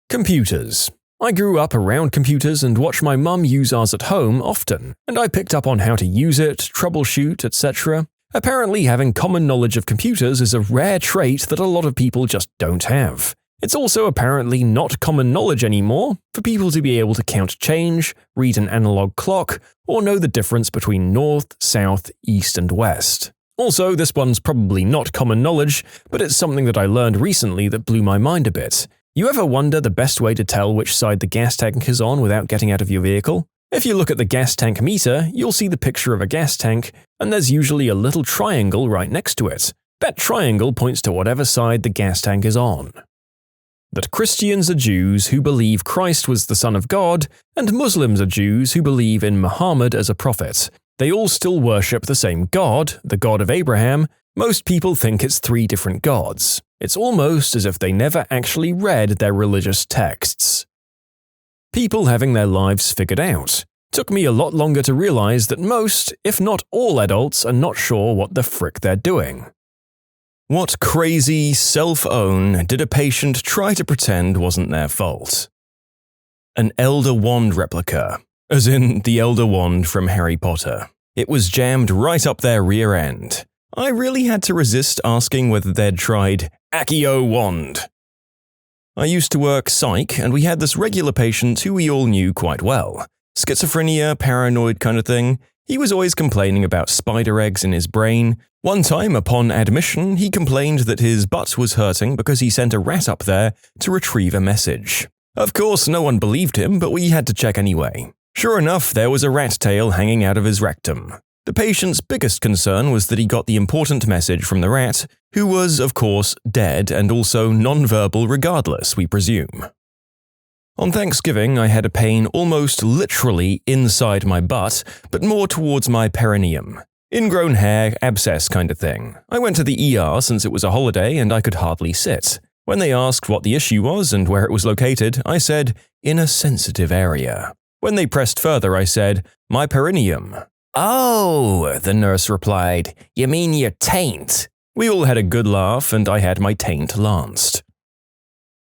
Computers. I grew up around computers and watched my mum use ours at home often, and I picked up on how to use it, troubleshoot, etc. Apparently, having common knowledge of computers is a rare trait that a lot of people just don't have. It's also apparently not common knowledge anymore for people to be able to count change, read an analog clock, or know the difference between north, south, east, and west. Also, this one's probably not common knowledge, but it's something that I learned recently that blew my mind a bit. You ever wonder the best way to tell which side the gas tank is on without getting out of your vehicle? If you look at the gas tank meter, you'll see the picture of a gas tank, and there's usually a little triangle right next to it. That triangle points to whatever side the gas tank is on. That Christians are Jews who believe Christ was the Son of God, and Muslims are Jews who believe in Muhammad as a prophet. They all still worship the same God, the God of Abraham. Most people think it's 3 different gods. It's almost as if they never actually read their religious texts. People having their lives figured out. Took me a lot longer to realize that most, if not all adults are not sure what the frick they're doing. What crazy self-own did a patient try to pretend wasn't their fault? An Elder Wand replica, as in the Elder Wand from Harry Potter. It was jammed right up their rear end. I really had to resist asking whether they'd tried Accio Wand. I used to work psych, and we had this regular patient who we all knew quite well. Schizophrenia, paranoid kind of thing. He was always complaining about spider eggs in his brain. One time, upon admission, he complained that his butt was hurting because he sent a rat up there to retrieve a message. Of course, no one believed him, but we had to check anyway. Sure enough, there was a rat tail hanging out of his rectum. The patient's biggest concern was that he got the important message from the rat, who was, of course, dead and also non-verbal regardless, we presume. On Thanksgiving, I had a pain almost literally inside my butt, but more towards my perineum. Ingrown hair, abscess kind of thing. I went to the ER since it was a holiday and I could hardly sit. When they asked what the issue was and where it was located, I said, "in a sensitive area." When they pressed further, I said, "my perineum." "Oh," the nurse replied, "you mean your taint?" We all had a good laugh and I had my taint lanced.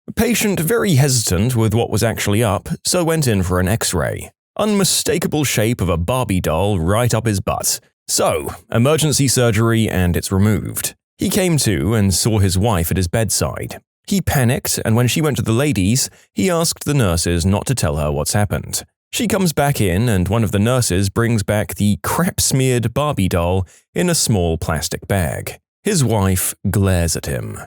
A patient very hesitant with what was actually up, so went in for an x-ray. Unmistakable shape of a Barbie doll right up his butt. So, emergency surgery and it's removed. He came to and saw his wife at his bedside. He panicked, and when she went to the ladies, he asked the nurses not to tell her what's happened. She comes back in and one of the nurses brings back the crap-smeared Barbie doll in a small plastic bag. His wife glares at him.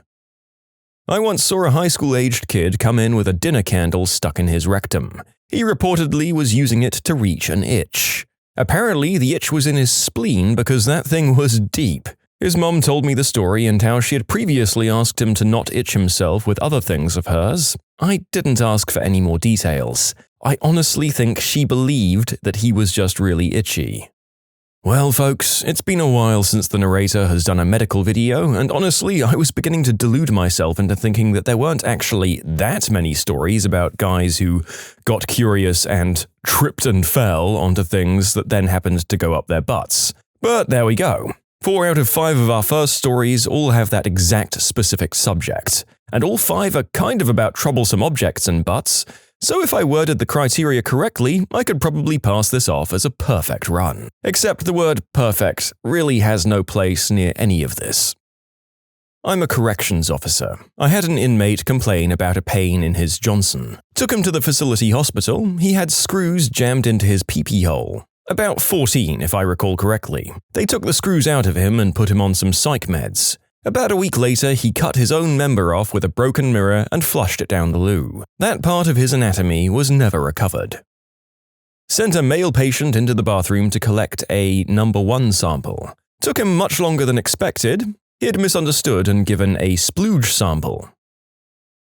I once saw a high school-aged kid come in with a dinner candle stuck in his rectum. He reportedly was using it to reach an itch. Apparently, the itch was in his spleen because that thing was deep. His mom told me the story and how she had previously asked him to not itch himself with other things of hers. I didn't ask for any more details. I honestly think she believed that he was just really itchy. Well, folks, it's been a while since the narrator has done a medical video, and honestly, I was beginning to delude myself into thinking that there weren't actually that many stories about guys who got curious and tripped and fell onto things that then happened to go up their butts. But there we go. 4 out of 5 of our first stories all have that exact specific subject, and all 5 are kind of about troublesome objects and butts, so if I worded the criteria correctly, I could probably pass this off as a perfect run. Except the word perfect really has no place near any of this. I'm a corrections officer. I had an inmate complain about a pain in his Johnson. Took him to the facility hospital. He had screws jammed into his pee-pee hole. About 14, if I recall correctly. They took the screws out of him and put him on some psych meds. About a week later, he cut his own member off with a broken mirror and flushed it down the loo. That part of his anatomy was never recovered. Sent a male patient into the bathroom to collect a number 1 sample. Took him much longer than expected. He had misunderstood and given a splooge sample.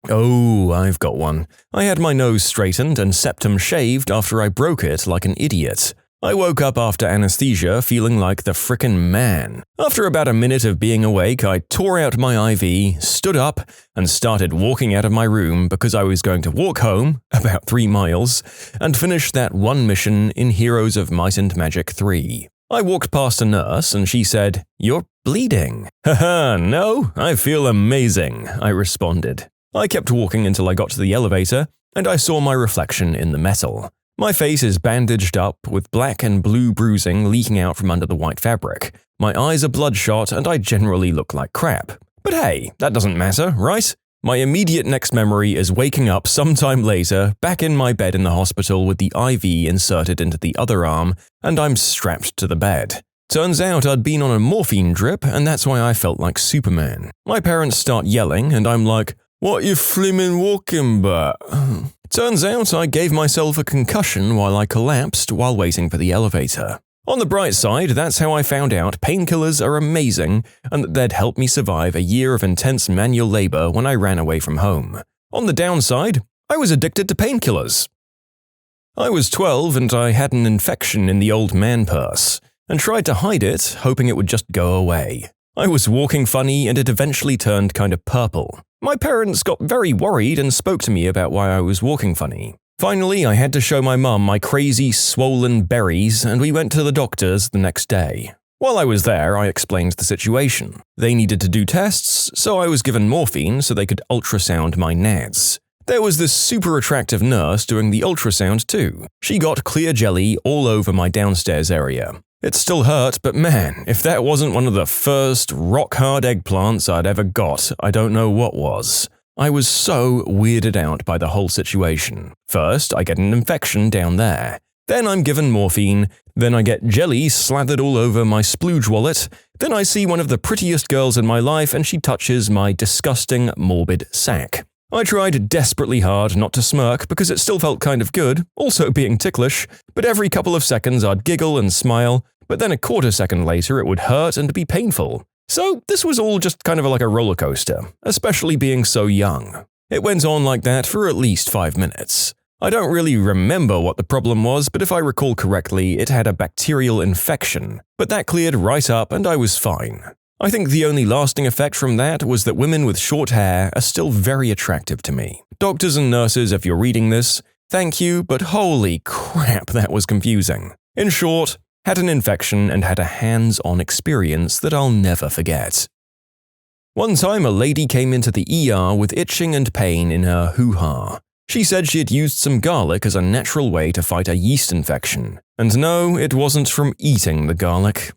Oh, I've got one. I had my nose straightened and septum shaved after I broke it like an idiot. I woke up after anesthesia feeling like the frickin' man. After about a minute of being awake, I tore out my IV, stood up, and started walking out of my room because I was going to walk home, about 3 miles, and finish that one mission in Heroes of Might and Magic 3. I walked past a nurse and she said, "You're bleeding." "Haha, no, I feel amazing," I responded. I kept walking until I got to the elevator, and I saw my reflection in the metal. My face is bandaged up with black and blue bruising leaking out from under the white fabric. My eyes are bloodshot and I generally look like crap. But hey, that doesn't matter, right? My immediate next memory is waking up sometime later, back in my bed in the hospital with the IV inserted into the other arm, and I'm strapped to the bed. Turns out I'd been on a morphine drip, and that's why I felt like Superman. My parents start yelling, and I'm like, "What you flimmin' walking but?" Turns out I gave myself a concussion while I collapsed while waiting for the elevator. On the bright side, that's how I found out painkillers are amazing and that they'd help me survive a year of intense manual labor when I ran away from home. On the downside, I was addicted to painkillers. I was 12 and I had an infection in the old man purse, and tried to hide it, hoping it would just go away. I was walking funny and it eventually turned kind of purple. My parents got very worried and spoke to me about why I was walking funny. Finally, I had to show my mum my crazy, swollen berries, and we went to the doctors the next day. While I was there, I explained the situation. They needed to do tests, so I was given morphine so they could ultrasound my nads. There was this super attractive nurse doing the ultrasound too. She got clear jelly all over my downstairs area. It still hurt, but man, if that wasn't one of the first rock-hard eggplants I'd ever got, I don't know what was. I was so weirded out by the whole situation. First, I get an infection down there. Then I'm given morphine. Then I get jelly slathered all over my splooge wallet. Then I see one of the prettiest girls in my life and she touches my disgusting, morbid sack. I tried desperately hard not to smirk because it still felt kind of good, also being ticklish, but every couple of seconds I'd giggle and smile, but then a quarter second later it would hurt and be painful. So this was all just kind of like a roller coaster, especially being so young. It went on like that for at least 5 minutes. I don't really remember what the problem was, but if I recall correctly, it had a bacterial infection, but that cleared right up and I was fine. I think the only lasting effect from that was that women with short hair are still very attractive to me. Doctors and nurses, if you're reading this, thank you, but holy crap, that was confusing. In short, had an infection and had a hands-on experience that I'll never forget. One time a lady came into the ER with itching and pain in her hoo-ha. She said she had used some garlic as a natural way to fight a yeast infection. And no, it wasn't from eating the garlic.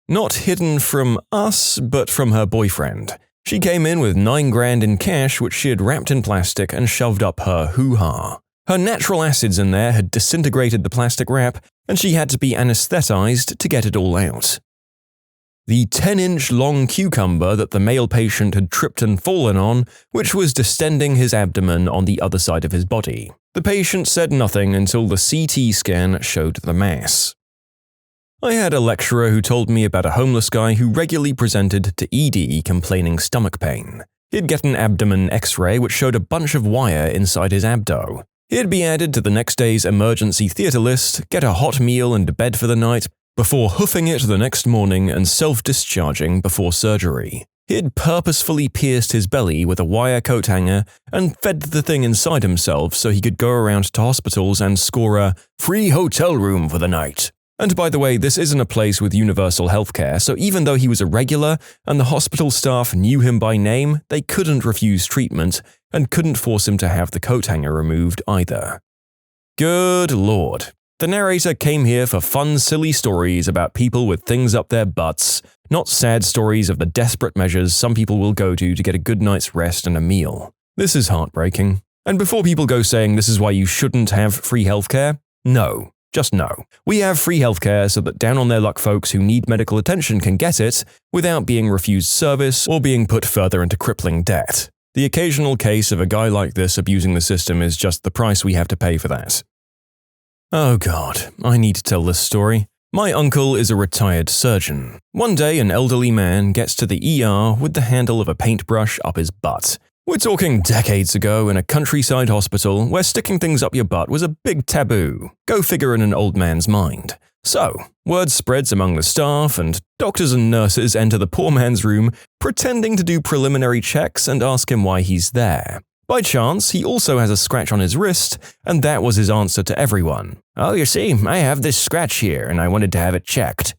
Not hidden from us, but from her boyfriend. She came in with $9 grand in cash which she had wrapped in plastic and shoved up her hoo-ha. Her natural acids in there had disintegrated the plastic wrap, and she had to be anesthetized to get it all out. The 10-inch long cucumber that the male patient had tripped and fallen on, which was distending his abdomen on the other side of his body. The patient said nothing until the CT scan showed the mass. I had a lecturer who told me about a homeless guy who regularly presented to ED complaining stomach pain. He'd get an abdomen x-ray which showed a bunch of wire inside his abdo. He'd be added to the next day's emergency theatre list, get a hot meal and bed for the night, before hoofing it the next morning and self-discharging before surgery. He'd purposefully pierced his belly with a wire coat hanger and fed the thing inside himself so he could go around to hospitals and score a free hotel room for the night. And by the way, this isn't a place with universal healthcare, so even though he was a regular and the hospital staff knew him by name, they couldn't refuse treatment and couldn't force him to have the coat hanger removed either. Good lord. The narrator came here for fun, silly stories about people with things up their butts, not sad stories of the desperate measures some people will go to get a good night's rest and a meal. This is heartbreaking. And before people go saying this is why you shouldn't have free healthcare, no. Just no. We have free healthcare so that down-on-their-luck folks who need medical attention can get it without being refused service or being put further into crippling debt. The occasional case of a guy like this abusing the system is just the price we have to pay for that. Oh god, I need to tell this story. My uncle is a retired surgeon. One day, an elderly man gets to the ER with the handle of a paintbrush up his butt. We're talking decades ago in a countryside hospital where sticking things up your butt was a big taboo. Go figure in an old man's mind. So, word spreads among the staff, and doctors and nurses enter the poor man's room, pretending to do preliminary checks and ask him why he's there. By chance, he also has a scratch on his wrist, and that was his answer to everyone. "Oh, you see, I have this scratch here, and I wanted to have it checked."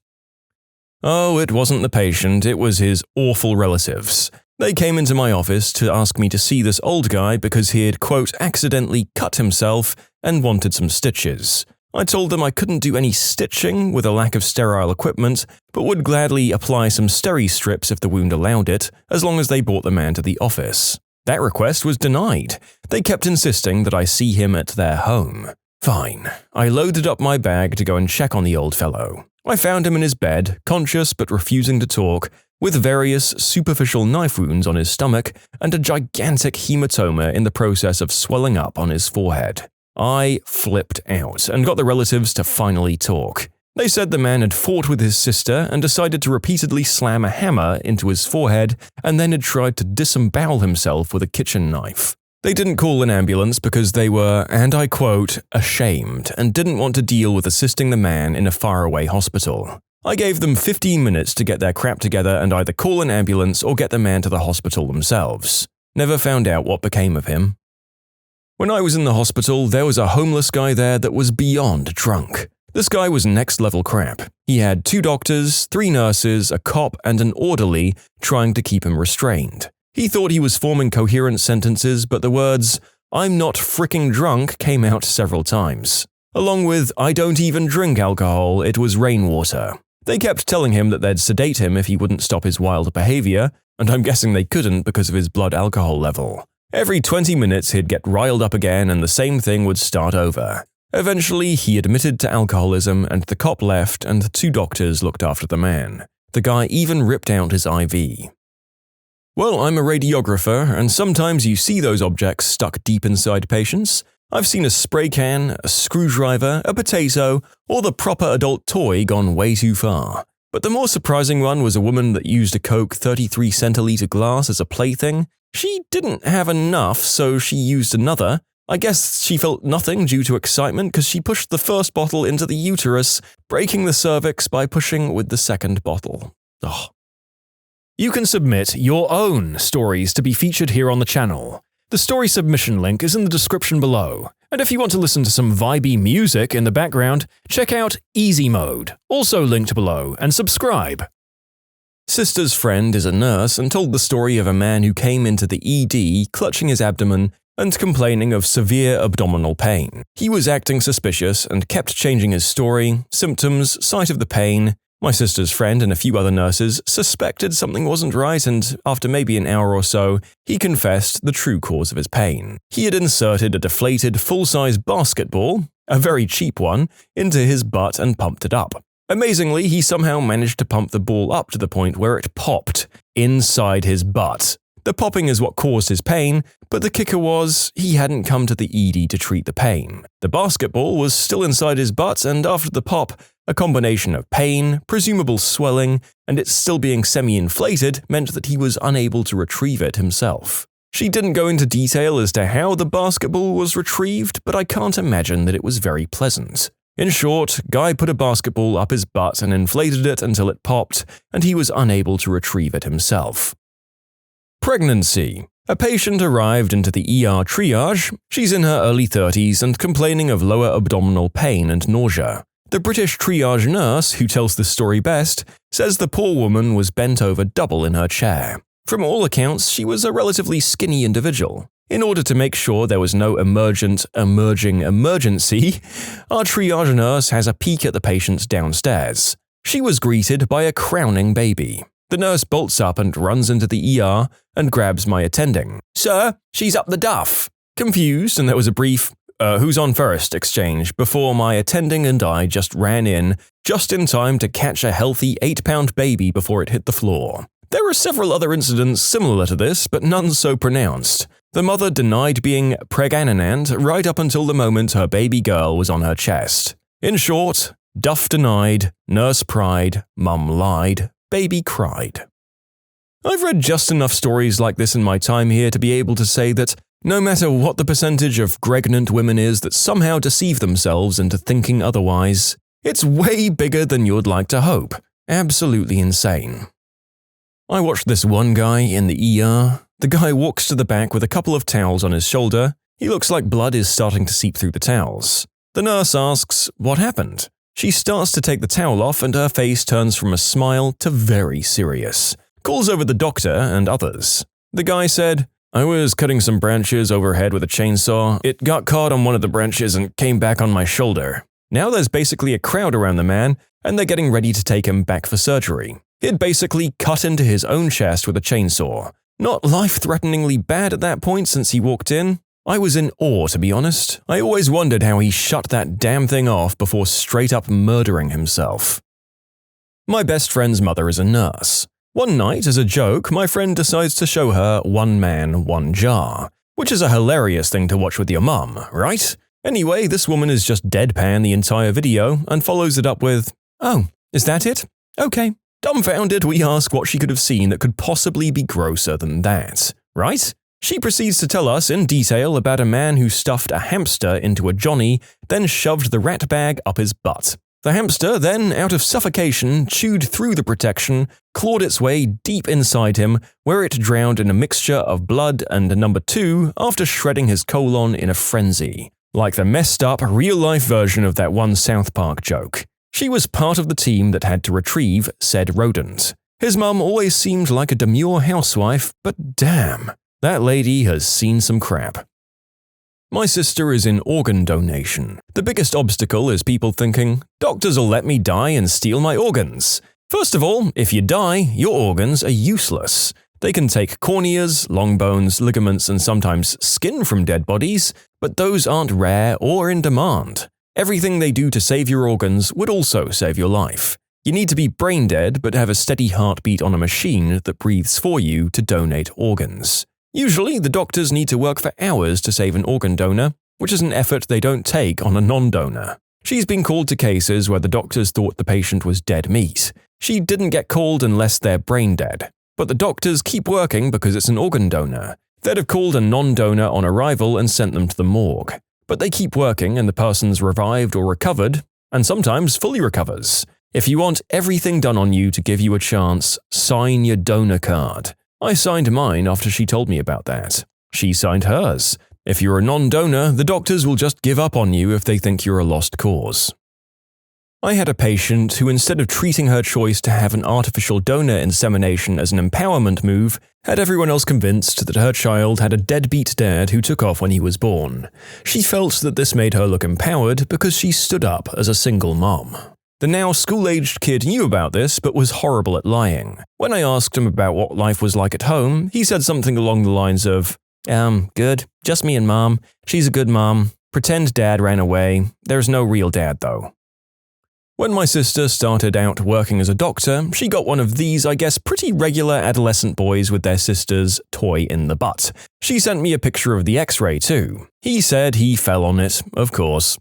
Oh, it wasn't the patient, it was his awful relatives. They came into my office to ask me to see this old guy because he had, quote, accidentally cut himself and wanted some stitches. I told them I couldn't do any stitching with a lack of sterile equipment, but would gladly apply some steri strips if the wound allowed it, as long as they brought the man to the office. That request was denied. They kept insisting that I see him at their home. Fine. I loaded up my bag to go and check on the old fellow. I found him in his bed, conscious but refusing to talk, with various superficial knife wounds on his stomach and a gigantic hematoma in the process of swelling up on his forehead. I flipped out and got the relatives to finally talk. They said the man had fought with his sister and decided to repeatedly slam a hammer into his forehead and then had tried to disembowel himself with a kitchen knife. They didn't call an ambulance because they were, and I quote, ashamed and didn't want to deal with assisting the man in a faraway hospital. I gave them 15 minutes to get their crap together and either call an ambulance or get the man to the hospital themselves. Never found out what became of him. When I was in the hospital, there was a homeless guy there that was beyond drunk. This guy was next-level crap. He had 2 doctors, 3 nurses, a cop, and an orderly trying to keep him restrained. He thought he was forming coherent sentences, but the words, "I'm not fricking drunk," came out several times. Along with, "I don't even drink alcohol, it was rainwater." They kept telling him that they'd sedate him if he wouldn't stop his wild behavior, and I'm guessing they couldn't because of his blood alcohol level. Every 20 minutes he'd get riled up again and the same thing would start over. Eventually, he admitted to alcoholism and the cop left and the 2 doctors looked after the man. The guy even ripped out his IV. Well, I'm a radiographer, and sometimes you see those objects stuck deep inside patients. I've seen a spray can, a screwdriver, a potato, or the proper adult toy gone way too far. But the more surprising one was a woman that used a Coke 33 centiliter glass as a plaything. She didn't have enough, so she used another. I guess she felt nothing due to excitement because she pushed the first bottle into the uterus, breaking the cervix by pushing with the second bottle. Ugh. You can submit your own stories to be featured here on the channel. The story submission link is in the description below. And if you want to listen to some vibey music in the background, check out easymode, also linked below, and subscribe. Sister's friend is a nurse and told the story of a man who came into the ED clutching his abdomen and complaining of severe abdominal pain. He was acting suspicious and kept changing his story, symptoms, site of the pain. My sister's friend and a few other nurses suspected something wasn't right, and after maybe an hour or so, he confessed the true cause of his pain. He had inserted a deflated full-size basketball, a very cheap one, into his butt and pumped it up. Amazingly, he somehow managed to pump the ball up to the point where it popped inside his butt. The popping is what caused his pain, but the kicker was he hadn't come to the ED to treat the pain. The basketball was still inside his butt, and after the pop, a combination of pain, presumable swelling, and it still being semi-inflated meant that he was unable to retrieve it himself. She didn't go into detail as to how the basketball was retrieved, but I can't imagine that it was very pleasant. In short, Guy put a basketball up his butt and inflated it until it popped, and he was unable to retrieve it himself. Pregnancy. A patient arrived into the ER triage. She's in her early 30s and complaining of lower abdominal pain and nausea. The British triage nurse, who tells the story best, says the poor woman was bent over double in her chair. From all accounts, she was a relatively skinny individual. In order to make sure there was no emerging emergency, our triage nurse has a peek at the patient downstairs. She was greeted by a crowning baby. The nurse bolts up and runs into the ER and grabs my attending. "Sir, she's up the duff." Confused, and there was a brief, who's on first exchange before my attending and I just ran in, just in time to catch a healthy 8-pound baby before it hit the floor. There were several other incidents similar to this, but none so pronounced. The mother denied being pregnant right up until the moment her baby girl was on her chest. In short, Duff denied, nurse pried, mum lied, baby cried. I've read just enough stories like this in my time here to be able to say that no matter what the percentage of pregnant women is that somehow deceive themselves into thinking otherwise, it's way bigger than you'd like to hope. Absolutely insane. I watched this one guy in the ER. The guy walks to the back with a couple of towels on his shoulder. He looks like blood is starting to seep through the towels. The nurse asks, "What happened?" She starts to take the towel off and her face turns from a smile to very serious. Calls over the doctor and others. The guy said, "I was cutting some branches overhead with a chainsaw. It got caught on one of the branches and came back on my shoulder. Now there's basically a crowd around the man, and they're getting ready to take him back for surgery. He'd basically cut into his own chest with a chainsaw. Not life-threateningly bad at that point since he walked in. I was in awe, to be honest. I always wondered how he shut that damn thing off before straight-up murdering himself." My best friend's mother is a nurse. One night, as a joke, my friend decides to show her One Man, One Jar, which is a hilarious thing to watch with your mum, right? Anyway, this woman is just deadpan the entire video and follows it up with, "Oh, is that it? Okay." Dumbfounded, we ask what she could have seen that could possibly be grosser than that, right? She proceeds to tell us in detail about a man who stuffed a hamster into a Johnny, then shoved the rat bag up his butt. The hamster then, out of suffocation, chewed through the protection, clawed its way deep inside him, where it drowned in a mixture of blood and number 2 after shredding his colon in a frenzy. Like the messed up, real-life version of that one South Park joke. She was part of the team that had to retrieve said rodent. His mum always seemed like a demure housewife, but damn, that lady has seen some crap. My sister is in organ donation. The biggest obstacle is people thinking, doctors will let me die and steal my organs. First of all, if you die, your organs are useless. They can take corneas, long bones, ligaments, and sometimes skin from dead bodies, but those aren't rare or in demand. Everything they do to save your organs would also save your life. You need to be brain dead but have a steady heartbeat on a machine that breathes for you to donate organs. Usually, the doctors need to work for hours to save an organ donor, which is an effort they don't take on a non-donor. She's been called to cases where the doctors thought the patient was dead meat. She didn't get called unless they're brain dead. But the doctors keep working because it's an organ donor. They'd have called a non-donor on arrival and sent them to the morgue. But they keep working and the person's revived or recovered, and sometimes fully recovers. If you want everything done on you to give you a chance, sign your donor card. I signed mine after she told me about that. She signed hers. If you're a non-donor, the doctors will just give up on you if they think you're a lost cause. I had a patient who, instead of treating her choice to have an artificial donor insemination as an empowerment move, had everyone else convinced that her child had a deadbeat dad who took off when he was born. She felt that this made her look empowered because she stood up as a single mom. The now school-aged kid knew about this but was horrible at lying. When I asked him about what life was like at home, he said something along the lines of, good, just me and mom. She's a good mom. Pretend dad ran away. There's no real dad though. When my sister started out working as a doctor, she got one of these, I guess, pretty regular adolescent boys with their sister's toy in the butt. She sent me a picture of the x-ray too. He said he fell on it, of course.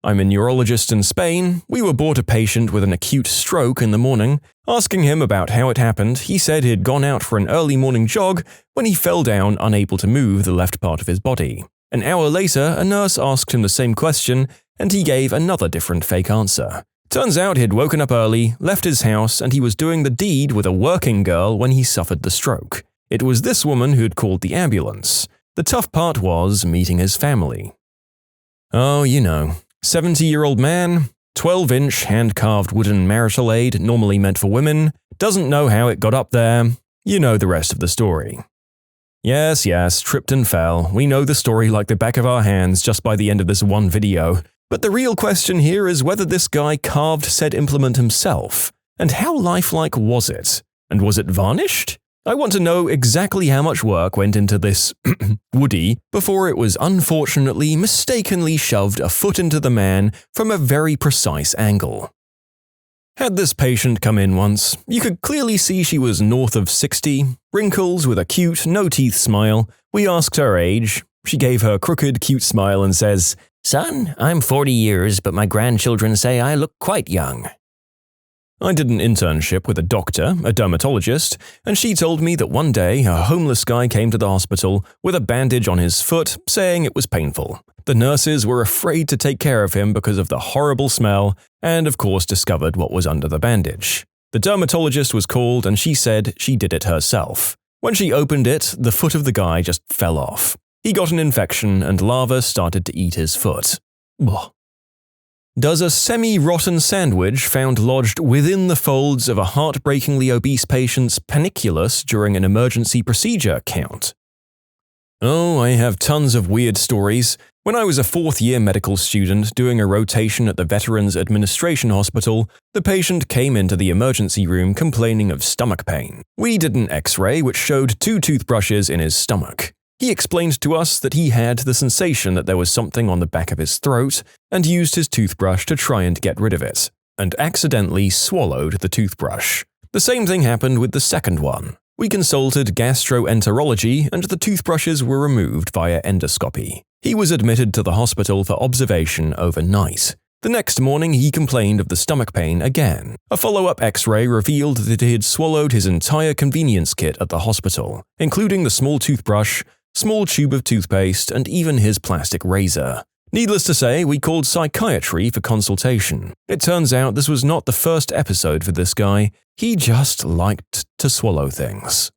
I'm a neurologist in Spain. We were brought a patient with an acute stroke in the morning. Asking him about how it happened, he said he'd gone out for an early morning jog when he fell down unable to move the left part of his body. An hour later, a nurse asked him the same question, and he gave another different fake answer. Turns out he'd woken up early, left his house, and he was doing the deed with a working girl when he suffered the stroke. It was this woman who'd called the ambulance. The tough part was meeting his family. Oh, you know, 70-year-old man, 12-inch hand-carved wooden marital aid normally meant for women, doesn't know how it got up there. You know the rest of the story. Yes, tripped and fell. We know the story like the back of our hands just by the end of this one video. But the real question here is whether this guy carved said implement himself. And how lifelike was it? And was it varnished? I want to know exactly how much work went into this woody before it was unfortunately mistakenly shoved a foot into the man from a very precise angle. Had this patient come in once. You could clearly see she was north of 60, wrinkles with a cute, no-teeth smile. We asked her age. She gave her crooked, cute smile and says, "Son, I'm 40 years, but my grandchildren say I look quite young." I did an internship with a doctor, a dermatologist, and she told me that one day a homeless guy came to the hospital with a bandage on his foot, saying it was painful. The nurses were afraid to take care of him because of the horrible smell, and of course discovered what was under the bandage. The dermatologist was called and she said she did it herself. When she opened it, the foot of the guy just fell off. He got an infection and larvae started to eat his foot. Ugh. Does a semi-rotten sandwich found lodged within the folds of a heartbreakingly obese patient's panniculus during an emergency procedure count? Oh, I have tons of weird stories. When I was a fourth-year medical student doing a rotation at the Veterans Administration Hospital, the patient came into the emergency room complaining of stomach pain. We did an X-ray which showed 2 toothbrushes in his stomach. He explained to us that he had the sensation that there was something on the back of his throat and used his toothbrush to try and get rid of it, and accidentally swallowed the toothbrush. The same thing happened with the second one. We consulted gastroenterology and the toothbrushes were removed via endoscopy. He was admitted to the hospital for observation overnight. The next morning he complained of the stomach pain again. A follow-up X-ray revealed that he had swallowed his entire convenience kit at the hospital, including the small toothbrush, small tube of toothpaste, and even his plastic razor. Needless to say, we called psychiatry for consultation. It turns out this was not the first episode for this guy. He just liked to swallow things.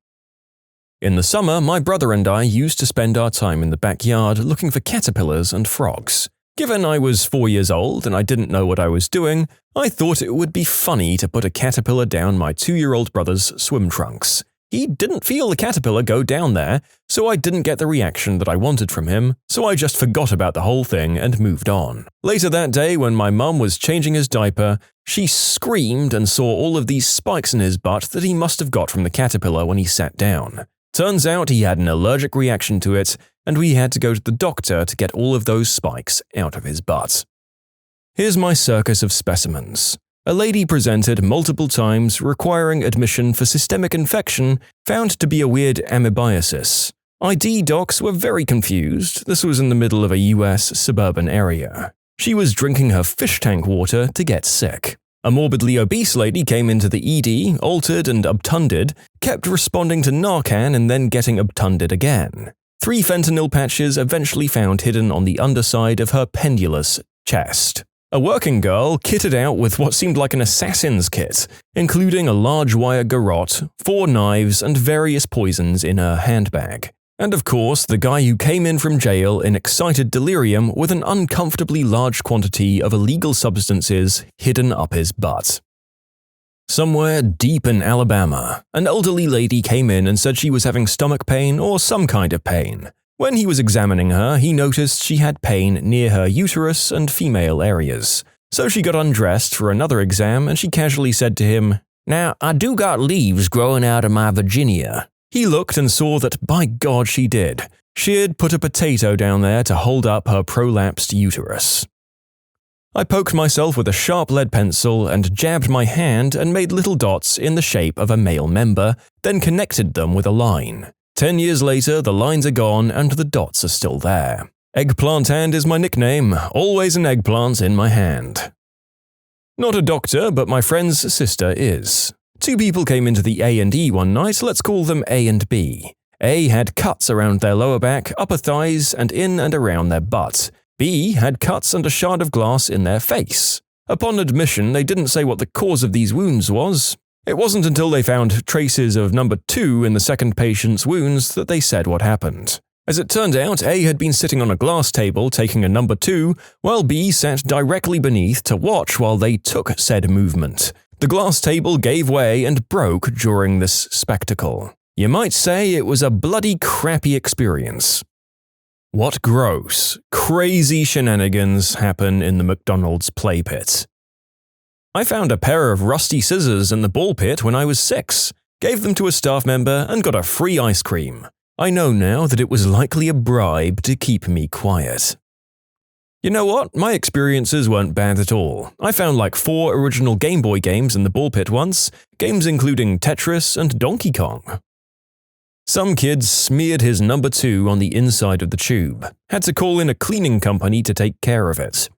In the summer, my brother and I used to spend our time in the backyard looking for caterpillars and frogs. Given I was 4 years old and I didn't know what I was doing, I thought it would be funny to put a caterpillar down my 2-year-old brother's swim trunks. He didn't feel the caterpillar go down there, so I didn't get the reaction that I wanted from him, so I just forgot about the whole thing and moved on. Later that day, when my mum was changing his diaper, she screamed and saw all of these spikes in his butt that he must have got from the caterpillar when he sat down. Turns out he had an allergic reaction to it, and we had to go to the doctor to get all of those spikes out of his butt. Here's my circus of specimens. A lady presented multiple times requiring admission for systemic infection found to be a weird amoebiasis. ID docs were very confused. This was in the middle of a US suburban area. She was drinking her fish tank water to get sick. A morbidly obese lady came into the ED, altered and obtunded, kept responding to Narcan and then getting obtunded again. 3 fentanyl patches eventually found hidden on the underside of her pendulous chest. A working girl kitted out with what seemed like an assassin's kit, including a large wire garrote, 4 knives, and various poisons in her handbag. And of course, the guy who came in from jail in excited delirium with an uncomfortably large quantity of illegal substances hidden up his butt. Somewhere deep in Alabama, an elderly lady came in and said she was having stomach pain or some kind of pain. When he was examining her, he noticed she had pain near her uterus and female areas. So she got undressed for another exam and she casually said to him, "Now, I do got leaves growing out of my vagina." He looked and saw that, by God, she did. She had put a potato down there to hold up her prolapsed uterus. I poked myself with a sharp lead pencil and jabbed my hand and made little dots in the shape of a male member, then connected them with a line. 10 years later, the lines are gone and the dots are still there. Eggplant hand is my nickname, always an eggplant in my hand. Not a doctor, but my friend's sister is. 2 people came into the A&E one night, let's call them A and B. A had cuts around their lower back, upper thighs, and in and around their butt. B had cuts and a shard of glass in their face. Upon admission, they didn't say what the cause of these wounds was. It wasn't until they found traces of number 2 in the second patient's wounds that they said what happened. As it turned out, A had been sitting on a glass table taking a number 2, while B sat directly beneath to watch while they took said movement. The glass table gave way and broke during this spectacle. You might say it was a bloody crappy experience. What gross, crazy shenanigans happen in the McDonald's play pit? I found a pair of rusty scissors in the ball pit when I was 6, gave them to a staff member, and got a free ice cream. I know now that it was likely a bribe to keep me quiet. You know what? My experiences weren't bad at all. I found like 4 original Game Boy games in the ball pit once, games including Tetris and Donkey Kong. Some kid smeared his number 2 on the inside of the tube, had to call in a cleaning company to take care of it.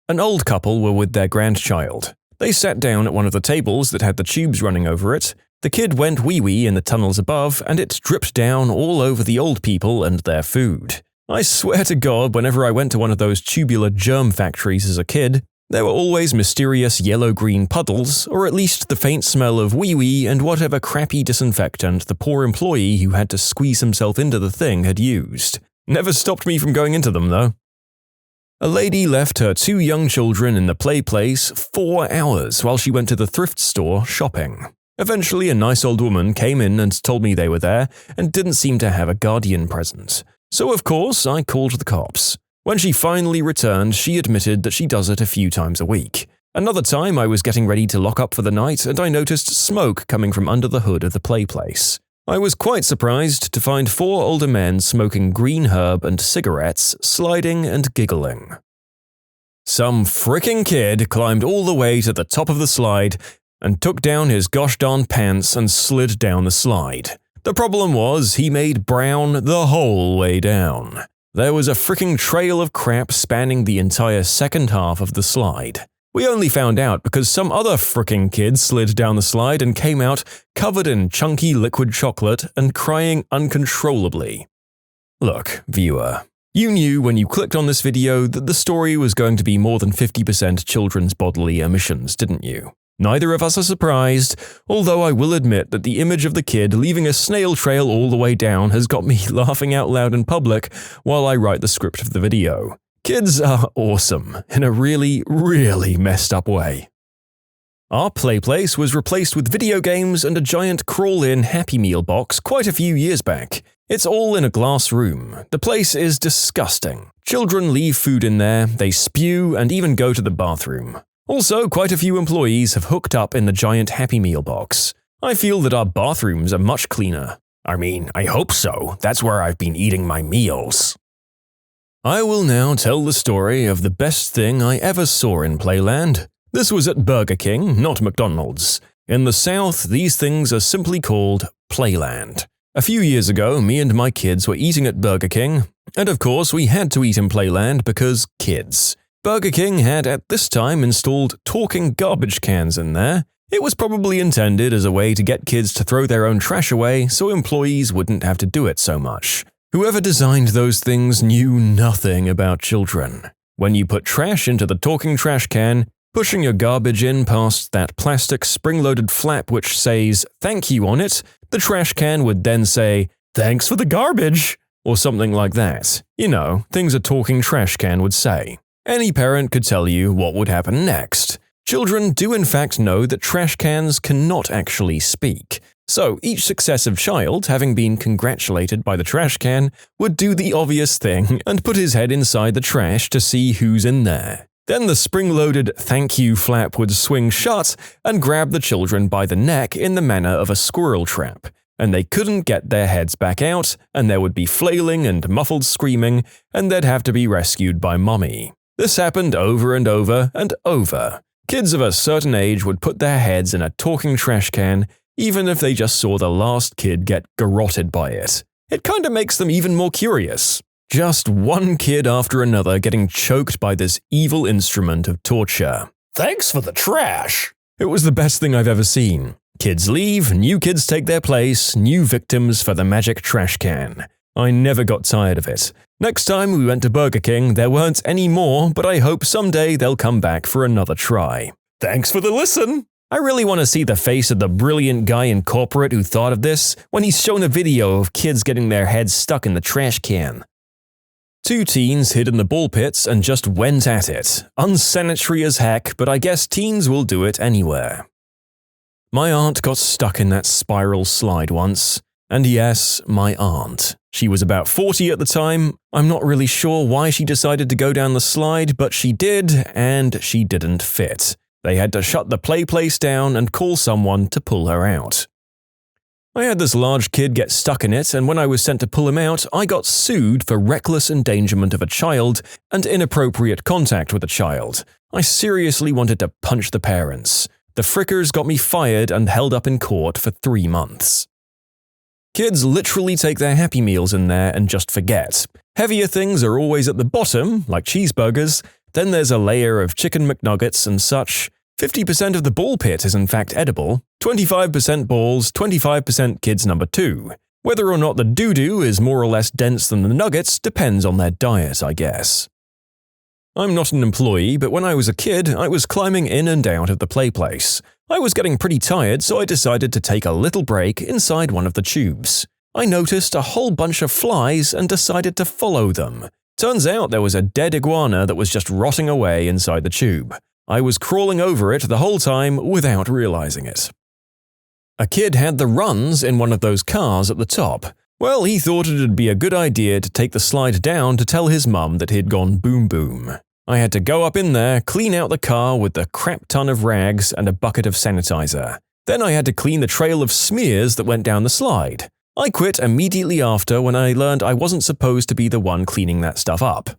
An old couple were with their grandchild. They sat down at one of the tables that had the tubes running over it. The kid went wee-wee in the tunnels above, and it dripped down all over the old people and their food. I swear to God, whenever I went to one of those tubular germ factories as a kid, there were always mysterious yellow-green puddles, or at least the faint smell of wee-wee and whatever crappy disinfectant the poor employee who had to squeeze himself into the thing had used. Never stopped me from going into them, though. A lady left her 2 young children in the play place 4 hours while she went to the thrift store shopping. Eventually, a nice old woman came in and told me they were there and didn't seem to have a guardian present. So of course, I called the cops. When she finally returned, she admitted that she does it a few times a week. Another time, I was getting ready to lock up for the night and I noticed smoke coming from under the hood of the play place. I was quite surprised to find 4 older men smoking green herb and cigarettes, sliding and giggling. Some fricking kid climbed all the way to the top of the slide and took down his gosh darn pants and slid down the slide. The problem was, he made brown the whole way down. There was a fricking trail of crap spanning the entire second half of the slide. We only found out because some other fricking kid slid down the slide and came out covered in chunky liquid chocolate and crying uncontrollably. Look, viewer, you knew when you clicked on this video that the story was going to be more than 50% children's bodily emissions, didn't you? Neither of us are surprised, although I will admit that the image of the kid leaving a snail trail all the way down has got me laughing out loud in public while I write the script of the video. Kids are awesome, in a really, really messed up way. Our play place was replaced with video games and a giant crawl-in Happy Meal box quite a few years back. It's all in a glass room. The place is disgusting. Children leave food in there, they spew, and even go to the bathroom. Also, quite a few employees have hooked up in the giant Happy Meal box. I feel that our bathrooms are much cleaner. I mean, I hope so. That's where I've been eating my meals. I will now tell the story of the best thing I ever saw in Playland. This was at Burger King, not McDonald's. In the South, these things are simply called Playland. A few years ago, me and my kids were eating at Burger King, and of course we had to eat in Playland because kids. Burger King had at this time installed talking garbage cans in there. It was probably intended as a way to get kids to throw their own trash away so employees wouldn't have to do it so much. Whoever designed those things knew nothing about children. When you put trash into the talking trash can, pushing your garbage in past that plastic spring-loaded flap which says "thank you" on it, the trash can would then say "thanks for the garbage" or something like that. You know, things a talking trash can would say. Any parent could tell you what would happen next. Children do in fact know that trash cans cannot actually speak. So each successive child, having been congratulated by the trash can, would do the obvious thing and put his head inside the trash to see who's in there. Then the spring-loaded "thank you" flap would swing shut and grab the children by the neck in the manner of a squirrel trap, and they couldn't get their heads back out, and there would be flailing and muffled screaming, and they'd have to be rescued by mommy. This happened over and over and over. Kids of a certain age would put their heads in a talking trash can, even if they just saw the last kid get garroted by it. It kinda makes them even more curious. Just one kid after another getting choked by this evil instrument of torture. Thanks for the trash! It was the best thing I've ever seen. Kids leave, new kids take their place, new victims for the magic trash can. I never got tired of it. Next time we went to Burger King, there weren't any more, but I hope someday they'll come back for another try. Thanks for the listen! I really want to see the face of the brilliant guy in corporate who thought of this when he's shown a video of kids getting their heads stuck in the trash can. 2 teens hid in the ball pits and just went at it. Unsanitary as heck, but I guess teens will do it anywhere. My aunt got stuck in that spiral slide once. And yes, my aunt. She was about 40 at the time. I'm not really sure why she decided to go down the slide, but she did, and she didn't fit. They had to shut the play place down and call someone to pull her out. I had this large kid get stuck in it, and when I was sent to pull him out, I got sued for reckless endangerment of a child and inappropriate contact with a child. I seriously wanted to punch the parents. The frickers got me fired and held up in court for 3 months. Kids literally take their Happy Meals in there and just forget. Heavier things are always at the bottom, like cheeseburgers. Then there's a layer of chicken McNuggets and such. 50% of the ball pit is in fact edible, 25% balls, 25% kids number 2. Whether or not the doo-doo is more or less dense than the nuggets depends on their diet, I guess. I'm not an employee, but when I was a kid, I was climbing in and out of the play place. I was getting pretty tired, so I decided to take a little break inside one of the tubes. I noticed a whole bunch of flies and decided to follow them. Turns out there was a dead iguana that was just rotting away inside the tube. I was crawling over it the whole time without realizing it. A kid had the runs in one of those cars at the top. Well, he thought it'd be a good idea to take the slide down to tell his mum that he'd gone boom boom. I had to go up in there, clean out the car with a crap ton of rags and a bucket of sanitizer. Then I had to clean the trail of smears that went down the slide. I quit immediately after when I learned I wasn't supposed to be the one cleaning that stuff up.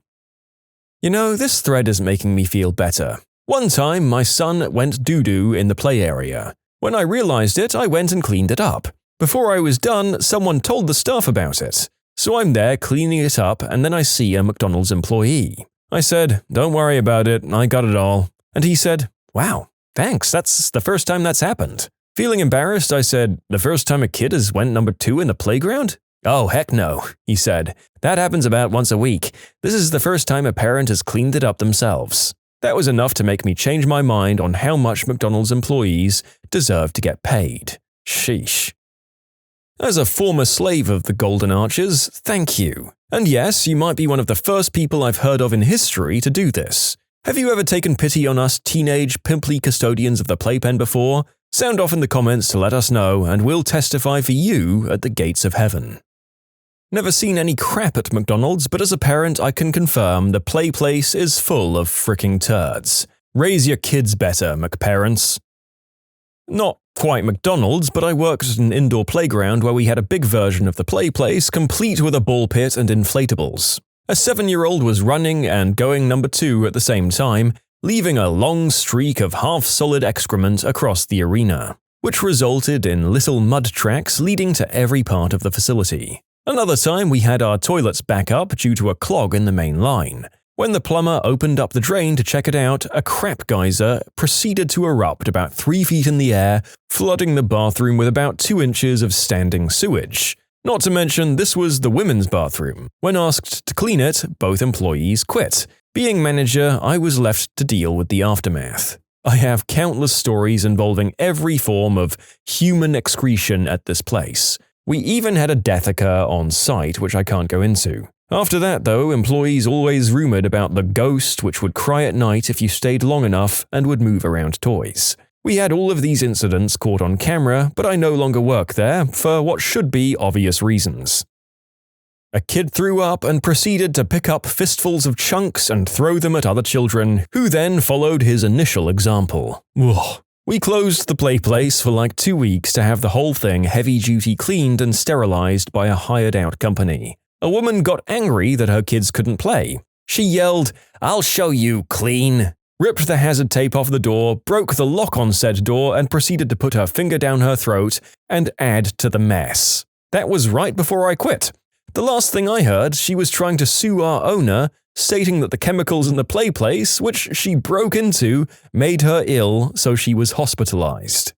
You know, this thread is making me feel better. One time, my son went doo-doo in the play area. When I realized it, I went and cleaned it up. Before I was done, someone told the staff about it. So I'm there cleaning it up, and then I see a McDonald's employee. I said, "Don't worry about it, I got it all." And he said, "Wow, thanks, that's the first time that's happened." Feeling embarrassed, I said, "The first time a kid has went number 2 in the playground?" "Oh, heck no," he said. "That happens about once a week. This is the first time a parent has cleaned it up themselves." That was enough to make me change my mind on how much McDonald's employees deserve to get paid. Sheesh. As a former slave of the Golden Arches, thank you. And yes, you might be one of the first people I've heard of in history to do this. Have you ever taken pity on us teenage, pimply custodians of the playpen before? Sound off in the comments to let us know, and we'll testify for you at the gates of heaven. Never seen any crap at McDonald's, but as a parent I can confirm the play place is full of fricking turds. Raise your kids better, McParents. Not quite McDonald's, but I worked at an indoor playground where we had a big version of the play place complete with a ball pit and inflatables. A 7-year-old was running and going number 2 at the same time, leaving a long streak of half-solid excrement across the arena, which resulted in little mud tracks leading to every part of the facility. Another time we had our toilets back up due to a clog in the main line. When the plumber opened up the drain to check it out, a crap geyser proceeded to erupt about 3 feet in the air, flooding the bathroom with about 2 inches of standing sewage. Not to mention, this was the women's bathroom. When asked to clean it, both employees quit. Being manager, I was left to deal with the aftermath. I have countless stories involving every form of human excretion at this place. We even had a death occur on site, which I can't go into. After that, though, employees always rumored about the ghost which would cry at night if you stayed long enough and would move around toys. We had all of these incidents caught on camera, but I no longer work there for what should be obvious reasons. A kid threw up and proceeded to pick up fistfuls of chunks and throw them at other children, who then followed his initial example. Ugh. We closed the play place for like 2 weeks to have the whole thing heavy-duty cleaned and sterilized by a hired-out company. A woman got angry that her kids couldn't play. She yelled, "I'll show you, clean!" Ripped the hazard tape off the door, broke the lock on said door, and proceeded to put her finger down her throat and add to the mess. That was right before I quit. The last thing I heard, she was trying to sue our owner, stating that the chemicals in the play place, which she broke into, made her ill, so she was hospitalized.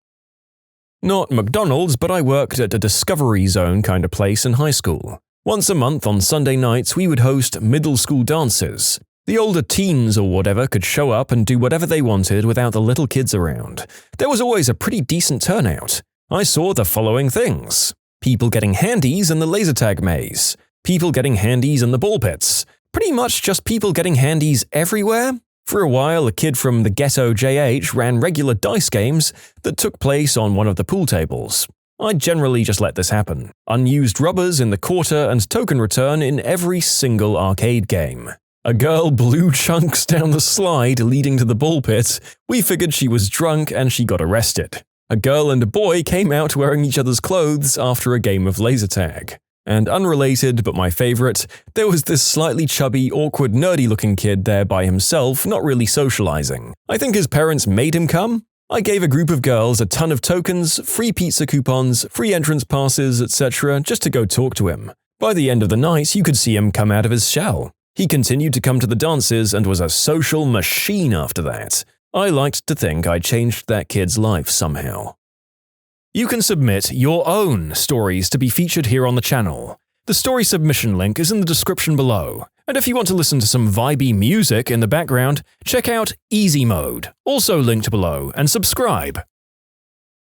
Not McDonald's, but I worked at a Discovery Zone kind of place in high school. Once a month on Sunday nights, we would host middle school dances. The older teens or whatever could show up and do whatever they wanted without the little kids around. There was always a pretty decent turnout. I saw the following things. People getting handies in the laser tag maze. People getting handies in the ball pits. Pretty much just people getting handies everywhere. For a while, a kid from the ghetto JH ran regular dice games that took place on one of the pool tables. I generally just let this happen. Unused rubbers in the quarter and token return in every single arcade game. A girl blew chunks down the slide leading to the ball pit. We figured she was drunk and she got arrested. A girl and a boy came out wearing each other's clothes after a game of laser tag. And unrelated, but my favorite, there was this slightly chubby, awkward, nerdy-looking kid there by himself, not really socializing. I think his parents made him come. I gave a group of girls a ton of tokens, free pizza coupons, free entrance passes, etc., just to go talk to him. By the end of the night, you could see him come out of his shell. He continued to come to the dances and was a social machine after that. I liked to think I changed that kid's life somehow. You can submit your own stories to be featured here on the channel. The story submission link is in the description below. And if you want to listen to some vibey music in the background, check out easymode, also linked below, and subscribe.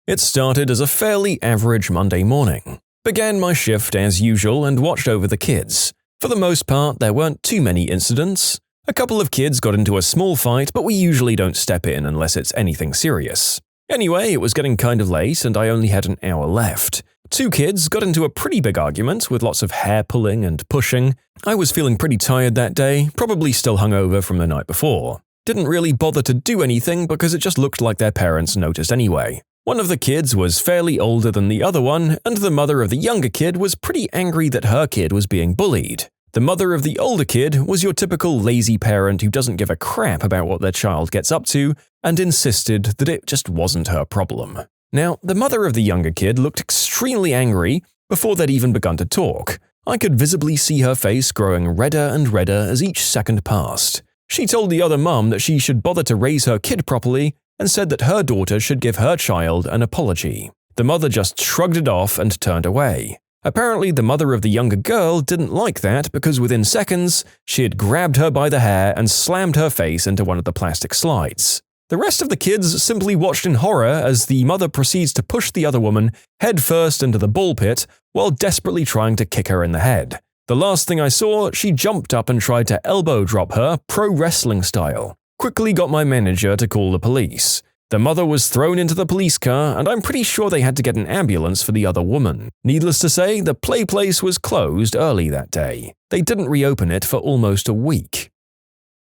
It started as a fairly average Monday morning. Began my shift as usual and watched over the kids. For the most part, there weren't too many incidents. A couple of kids got into a small fight, but we usually don't step in unless it's anything serious. Anyway, it was getting kind of late and I only had an hour left. 2 kids got into a pretty big argument with lots of hair pulling and pushing. I was feeling pretty tired that day, probably still hungover from the night before. Didn't really bother to do anything because it just looked like their parents noticed anyway. One of the kids was fairly older than the other one, and the mother of the younger kid was pretty angry that her kid was being bullied. The mother of the older kid was your typical lazy parent who doesn't give a crap about what their child gets up to and insisted that it just wasn't her problem. Now, the mother of the younger kid looked extremely angry before they'd even begun to talk. I could visibly see her face growing redder and redder as each second passed. She told the other mum that she should bother to raise her kid properly and said that her daughter should give her child an apology. The mother just shrugged it off and turned away. Apparently, the mother of the younger girl didn't like that because within seconds, she had grabbed her by the hair and slammed her face into one of the plastic slides. The rest of the kids simply watched in horror as the mother proceeds to push the other woman headfirst into the ball pit while desperately trying to kick her in the head. The last thing I saw, she jumped up and tried to elbow drop her pro-wrestling style. Quickly got my manager to call the police. The mother was thrown into the police car, and I'm pretty sure they had to get an ambulance for the other woman. Needless to say, the play place was closed early that day. They didn't reopen it for almost a week.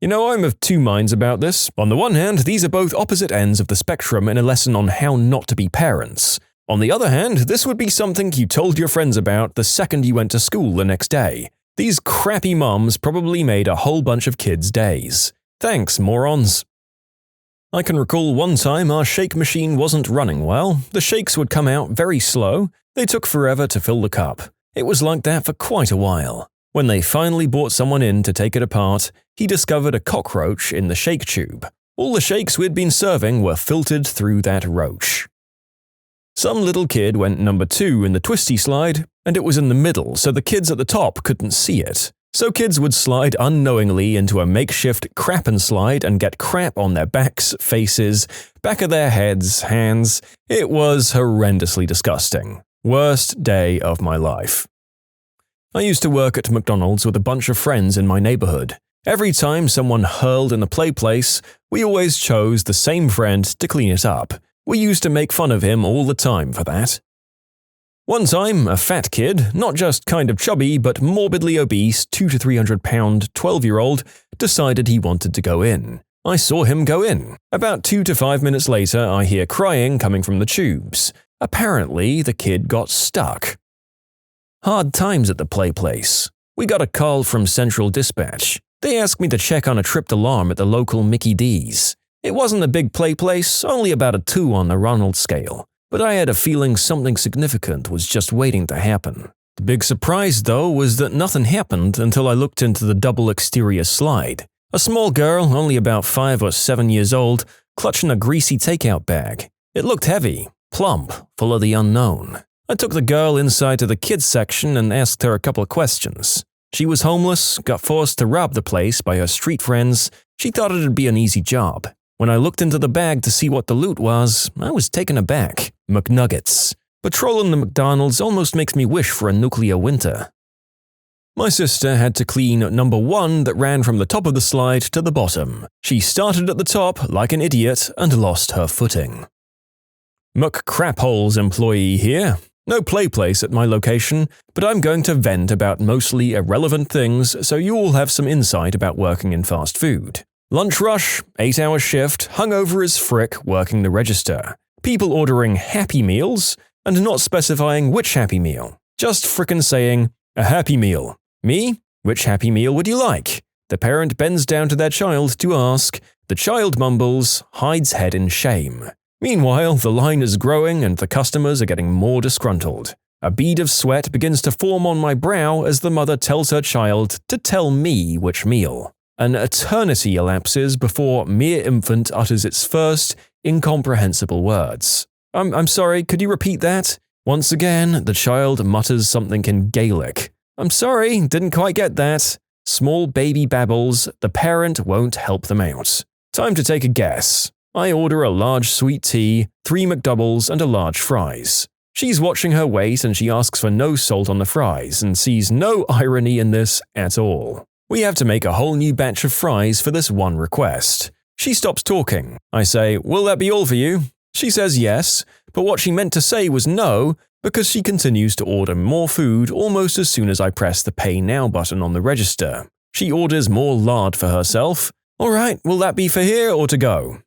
You know, I'm of 2 minds about this. On the one hand, these are both opposite ends of the spectrum in a lesson on how not to be parents. On the other hand, this would be something you told your friends about the second you went to school the next day. These crappy moms probably made a whole bunch of kids' days. Thanks, morons. I can recall one time our shake machine wasn't running well. The shakes would come out very slow. They took forever to fill the cup. It was like that for quite a while. When they finally brought someone in to take it apart, he discovered a cockroach in the shake tube. All the shakes we'd been serving were filtered through that roach. Some little kid went number 2 in the twisty slide, and it was in the middle, so the kids at the top couldn't see it. So kids would slide unknowingly into a makeshift crap and slide and get crap on their backs, faces, back of their heads, hands. It was horrendously disgusting. Worst day of my life. I used to work at McDonald's with a bunch of friends in my neighborhood. Every time someone hurled in the play place, we always chose the same friend to clean it up. We used to make fun of him all the time for that. One time, a fat kid, not just kind of chubby but morbidly obese 200 to 300 pound 12-year-old, decided he wanted to go in. I saw him go in. About 2 to 5 minutes later, I hear crying coming from the tubes. Apparently, the kid got stuck. Hard times at the play place. We got a call from Central Dispatch. They asked me to check on a tripped alarm at the local Mickey D's. It wasn't a big play place, only about a 2 on the Ronald scale. But I had a feeling something significant was just waiting to happen. The big surprise, though, was that nothing happened until I looked into the double exterior slide. A small girl, only about 5 or 7 years old, clutching a greasy takeout bag. It looked heavy, plump, full of the unknown. I took the girl inside to the kids section and asked her a couple of questions. She was homeless, got forced to rob the place by her street friends. She thought it'd be an easy job. When I looked into the bag to see what the loot was, I was taken aback. McNuggets. Patrolling the McDonald's almost makes me wish for a nuclear winter. My sister had to clean number 1 that ran from the top of the slide to the bottom. She started at the top like an idiot and lost her footing. McCraphole's employee here. No play place at my location, but I'm going to vent about mostly irrelevant things so you all have some insight about working in fast food. Lunch rush, 8-hour shift, hungover as frick working the register. people ordering Happy Meals and not specifying which Happy Meal. Just frickin' saying, a Happy Meal. Me? Which Happy Meal would you like? The parent bends down to their child to ask. The child mumbles, hides head in shame. Meanwhile, the line is growing and the customers are getting more disgruntled. A bead of sweat begins to form on my brow as the mother tells her child to tell me which meal. An eternity elapses before mere infant utters its first, incomprehensible words. I'm sorry, could you repeat that? Once again, the child mutters something in Gaelic. I'm sorry, didn't quite get that. Small baby babbles, the parent won't help them out. Time to take a guess. I order a large sweet tea, 3 McDoubles, and a large fries. She's watching her weight and she asks for no salt on the fries and sees no irony in this at all. We have to make a whole new batch of fries for this one request. She stops talking. I say, will that be all for you? She says yes, but what she meant to say was no, because she continues to order more food almost as soon as I press the Pay Now button on the register. She orders more lard for herself. Alright, will that be for here or to go?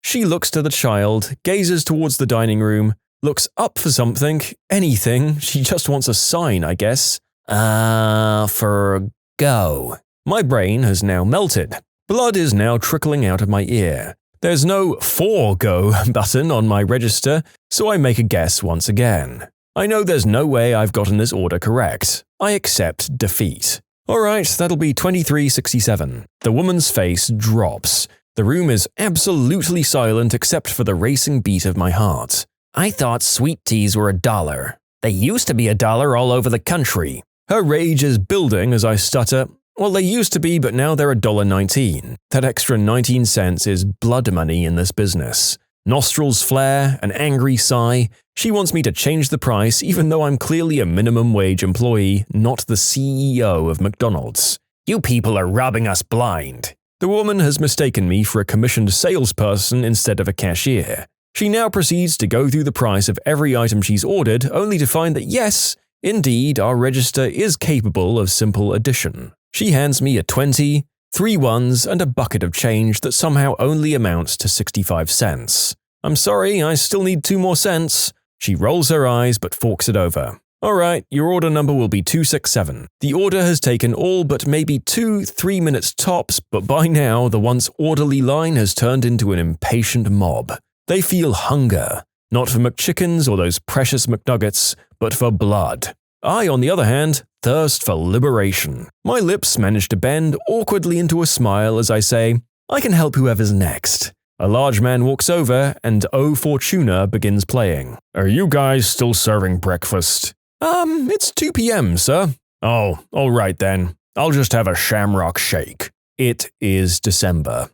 She looks to the child, gazes towards the dining room, looks up for something, anything, she just wants a sign, I guess. For go. My brain has now melted. Blood is now trickling out of my ear. There's no for go button on my register, so I make a guess once again. I know there's no way I've gotten this order correct. I accept defeat. Alright, that'll be $23.67. The woman's face drops. The room is absolutely silent except for the racing beat of my heart. I thought sweet teas were $1. They used to be $1 all over the country. Her rage is building as I stutter. Well, they used to be, but now they're $1.19. That extra 19 cents is blood money in this business. Nostrils flare, an angry sigh. She wants me to change the price even though I'm clearly a minimum wage employee, not the CEO of McDonald's. You people are robbing us blind. The woman has mistaken me for a commissioned salesperson instead of a cashier. She now proceeds to go through the price of every item she's ordered, only to find that yes, indeed, our register is capable of simple addition. She hands me a 20, 3 ones, and a bucket of change that somehow only amounts to 65 cents. I'm sorry, I still need 2 more cents. She rolls her eyes but forks it over. Alright, your order number will be 267. The order has taken all but maybe 2-3 minutes tops, but by now the once orderly line has turned into an impatient mob. They feel hunger, not for McChickens or those precious McNuggets, but for blood. I, on the other hand, thirst for liberation. My lips manage to bend awkwardly into a smile as I say, I can help whoever's next. A large man walks over and O Fortuna begins playing. Are you guys still serving breakfast? It's 2 p.m., sir. Oh, all right then. I'll just have a shamrock shake. It is December.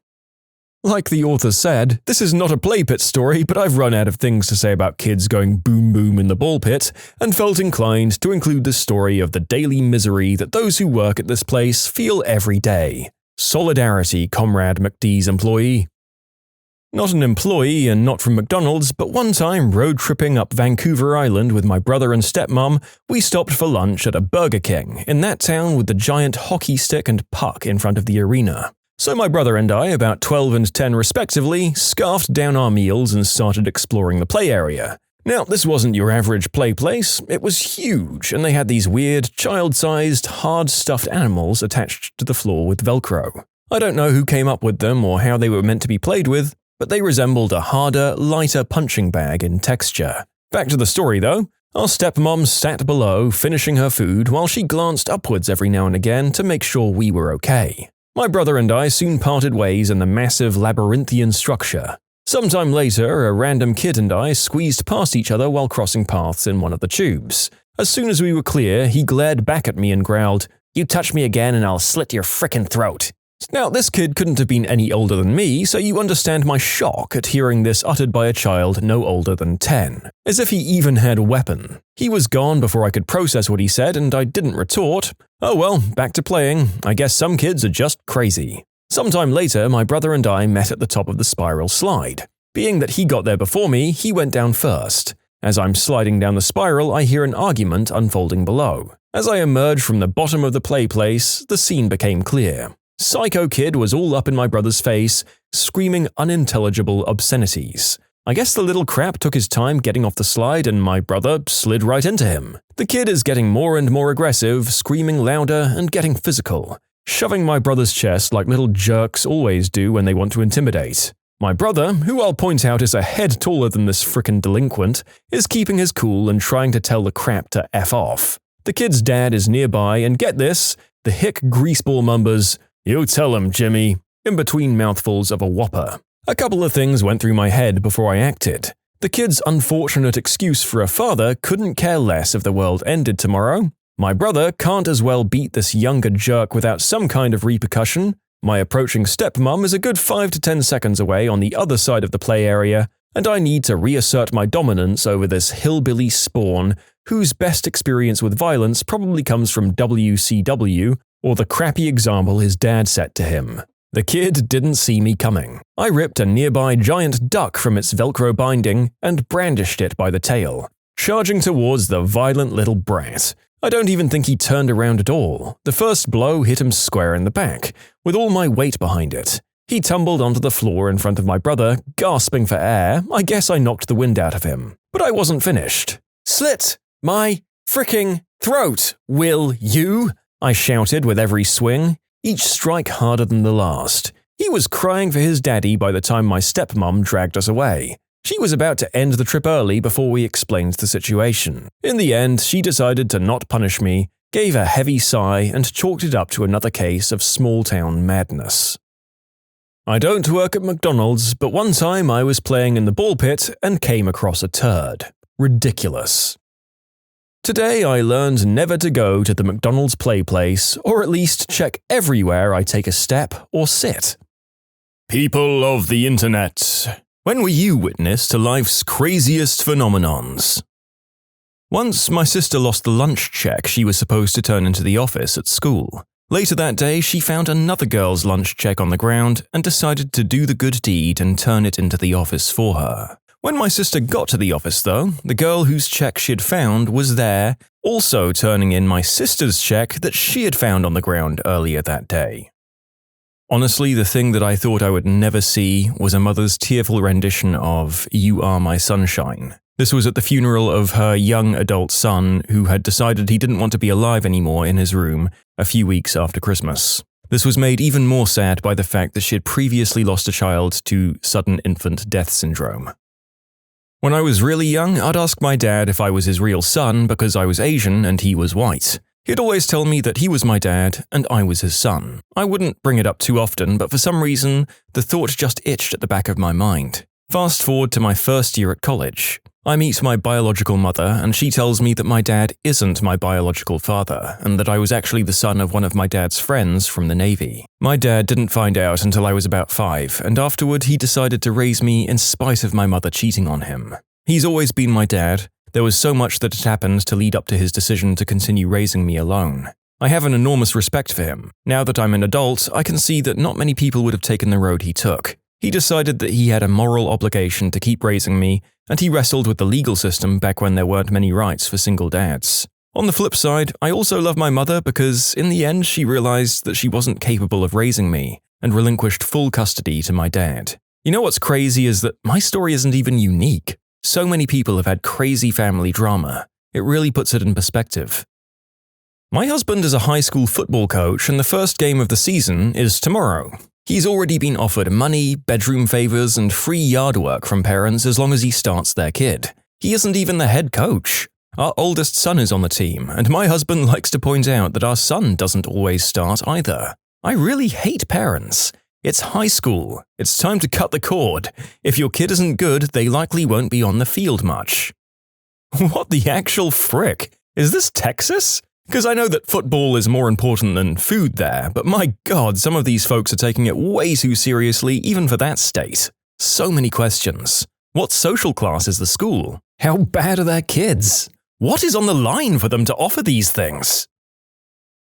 Like the author said, this is not a play pit story, but I've run out of things to say about kids going boom boom in the ball pit, and felt inclined to include the story of the daily misery that those who work at this place feel every day. Solidarity, Comrade McD's employee. Not an employee and not from McDonald's, but one time road tripping up Vancouver Island with my brother and stepmom, we stopped for lunch at a Burger King in that town with the giant hockey stick and puck in front of the arena. So my brother and I, about 12 and 10 respectively, scarfed down our meals and started exploring the play area. Now, this wasn't your average play place, it was huge, and they had these weird, child-sized, hard-stuffed animals attached to the floor with Velcro. I don't know who came up with them or how they were meant to be played with, but they resembled a harder, lighter punching bag in texture. Back to the story though. Our stepmom sat below, finishing her food, while she glanced upwards every now and again to make sure we were okay. My brother and I soon parted ways in the massive labyrinthian structure. Sometime later, a random kid and I squeezed past each other while crossing paths in one of the tubes. As soon as we were clear, he glared back at me and growled, "You touch me again and I'll slit your frickin' throat." Now, this kid couldn't have been any older than me, so you understand my shock at hearing this uttered by a child no older than 10. As if he even had a weapon. He was gone before I could process what he said, and I didn't retort. Oh well, back to playing. I guess some kids are just crazy. Sometime later, my brother and I met at the top of the spiral slide. Being that he got there before me, he went down first. As I'm sliding down the spiral, I hear an argument unfolding below. As I emerge from the bottom of the play place, the scene became clear. Psycho Kid was all up in my brother's face, screaming unintelligible obscenities. I guess the little crap took his time getting off the slide and my brother slid right into him. The kid is getting more and more aggressive, screaming louder and getting physical, shoving my brother's chest like little jerks always do when they want to intimidate. My brother, who I'll point out is a head taller than this frickin' delinquent, is keeping his cool and trying to tell the crap to F off. The kid's dad is nearby and get this, the hick greaseball mumbers, "You tell him, Jimmy," in between mouthfuls of a whopper. A couple of things went through my head before I acted. The kid's unfortunate excuse for a father couldn't care less if the world ended tomorrow. My brother can't as well beat this younger jerk without some kind of repercussion. My approaching stepmom is a good 5 to 10 seconds away on the other side of the play area, and I need to reassert my dominance over this hillbilly spawn whose best experience with violence probably comes from WCW or the crappy example his dad set to him. The kid didn't see me coming. I ripped a nearby giant duck from its Velcro binding and brandished it by the tail, charging towards the violent little brat. I don't even think he turned around at all. The first blow hit him square in the back, with all my weight behind it. He tumbled onto the floor in front of my brother, gasping for air. I guess I knocked the wind out of him. But I wasn't finished. "Slit my fricking throat, will you?" I shouted with every swing, each strike harder than the last. He was crying for his daddy by the time my stepmom dragged us away. She was about to end the trip early before we explained the situation. In the end, she decided to not punish me, gave a heavy sigh, and chalked it up to another case of small-town madness. I don't work at McDonald's, but one time I was playing in the ball pit and came across a turd. Ridiculous. Today I learned never to go to the McDonald's play place, or at least check everywhere I take a step or sit. People of the internet, when were you witness to life's craziest phenomenons? Once, my sister lost the lunch check she was supposed to turn into the office at school. Later that day, she found another girl's lunch check on the ground and decided to do the good deed and turn it into the office for her. When my sister got to the office, though, the girl whose check she'd found was there, also turning in my sister's check that she had found on the ground earlier that day. Honestly, the thing that I thought I would never see was a mother's tearful rendition of "You Are My Sunshine." This was at the funeral of her young adult son who had decided he didn't want to be alive anymore in his room a few weeks after Christmas. This was made even more sad by the fact that she had previously lost a child to sudden infant death syndrome. When I was really young, I'd ask my dad if I was his real son because I was Asian and he was white. He'd always tell me that he was my dad and I was his son. I wouldn't bring it up too often, but for some reason, the thought just itched at the back of my mind. Fast forward to my first year at college. I meet my biological mother and she tells me that my dad isn't my biological father and that I was actually the son of one of my dad's friends from the Navy. My dad didn't find out until I was about 5, and afterward he decided to raise me in spite of my mother cheating on him. He's always been my dad. There was so much that had happened to lead up to his decision to continue raising me alone. I have an enormous respect for him. Now that I'm an adult, I can see that not many people would have taken the road he took. He decided that he had a moral obligation to keep raising me, and he wrestled with the legal system back when there weren't many rights for single dads. On the flip side, I also love my mother because in the end she realized that she wasn't capable of raising me, and relinquished full custody to my dad. You know what's crazy is that my story isn't even unique. So many people have had crazy family drama. It really puts it in perspective. My husband is a high school football coach and the first game of the season is tomorrow. He's already been offered money, bedroom favors, and free yard work from parents as long as he starts their kid. He isn't even the head coach. Our oldest son is on the team, and my husband likes to point out that our son doesn't always start either. I really hate parents. It's high school. It's time to cut the cord. If your kid isn't good, they likely won't be on the field much. What the actual frick? Is this Texas? Because I know that football is more important than food there, but my god, some of these folks are taking it way too seriously even for that state. So many questions. What social class is the school? How bad are their kids? What is on the line for them to offer these things?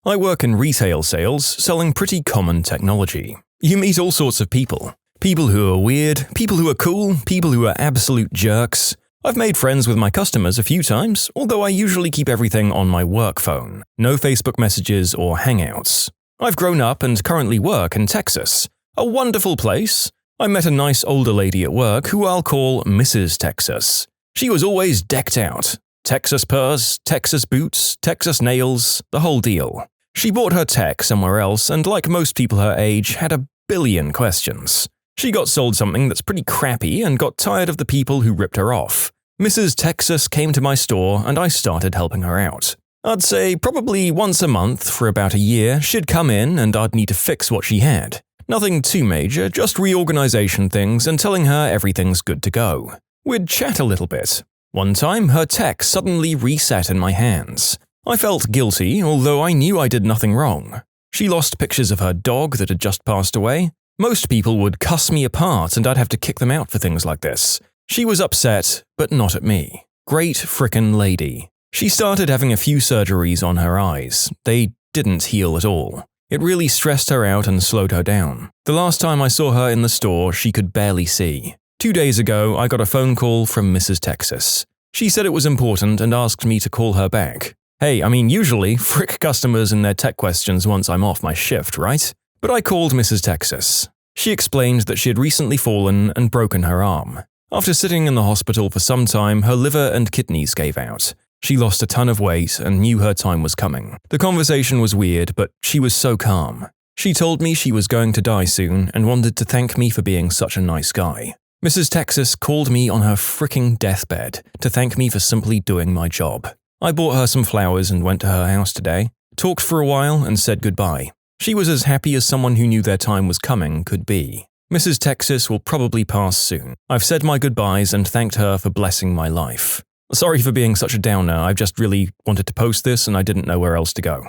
I work in retail sales, selling pretty common technology. You meet all sorts of people. People who are weird, people who are cool, people who are absolute jerks. I've made friends with my customers a few times, although I usually keep everything on my work phone. No Facebook messages or hangouts. I've grown up and currently work in Texas. A wonderful place. I met a nice older lady at work who I'll call Mrs. Texas. She was always decked out. Texas purse, Texas boots, Texas nails, the whole deal. She bought her tech somewhere else and, like most people her age, had a billion questions. She got sold something that's pretty crappy and got tired of the people who ripped her off. Mrs. Texas came to my store and I started helping her out. I'd say probably once a month for about a year, she'd come in and I'd need to fix what she had. Nothing too major, just reorganization things and telling her everything's good to go. We'd chat a little bit. One time, her tech suddenly reset in my hands. I felt guilty, although I knew I did nothing wrong. She lost pictures of her dog that had just passed away. Most people would cuss me apart and I'd have to kick them out for things like this. She was upset, but not at me. Great frickin' lady. She started having a few surgeries on her eyes. They didn't heal at all. It really stressed her out and slowed her down. The last time I saw her in the store, she could barely see. 2 days ago, I got a phone call from Mrs. Texas. She said it was important and asked me to call her back. Hey, usually, frick customers and their tech questions once I'm off my shift, right? But I called Mrs. Texas. She explained that she had recently fallen and broken her arm. After sitting in the hospital for some time, her liver and kidneys gave out. She lost a ton of weight and knew her time was coming. The conversation was weird, but she was so calm. She told me she was going to die soon and wanted to thank me for being such a nice guy. Mrs. Texas called me on her fricking deathbed to thank me for simply doing my job. I bought her some flowers and went to her house today, talked for a while and said goodbye. She was as happy as someone who knew their time was coming could be. Mrs. Texas will probably pass soon. I've said my goodbyes and thanked her for blessing my life. Sorry for being such a downer, I just really wanted to post this and I didn't know where else to go.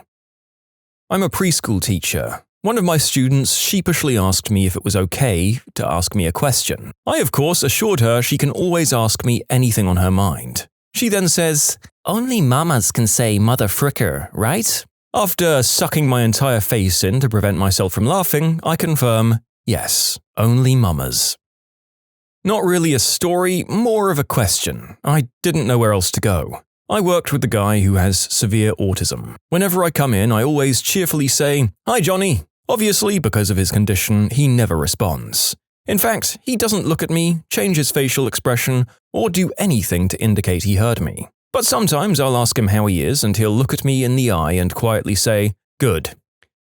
I'm a preschool teacher. One of my students sheepishly asked me if it was okay to ask me a question. I, of course, assured her she can always ask me anything on her mind. She then says, "Only mamas can say mother fricker, right?" After sucking my entire face in to prevent myself from laughing, I confirm, yes, only mamas. Not really a story, more of a question. I didn't know where else to go. I worked with the guy who has severe autism. Whenever I come in, I always cheerfully say, "Hi, Johnny." Obviously, because of his condition, he never responds. In fact, he doesn't look at me, change his facial expression, or do anything to indicate he heard me. But sometimes I'll ask him how he is and he'll look at me in the eye and quietly say, "Good."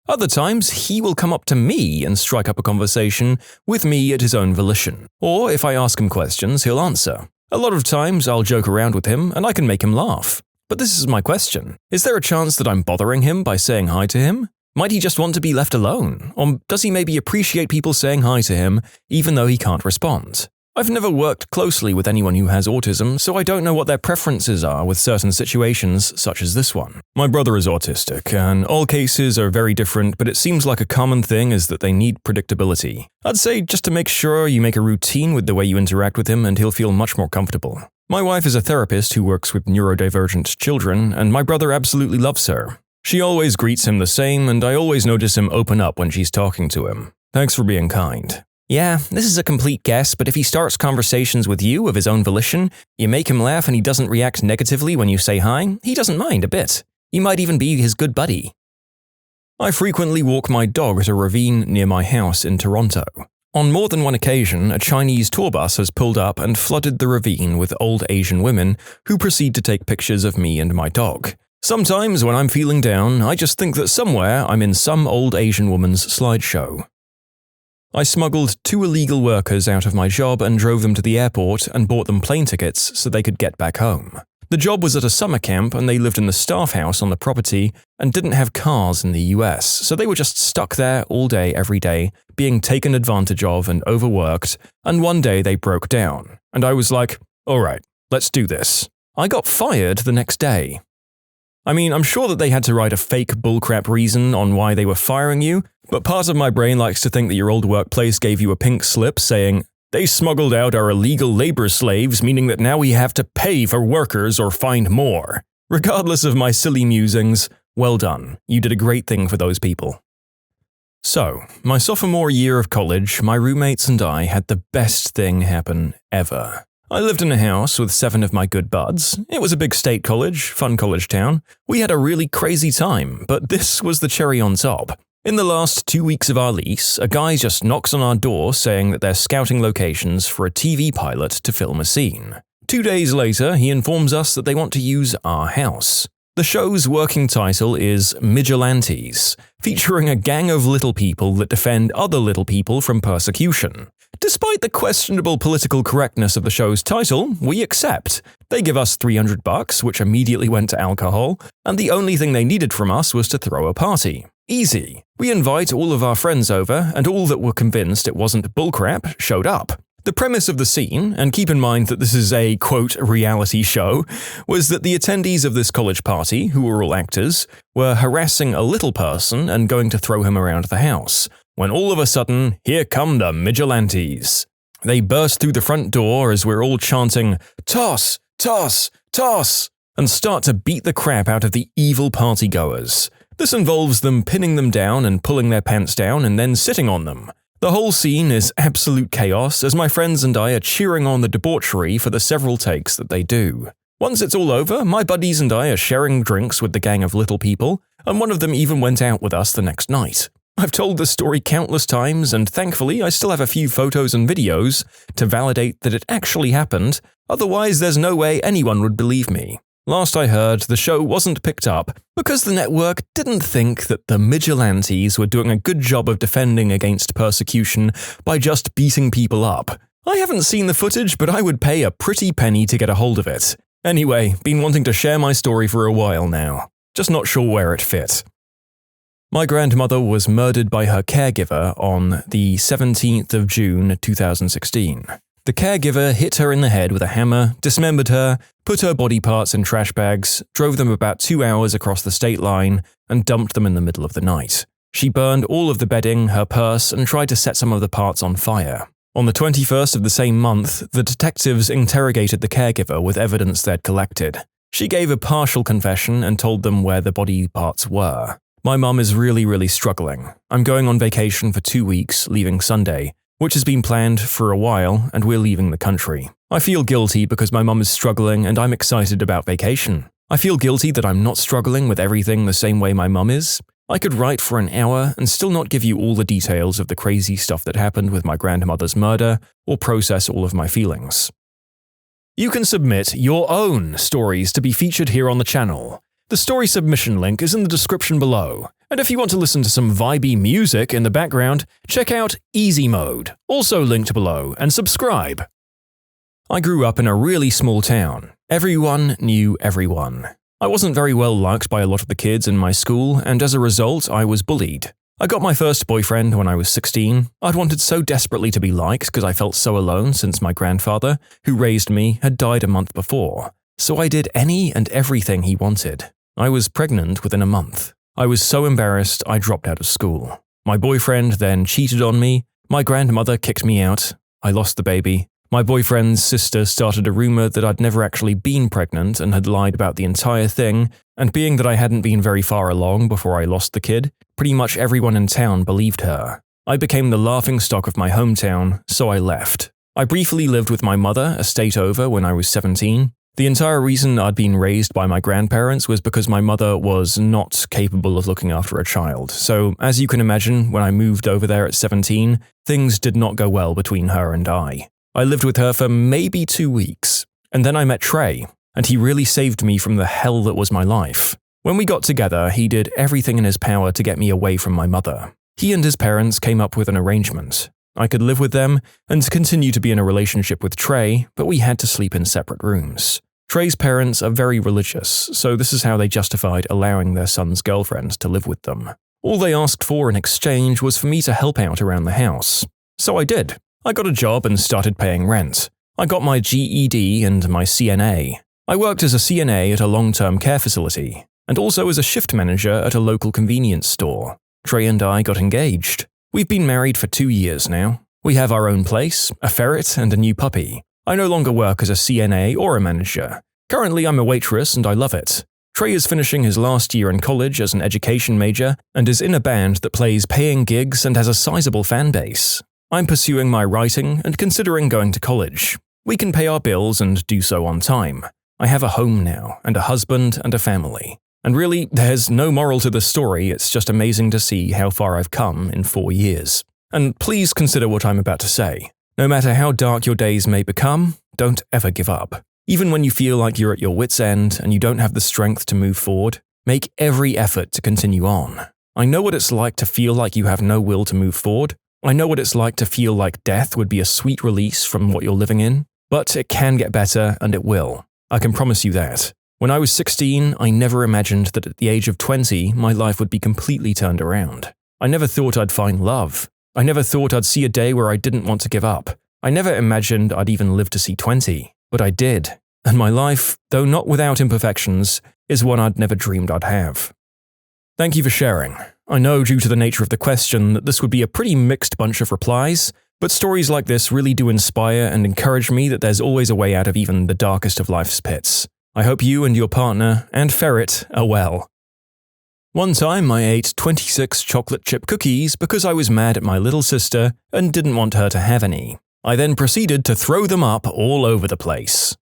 Other times, he will come up to me and strike up a conversation with me at his own volition. Or if I ask him questions, he'll answer. A lot of times, I'll joke around with him and I can make him laugh. But this is my question. Is there a chance that I'm bothering him by saying hi to him? Might he just want to be left alone? Or does he maybe appreciate people saying hi to him, even though he can't respond? I've never worked closely with anyone who has autism, so I don't know what their preferences are with certain situations such as this one. My brother is autistic, and all cases are very different, but it seems like a common thing is that they need predictability. I'd say just to make sure you make a routine with the way you interact with him and he'll feel much more comfortable. My wife is a therapist who works with neurodivergent children, and my brother absolutely loves her. She always greets him the same, and I always notice him open up when she's talking to him. Thanks for being kind. Yeah, this is a complete guess, but if he starts conversations with you of his own volition, you make him laugh and he doesn't react negatively when you say hi, he doesn't mind a bit. You might even be his good buddy. I frequently walk my dog at a ravine near my house in Toronto. On more than one occasion, a Chinese tour bus has pulled up and flooded the ravine with old Asian women who proceed to take pictures of me and my dog. Sometimes when I'm feeling down, I just think that somewhere I'm in some old Asian woman's slideshow. I smuggled 2 illegal workers out of my job and drove them to the airport and bought them plane tickets so they could get back home. The job was at a summer camp and they lived in the staff house on the property and didn't have cars in the US, so they were just stuck there all day every day, being taken advantage of and overworked, and one day they broke down. And I was like, alright, let's do this. I got fired the next day. I'm sure that they had to write a fake bullcrap reason on why they were firing you, but part of my brain likes to think that your old workplace gave you a pink slip saying, "They smuggled out our illegal labor slaves, meaning that now we have to pay for workers or find more." Regardless of my silly musings, well done. You did a great thing for those people. So, my sophomore year of college, my roommates and I had the best thing happen ever. I lived in a house with 7 of my good buds. It was a big state college, fun college town. We had a really crazy time, but this was the cherry on top. In the last 2 weeks of our lease, a guy just knocks on our door saying that they're scouting locations for a TV pilot to film a scene. 2 days later, he informs us that they want to use our house. The show's working title is Migilantes, featuring a gang of little people that defend other little people from persecution. Despite the questionable political correctness of the show's title, we accept. They give us $300, which immediately went to alcohol, and the only thing they needed from us was to throw a party. Easy. We invite all of our friends over, and all that were convinced it wasn't bullcrap showed up. The premise of the scene, and keep in mind that this is a, quote, reality show, was that the attendees of this college party, who were all actors, were harassing a little person and going to throw him around the house, when all of a sudden, here come the Migilantes. They burst through the front door as we're all chanting, "Toss! Toss! Toss!" and start to beat the crap out of the evil partygoers. This involves them pinning them down and pulling their pants down and then sitting on them. The whole scene is absolute chaos as my friends and I are cheering on the debauchery for the several takes that they do. Once it's all over, my buddies and I are sharing drinks with the gang of little people, and one of them even went out with us the next night. I've told this story countless times, and thankfully I still have a few photos and videos to validate that it actually happened, otherwise there's no way anyone would believe me. Last I heard, the show wasn't picked up because the network didn't think that the Migilantes were doing a good job of defending against persecution by just beating people up. I haven't seen the footage, but I would pay a pretty penny to get a hold of it. Anyway, been wanting to share my story for a while now. Just not sure where it fit. My grandmother was murdered by her caregiver on the 17th of June 2016. The caregiver hit her in the head with a hammer, dismembered her, put her body parts in trash bags, drove them about 2 hours across the state line, and dumped them in the middle of the night. She burned all of the bedding, her purse, and tried to set some of the parts on fire. On the 21st of the same month, the detectives interrogated the caregiver with evidence they'd collected. She gave a partial confession and told them where the body parts were. My mum is really struggling. I'm going on vacation for 2 weeks, leaving Sunday, which has been planned for a while, and we're leaving the country. I feel guilty because my mum is struggling and I'm excited about vacation. I feel guilty that I'm not struggling with everything the same way my mum is. I could write for an hour and still not give you all the details of the crazy stuff that happened with my grandmother's murder, or process all of my feelings. You can submit your own stories to be featured here on the channel. The story submission link is in the description below, and if you want to listen to some vibey music in the background, check out easymode, also linked below, and subscribe. I grew up in a really small town. Everyone knew everyone. I wasn't very well liked by a lot of the kids in my school, and as a result, I was bullied. I got my first boyfriend when I was 16. I'd wanted so desperately to be liked because I felt so alone since my grandfather, who raised me, had died a month before. So I did any and everything he wanted. I was pregnant within a month. I was so embarrassed I dropped out of school. My boyfriend then cheated on me. My grandmother kicked me out. I lost the baby. My boyfriend's sister started a rumor that I'd never actually been pregnant and had lied about the entire thing, and being that I hadn't been very far along before I lost the kid, pretty much everyone in town believed her. I became the laughingstock of my hometown, so I left. I briefly lived with my mother a state over when I was 17. The entire reason I'd been raised by my grandparents was because my mother was not capable of looking after a child, so as you can imagine, when I moved over there at 17, things did not go well between her and I. I lived with her for maybe 2 weeks, and then I met Trey, and he really saved me from the hell that was my life. When we got together, he did everything in his power to get me away from my mother. He and his parents came up with an arrangement. I could live with them and continue to be in a relationship with Trey, but we had to sleep in separate rooms. Trey's parents are very religious, so this is how they justified allowing their son's girlfriend to live with them. All they asked for in exchange was for me to help out around the house. So I did. I got a job and started paying rent. I got my GED and my CNA. I worked as a CNA at a long-term care facility, and also as a shift manager at a local convenience store. Trey and I got engaged. We've been married for 2 years now. We have our own place, a ferret, and a new puppy. I no longer work as a CNA or a manager. Currently, I'm a waitress and I love it. Trey is finishing his last year in college as an education major and is in a band that plays paying gigs and has a sizable fan base. I'm pursuing my writing and considering going to college. We can pay our bills and do so on time. I have a home now, and a husband and a family. And really, there's no moral to the story, it's just amazing to see how far I've come in 4 years. And please consider what I'm about to say. No matter how dark your days may become, don't ever give up. Even when you feel like you're at your wit's end and you don't have the strength to move forward, make every effort to continue on. I know what it's like to feel like you have no will to move forward. I know what it's like to feel like death would be a sweet release from what you're living in. But it can get better, and it will. I can promise you that. When I was 16, I never imagined that at the age of 20, my life would be completely turned around. I never thought I'd find love. I never thought I'd see a day where I didn't want to give up. I never imagined I'd even live to see 20. But I did. And my life, though not without imperfections, is one I'd never dreamed I'd have. Thank you for sharing. I know due to the nature of the question that this would be a pretty mixed bunch of replies, but stories like this really do inspire and encourage me that there's always a way out of even the darkest of life's pits. I hope you and your partner and ferret are well. One time I ate 26 chocolate chip cookies because I was mad at my little sister and didn't want her to have any. I then proceeded to throw them up all over the place.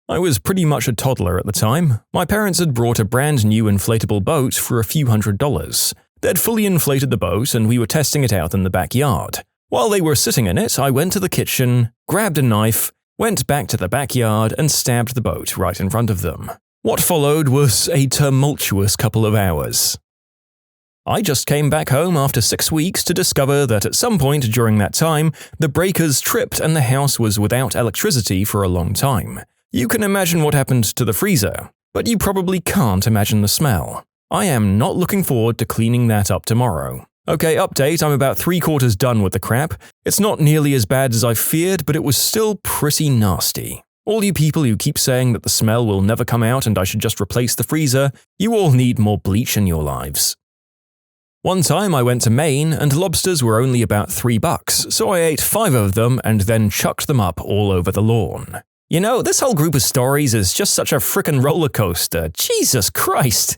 I was pretty much a toddler at the time. My parents had brought a brand new inflatable boat for a few $100s. They'd fully inflated the boat and we were testing it out in the backyard. While they were sitting in it, I went to the kitchen, grabbed a knife, went back to the backyard and stabbed the boat right in front of them. What followed was a tumultuous couple of hours. I just came back home after 6 weeks to discover that at some point during that time, the breakers tripped and the house was without electricity for a long time. You can imagine what happened to the freezer, but you probably can't imagine the smell. I am not looking forward to cleaning that up tomorrow. Okay, update, I'm about 3/4 done with the crap. It's not nearly as bad as I feared, but it was still pretty nasty. All you people who keep saying that the smell will never come out and I should just replace the freezer, you all need more bleach in your lives. One time I went to Maine and lobsters were only about $3, so I ate 5 of them and then chucked them up all over the lawn. You know, this whole group of stories is just such a frickin' roller coaster. Jesus Christ!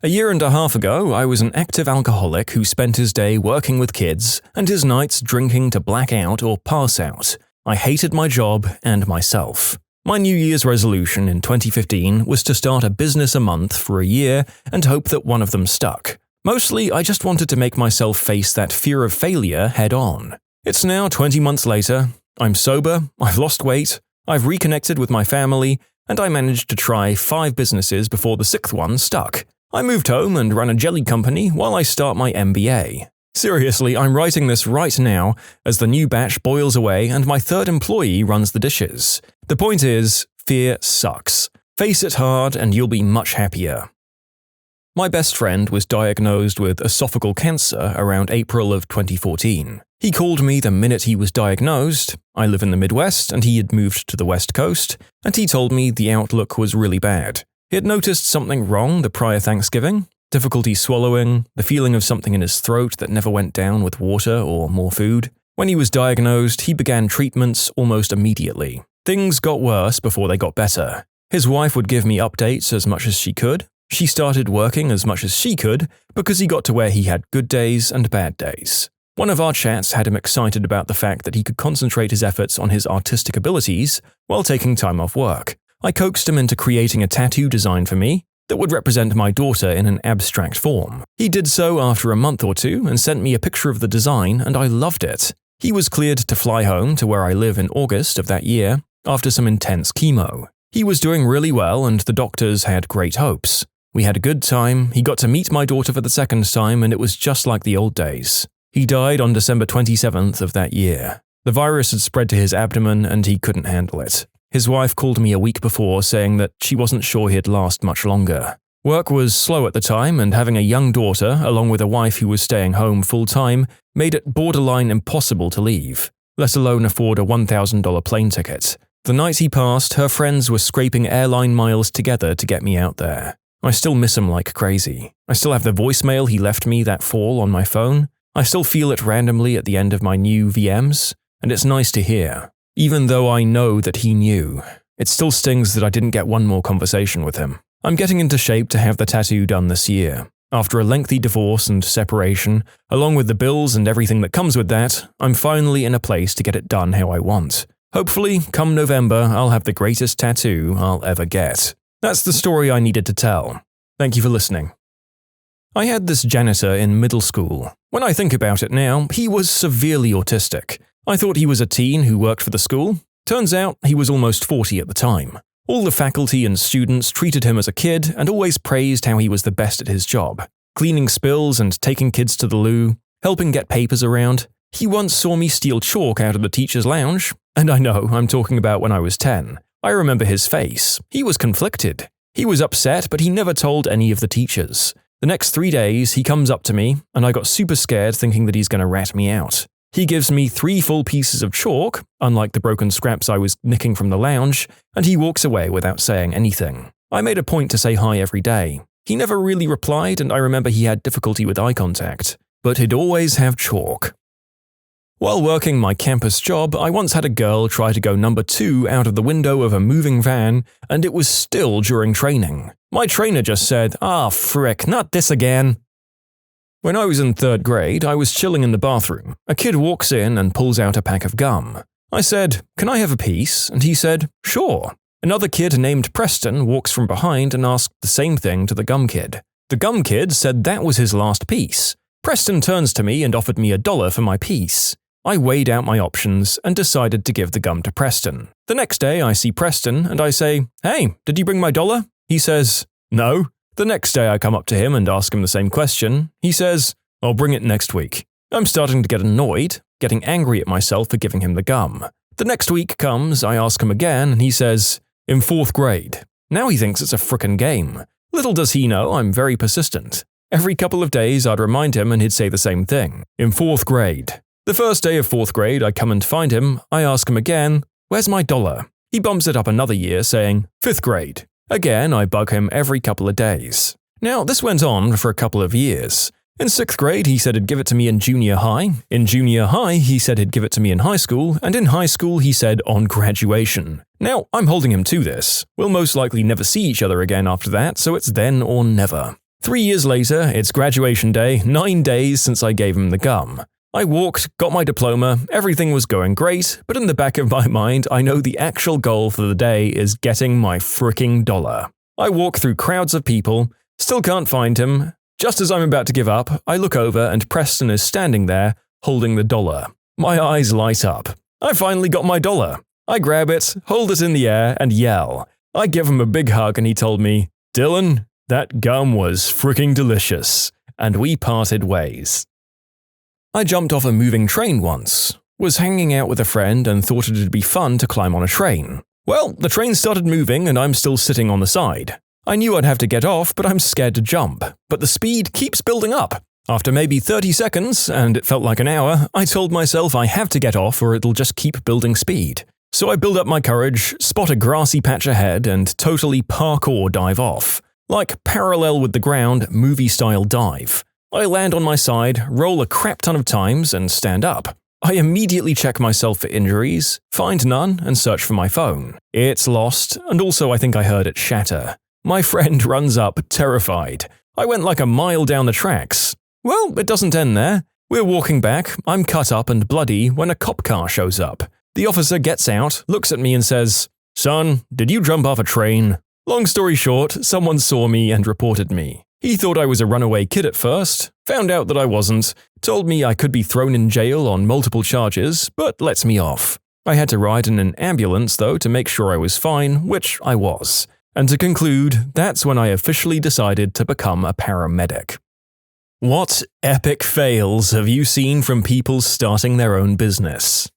A year and a half ago, I was an active alcoholic who spent his day working with kids and his nights drinking to black out or pass out. I hated my job and myself. My New Year's resolution in 2015 was to start a business a month for a year and hope that one of them stuck. Mostly, I just wanted to make myself face that fear of failure head on. It's now 20 months later. I'm sober, I've lost weight, I've reconnected with my family, and I managed to try 5 businesses before the 6th one stuck. I moved home and run a jelly company while I start my MBA. Seriously, I'm writing this right now as the new batch boils away and my 3rd employee runs the dishes. The point is, fear sucks. Face it hard and you'll be much happier. My best friend was diagnosed with esophageal cancer around April of 2014. He called me the minute he was diagnosed. I live in the Midwest and he had moved to the West Coast, and he told me the outlook was really bad. He had noticed something wrong the prior Thanksgiving, difficulty swallowing, the feeling of something in his throat that never went down with water or more food. When he was diagnosed, he began treatments almost immediately. Things got worse before they got better. His wife would give me updates as much as she could. She started working as much as she could because he got to where he had good days and bad days. One of our chats had him excited about the fact that he could concentrate his efforts on his artistic abilities while taking time off work. I coaxed him into creating a tattoo design for me that would represent my daughter in an abstract form. He did so after a month or 2 and sent me a picture of the design, and I loved it. He was cleared to fly home to where I live in August of that year after some intense chemo. He was doing really well and the doctors had great hopes. We had a good time, he got to meet my daughter for the 2nd time, and it was just like the old days. He died on December 27th of that year. The virus had spread to his abdomen and he couldn't handle it. His wife called me a week before saying that she wasn't sure he'd last much longer. Work was slow at the time, and having a young daughter, along with a wife who was staying home full-time, made it borderline impossible to leave, let alone afford a $1,000 plane ticket. The night he passed, her friends were scraping airline miles together to get me out there. I still miss him like crazy. I still have the voicemail he left me that fall on my phone. I still feel it randomly at the end of my new VMs, and it's nice to hear. Even though I know that he knew, it still stings that I didn't get one more conversation with him. I'm getting into shape to have the tattoo done this year. After a lengthy divorce and separation, along with the bills and everything that comes with that, I'm finally in a place to get it done how I want. Hopefully, come November, I'll have the greatest tattoo I'll ever get. That's the story I needed to tell. Thank you for listening. I had this janitor in middle school. When I think about it now, he was severely autistic. I thought he was a teen who worked for the school. Turns out he was almost 40 at the time. All the faculty and students treated him as a kid and always praised how he was the best at his job. Cleaning spills and taking kids to the loo, helping get papers around. He once saw me steal chalk out of the teacher's lounge. And I know, I'm talking about when I was 10. I remember his face. He was conflicted. He was upset, but he never told any of the teachers. The next 3 days, he comes up to me, and I got super scared thinking that he's going to rat me out. He gives me 3 full pieces of chalk, unlike the broken scraps I was nicking from the lounge, and he walks away without saying anything. I made a point to say hi every day. He never really replied, and I remember he had difficulty with eye contact, but he'd always have chalk. While working my campus job, I once had a girl try to go number 2 out of the window of a moving van, and it was still during training. My trainer just said, frick, not this again. When I was in 3rd grade, I was chilling in the bathroom. A kid walks in and pulls out a pack of gum. I said, "Can I have a piece?" And he said, "Sure." Another kid named Preston walks from behind and asked the same thing to the gum kid. The gum kid said that was his last piece. Preston turns to me and offered me $1 for my piece. I weighed out my options and decided to give the gum to Preston. The next day I see Preston and I say, "Hey, did you bring my $1?" He says, "No." The next day I come up to him and ask him the same question. He says, "I'll bring it next week." I'm starting to get annoyed, getting angry at myself for giving him the gum. The next week comes, I ask him again, and he says, "In 4th grade." Now he thinks it's a frickin' game. Little does he know I'm very persistent. Every couple of days I'd remind him and he'd say the same thing. "In 4th grade." The first day of 4th grade, I come and find him. I ask him again, "Where's my $1?" He bumps it up another year, saying, 5th grade. Again, I bug him every couple of days. Now, this went on for a couple of years. In 6th grade, he said he'd give it to me in junior high. In junior high, he said he'd give it to me in high school. And in high school, he said on graduation. Now, I'm holding him to this. We'll most likely never see each other again after that, so it's then or never. 3 years later, it's graduation day, 9 days since I gave him the gum. I walked, got my diploma, everything was going great, but in the back of my mind, I know the actual goal for the day is getting my fricking $1. I walk through crowds of people, still can't find him. Just as I'm about to give up, I look over and Preston is standing there, holding the $1. My eyes light up. I finally got my $1. I grab it, hold it in the air, and yell. I give him a big hug and he told me, "Dylan, that gum was fricking delicious." And we parted ways. I jumped off a moving train once. Was hanging out with a friend and thought it'd be fun to climb on a train. Well, the train started moving and I'm still sitting on the side. I knew I'd have to get off, but I'm scared to jump. But the speed keeps building up. After maybe 30 seconds, and it felt like an hour, I told myself I have to get off or it'll just keep building speed. So I build up my courage, spot a grassy patch ahead, and totally parkour dive off. Like parallel with the ground, movie-style dive. I land on my side, roll a crap ton of times, and stand up. I immediately check myself for injuries, find none, and search for my phone. It's lost, and also I think I heard it shatter. My friend runs up, terrified. I went like a mile down the tracks. Well, it doesn't end there. We're walking back, I'm cut up and bloody when a cop car shows up. The officer gets out, looks at me and says, "Son, did you jump off a train?" Long story short, someone saw me and reported me. He thought I was a runaway kid at first, found out that I wasn't, told me I could be thrown in jail on multiple charges, but lets me off. I had to ride in an ambulance, though, to make sure I was fine, which I was. And to conclude, that's when I officially decided to become a paramedic. What epic fails have you seen from people starting their own business?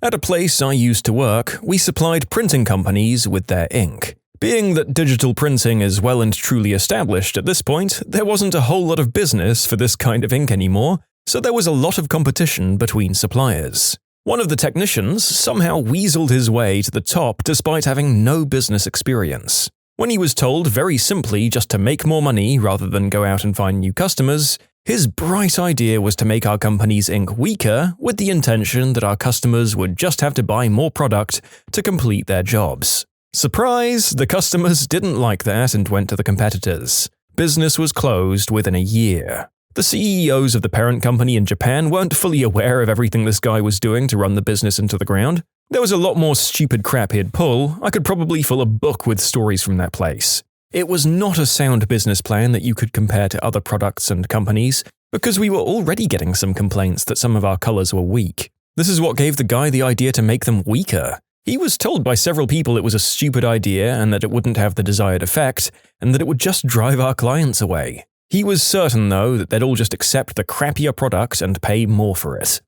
At a place I used to work, we supplied printing companies with their ink. Being that digital printing is well and truly established at this point, there wasn't a whole lot of business for this kind of ink anymore, so there was a lot of competition between suppliers. One of the technicians somehow weaseled his way to the top despite having no business experience. When he was told very simply just to make more money rather than go out and find new customers, his bright idea was to make our company's ink weaker with the intention that our customers would just have to buy more product to complete their jobs. Surprise! The customers didn't like that and went to the competitors. Business was closed within a year. The CEOs of the parent company in Japan weren't fully aware of everything this guy was doing to run the business into the ground. There was a lot more stupid crap he'd pull. I could probably fill a book with stories from that place. It was not a sound business plan that you could compare to other products and companies, because we were already getting some complaints that some of our colors were weak. This is what gave the guy the idea to make them weaker. He was told by several people it was a stupid idea and that it wouldn't have the desired effect, and that it would just drive our clients away. He was certain, though, that they'd all just accept the crappier product and pay more for it.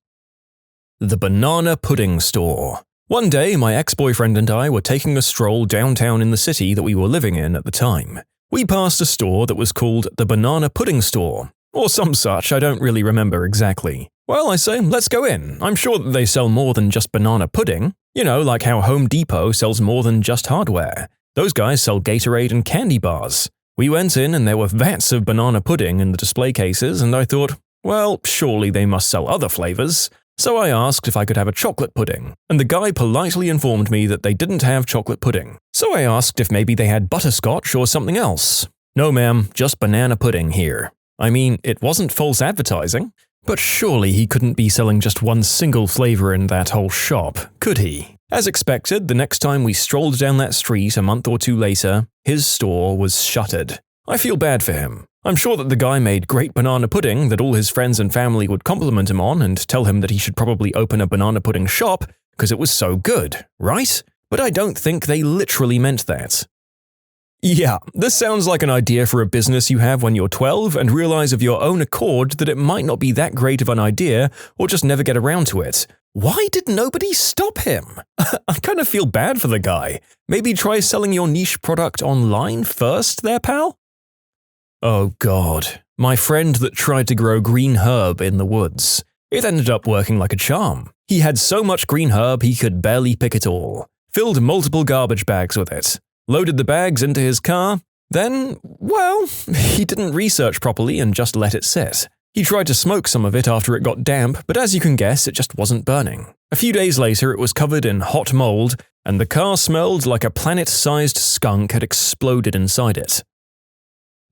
The Banana Pudding Store. One day, my ex-boyfriend and I were taking a stroll downtown in the city that we were living in at the time. We passed a store that was called the Banana Pudding Store, or some such, I don't really remember exactly. Well, I say, let's go in. I'm sure that they sell more than just banana pudding. You know, like how Home Depot sells more than just hardware. Those guys sell Gatorade and candy bars. We went in and there were vats of banana pudding in the display cases, and I thought, well, surely they must sell other flavors. So I asked if I could have a chocolate pudding, and the guy politely informed me that they didn't have chocolate pudding. So I asked if maybe they had butterscotch or something else. No ma'am, just banana pudding here. I mean, it wasn't false advertising, but surely he couldn't be selling just one single flavor in that whole shop, could he? As expected, the next time we strolled down that street a month or two later, his store was shuttered. I feel bad for him. I'm sure that the guy made great banana pudding that all his friends and family would compliment him on and tell him that he should probably open a banana pudding shop because it was so good, right? But I don't think they literally meant that. Yeah, this sounds like an idea for a business you have when you're 12 and realize of your own accord that it might not be that great of an idea or just never get around to it. Why did nobody stop him? I kind of feel bad for the guy. Maybe try selling your niche product online first there, pal? Oh god, my friend that tried to grow green herb in the woods. It ended up working like a charm. He had so much green herb he could barely pick it all. Filled multiple garbage bags with it. Loaded the bags into his car. Then, well, he didn't research properly and just let it sit. He tried to smoke some of it after it got damp, but as you can guess, it just wasn't burning. A few days later, it was covered in hot mold, and the car smelled like a planet-sized skunk had exploded inside it.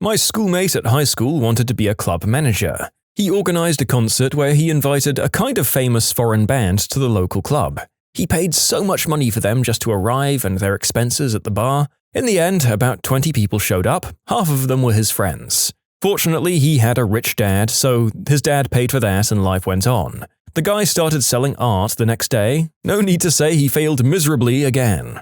My schoolmate at high school wanted to be a club manager. He organized a concert where he invited a kind of famous foreign band to the local club. He paid so much money for them just to arrive and their expenses at the bar. In the end, about 20 people showed up, half of them were his friends. Fortunately, he had a rich dad, so his dad paid for that and life went on. The guy started selling art the next day. No need to say he failed miserably again.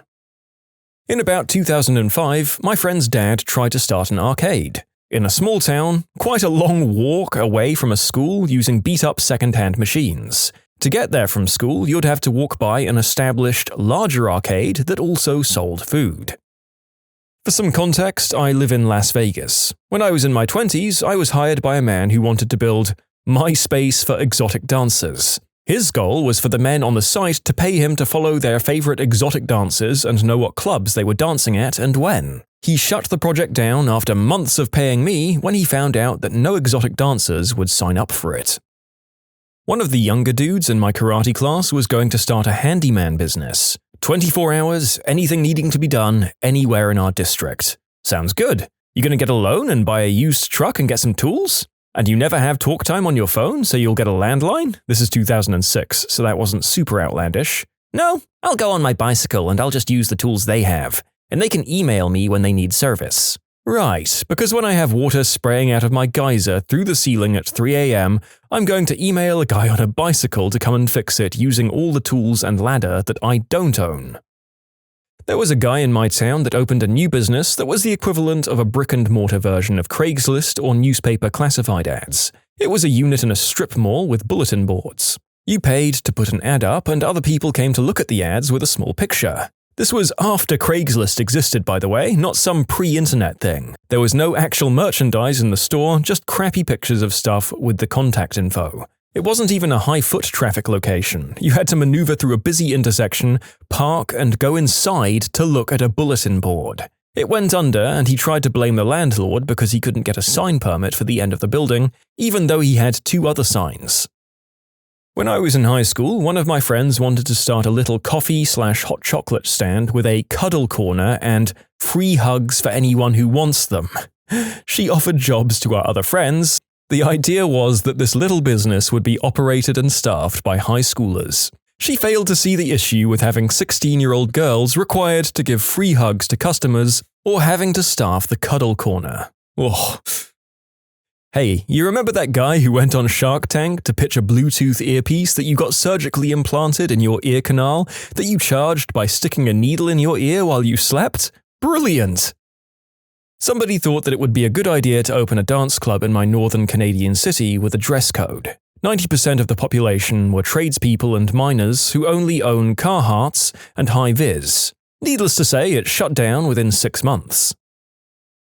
In about 2005, my friend's dad tried to start an arcade. In a small town, quite a long walk away from a school using beat-up second-hand machines. To get there from school, you'd have to walk by an established, larger arcade that also sold food. For some context, I live in Las Vegas. When I was in my 20s, I was hired by a man who wanted to build MySpace for exotic dancers. His goal was for the men on the site to pay him to follow their favorite exotic dancers and know what clubs they were dancing at and when. He shut the project down after months of paying me when he found out that no exotic dancers would sign up for it. One of the younger dudes in my karate class was going to start a handyman business. 24 hours, anything needing to be done, anywhere in our district. Sounds good. You gonna get a loan and buy a used truck and get some tools? And you never have talk time on your phone, so you'll get a landline? This is 2006, so that wasn't super outlandish. No, I'll go on my bicycle and I'll just use the tools they have, and they can email me when they need service. Right, because when I have water spraying out of my geyser through the ceiling at 3 a.m., I'm going to email a guy on a bicycle to come and fix it using all the tools and ladder that I don't own. There was a guy in my town that opened a new business that was the equivalent of a brick-and-mortar version of Craigslist or newspaper classified ads. It was a unit in a strip mall with bulletin boards. You paid to put an ad up and other people came to look at the ads with a small picture. This was after Craigslist existed, by the way, not some pre-internet thing. There was no actual merchandise in the store, just crappy pictures of stuff with the contact info. It wasn't even a high-foot traffic location. You had to maneuver through a busy intersection, park, and go inside to look at a bulletin board. It went under, and he tried to blame the landlord because he couldn't get a sign permit for the end of the building, even though he had 2 other signs. When I was in high school, one of my friends wanted to start a little coffee/hot chocolate stand with a cuddle corner and free hugs for anyone who wants them. She offered jobs to our other friends. The idea was that this little business would be operated and staffed by high schoolers. She failed to see the issue with having 16-year-old girls required to give free hugs to customers or having to staff the cuddle corner. Ugh. Hey, you remember that guy who went on Shark Tank to pitch a Bluetooth earpiece that you got surgically implanted in your ear canal that you charged by sticking a needle in your ear while you slept? Brilliant! Somebody thought that it would be a good idea to open a dance club in my northern Canadian city with a dress code. 90% of the population were tradespeople and miners who only own Carhartts and high-vis. Needless to say, it shut down within 6 months.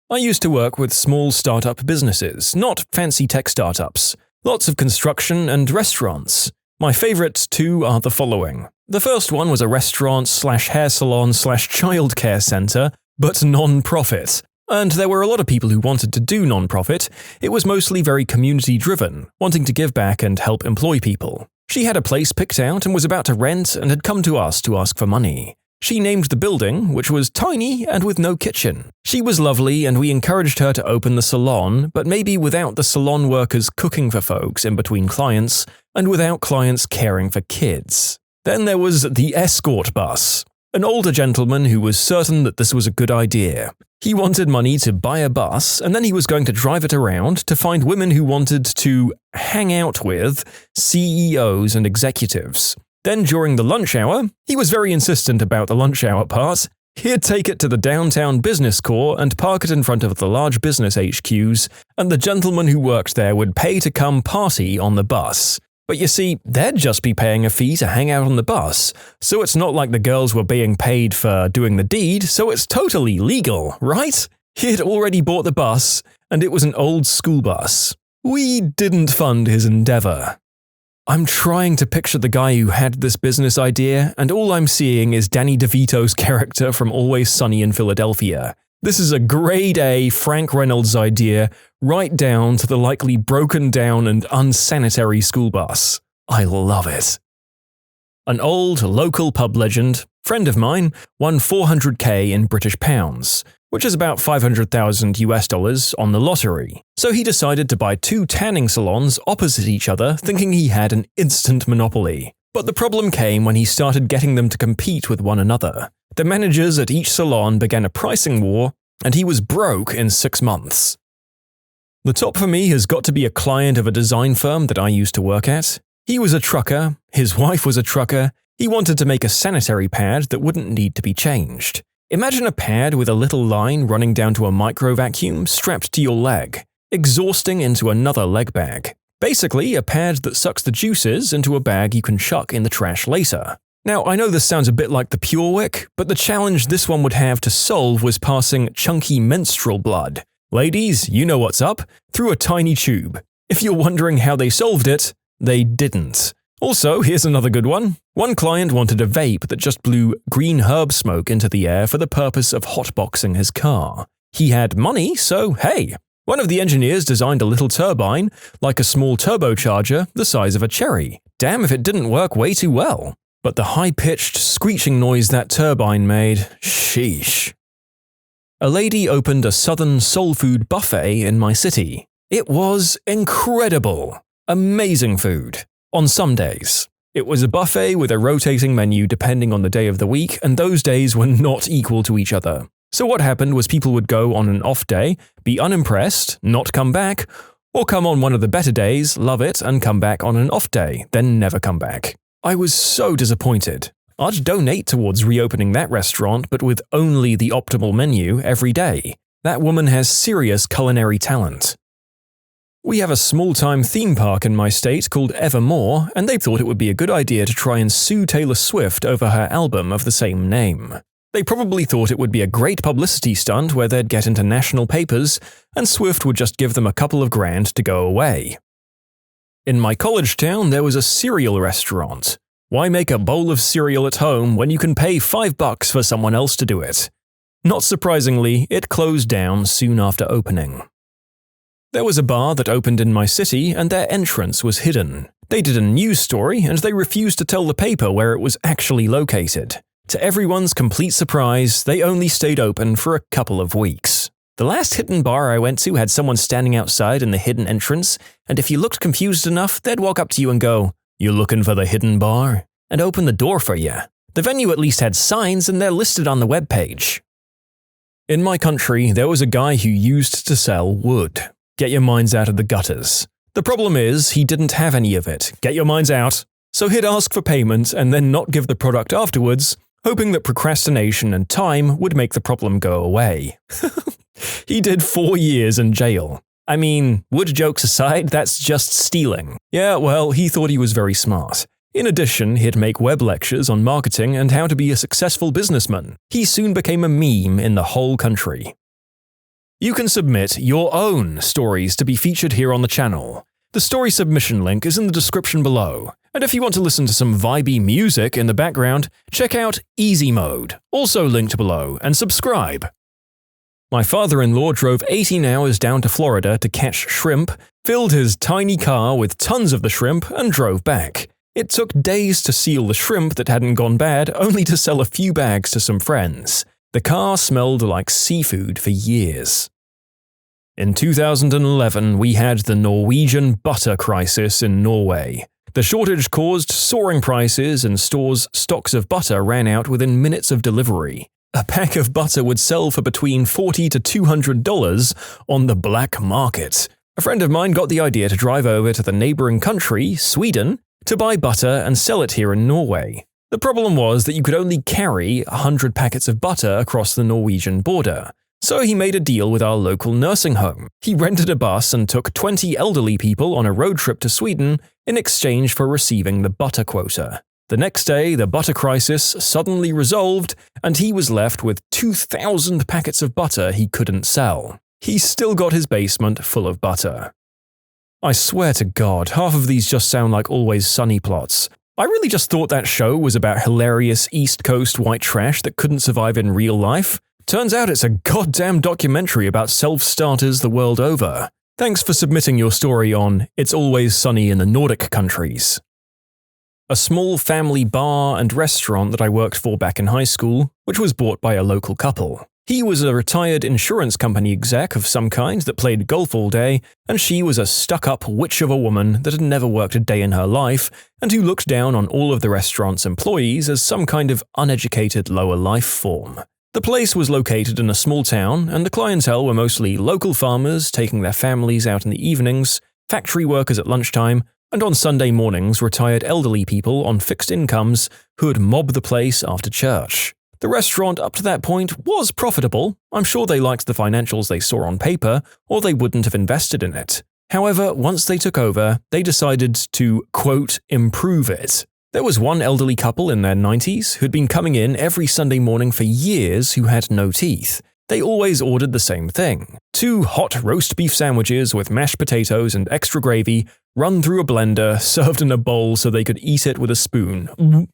I used to work with small startup businesses, not fancy tech startups. Lots of construction and restaurants. My favorite two are the following. The first one was a restaurant/hair salon/childcare center, but non-profit. And there were a lot of people who wanted to do non-profit. It was mostly very community-driven, wanting to give back and help employ people. She had a place picked out and was about to rent and had come to us to ask for money. She named the building, which was tiny and with no kitchen. She was lovely and we encouraged her to open the salon, but maybe without the salon workers cooking for folks in between clients and without clients caring for kids. Then there was the escort bus. An older gentleman who was certain that this was a good idea. He wanted money to buy a bus, and then he was going to drive it around to find women who wanted to hang out with CEOs and executives. Then during the lunch hour, he was very insistent about the lunch hour part. He'd take it to the downtown business core and park it in front of the large business HQs, and the gentleman who worked there would pay to come party on the bus. But you see, they'd just be paying a fee to hang out on the bus, so it's not like the girls were being paid for doing the deed, so it's totally legal, right? He'd already bought the bus, and it was an old school bus. We didn't fund his endeavor. I'm trying to picture the guy who had this business idea, and all I'm seeing is Danny DeVito's character from Always Sunny in Philadelphia. This is a grade A Frank Reynolds idea, right down to the likely broken down and unsanitary school bus. I love it. An old local pub legend, friend of mine, won $400K in British pounds, which is about $500,000 on the lottery. So he decided to buy 2 tanning salons opposite each other, thinking he had an instant monopoly. But the problem came when he started getting them to compete with one another. The managers at each salon began a pricing war, and he was broke in 6 months. The top for me has got to be a client of a design firm that I used to work at. He was a trucker, his wife was a trucker, he wanted to make a sanitary pad that wouldn't need to be changed. Imagine a pad with a little line running down to a micro vacuum strapped to your leg, exhausting into another leg bag. Basically, a pad that sucks the juices into a bag you can chuck in the trash later. Now, I know this sounds a bit like the Pure Wick, but the challenge this one would have to solve was passing chunky menstrual blood. Ladies, you know what's up, through a tiny tube. If you're wondering how they solved it, they didn't. Also, here's another good one. One client wanted a vape that just blew green herb smoke into the air for the purpose of hotboxing his car. He had money, so hey. One of the engineers designed a little turbine, like a small turbocharger the size of a cherry. Damn if it didn't work way too well. But the high-pitched, screeching noise that turbine made, sheesh. A lady opened a southern soul food buffet in my city. It was incredible. Amazing food. On some days. It was a buffet with a rotating menu depending on the day of the week, and those days were not equal to each other. So what happened was people would go on an off day, be unimpressed, not come back, or come on one of the better days, love it, and come back on an off day, then never come back. I was so disappointed. I'd donate towards reopening that restaurant, but with only the optimal menu every day. That woman has serious culinary talent. We have a small-time theme park in my state called Evermore, and they thought it would be a good idea to try and sue Taylor Swift over her album of the same name. They probably thought it would be a great publicity stunt where they'd get into national papers, and Swift would just give them a couple of grand to go away. In my college town, there was a cereal restaurant. Why make a bowl of cereal at home when you can pay $5 for someone else to do it? Not surprisingly, it closed down soon after opening. There was a bar that opened in my city and their entrance was hidden. They did a news story and they refused to tell the paper where it was actually located. To everyone's complete surprise, they only stayed open for a couple of weeks. The last hidden bar I went to had someone standing outside in the hidden entrance, and if you looked confused enough, they'd walk up to you and go, "You looking for the hidden bar?" and open the door for you. The venue at least had signs and they're listed on the webpage. In my country, there was a guy who used to sell wood. Get your minds out of the gutters. The problem is, he didn't have any of it. Get your minds out. So he'd ask for payment and then not give the product afterwards, hoping that procrastination and time would make the problem go away. He did 4 years in jail. I mean, wood jokes aside, that's just stealing. Yeah, well, he thought he was very smart. In addition, he'd make web lectures on marketing and how to be a successful businessman. He soon became a meme in the whole country. You can submit your own stories to be featured here on the channel. The story submission link is in the description below. And if you want to listen to some vibey music in the background, check out easymode, also linked below, and subscribe. My father-in-law drove 18 hours down to Florida to catch shrimp, filled his tiny car with tons of the shrimp, and drove back. It took days to seal the shrimp that hadn't gone bad, only to sell a few bags to some friends. The car smelled like seafood for years. In 2011, we had the Norwegian butter crisis in Norway. The shortage caused soaring prices and stores' stocks of butter ran out within minutes of delivery. A pack of butter would sell for between $40 to $200 on the black market. A friend of mine got the idea to drive over to the neighboring country, Sweden, to buy butter and sell it here in Norway. The problem was that you could only carry 100 packets of butter across the Norwegian border. So he made a deal with our local nursing home. He rented a bus and took 20 elderly people on a road trip to Sweden in exchange for receiving the butter quota. The next day, the butter crisis suddenly resolved, and he was left with 2,000 packets of butter he couldn't sell. He still got his basement full of butter. I swear to God, half of these just sound like Always Sunny plots. I really just thought that show was about hilarious East Coast white trash that couldn't survive in real life. Turns out it's a goddamn documentary about self-starters the world over. Thanks for submitting your story on It's Always Sunny in the Nordic countries. A small family bar and restaurant that I worked for back in high school, which was bought by a local couple. He was a retired insurance company exec of some kind that played golf all day, and she was a stuck-up witch of a woman that had never worked a day in her life and who looked down on all of the restaurant's employees as some kind of uneducated lower life form. The place was located in a small town, and the clientele were mostly local farmers taking their families out in the evenings, factory workers at lunchtime, and on Sunday mornings retired elderly people on fixed incomes who would mob the place after church. The restaurant up to that point was profitable. I'm sure they liked the financials they saw on paper, or they wouldn't have invested in it. However, once they took over, they decided to, quote, improve it. There was one elderly couple in their 90s who'd been coming in every Sunday morning for years who had no teeth. They always ordered the same thing: 2 hot roast beef sandwiches with mashed potatoes and extra gravy, run through a blender, served in a bowl so they could eat it with a spoon.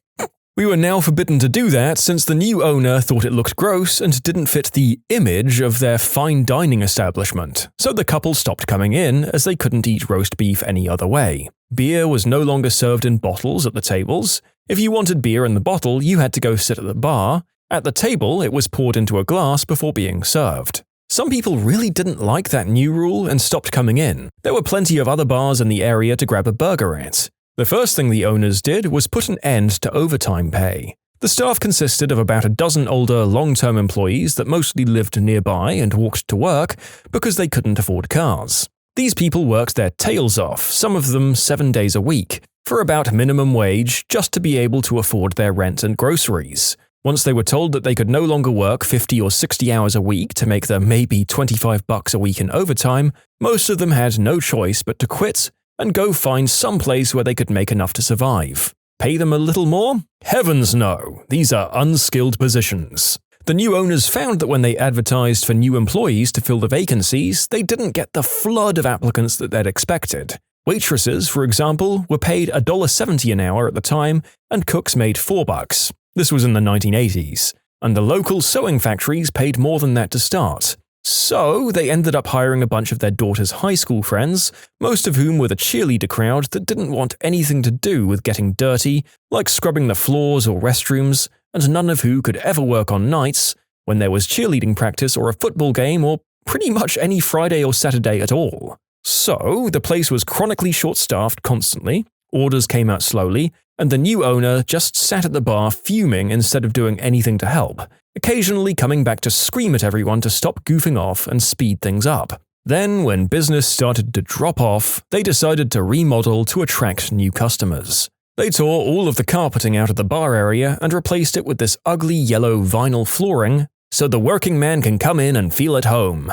We were now forbidden to do that since the new owner thought it looked gross and didn't fit the image of their fine dining establishment, so the couple stopped coming in as they couldn't eat roast beef any other way. Beer was no longer served in bottles at the tables. If you wanted beer in the bottle, you had to go sit at the bar. At the table, it was poured into a glass before being served. Some people really didn't like that new rule and stopped coming in. There were plenty of other bars in the area to grab a burger at. The first thing the owners did was put an end to overtime pay. The staff consisted of about a dozen older, long-term employees that mostly lived nearby and walked to work because they couldn't afford cars. These people worked their tails off, some of them 7 days a week, for about minimum wage just to be able to afford their rent and groceries. Once they were told that they could no longer work 50 or 60 hours a week to make the maybe $25 a week in overtime, most of them had no choice but to quit and go find some place where they could make enough to survive. Pay them a little more? Heavens no, these are unskilled positions. The new owners found that when they advertised for new employees to fill the vacancies, they didn't get the flood of applicants that they'd expected. Waitresses, for example, were paid $1.70 an hour at the time, and cooks made $4. This was in the 1980s, and the local sewing factories paid more than that to start. So they ended up hiring a bunch of their daughter's high school friends, most of whom were the cheerleader crowd that didn't want anything to do with getting dirty, like scrubbing the floors or restrooms, and none of who could ever work on nights when there was cheerleading practice or a football game or pretty much any Friday or Saturday at all. So the place was chronically short-staffed constantly, orders came out slowly, and the new owner just sat at the bar fuming instead of doing anything to help, occasionally coming back to scream at everyone to stop goofing off and speed things up. Then, when business started to drop off, they decided to remodel to attract new customers. They tore all of the carpeting out of the bar area and replaced it with this ugly yellow vinyl flooring so the working man can come in and feel at home.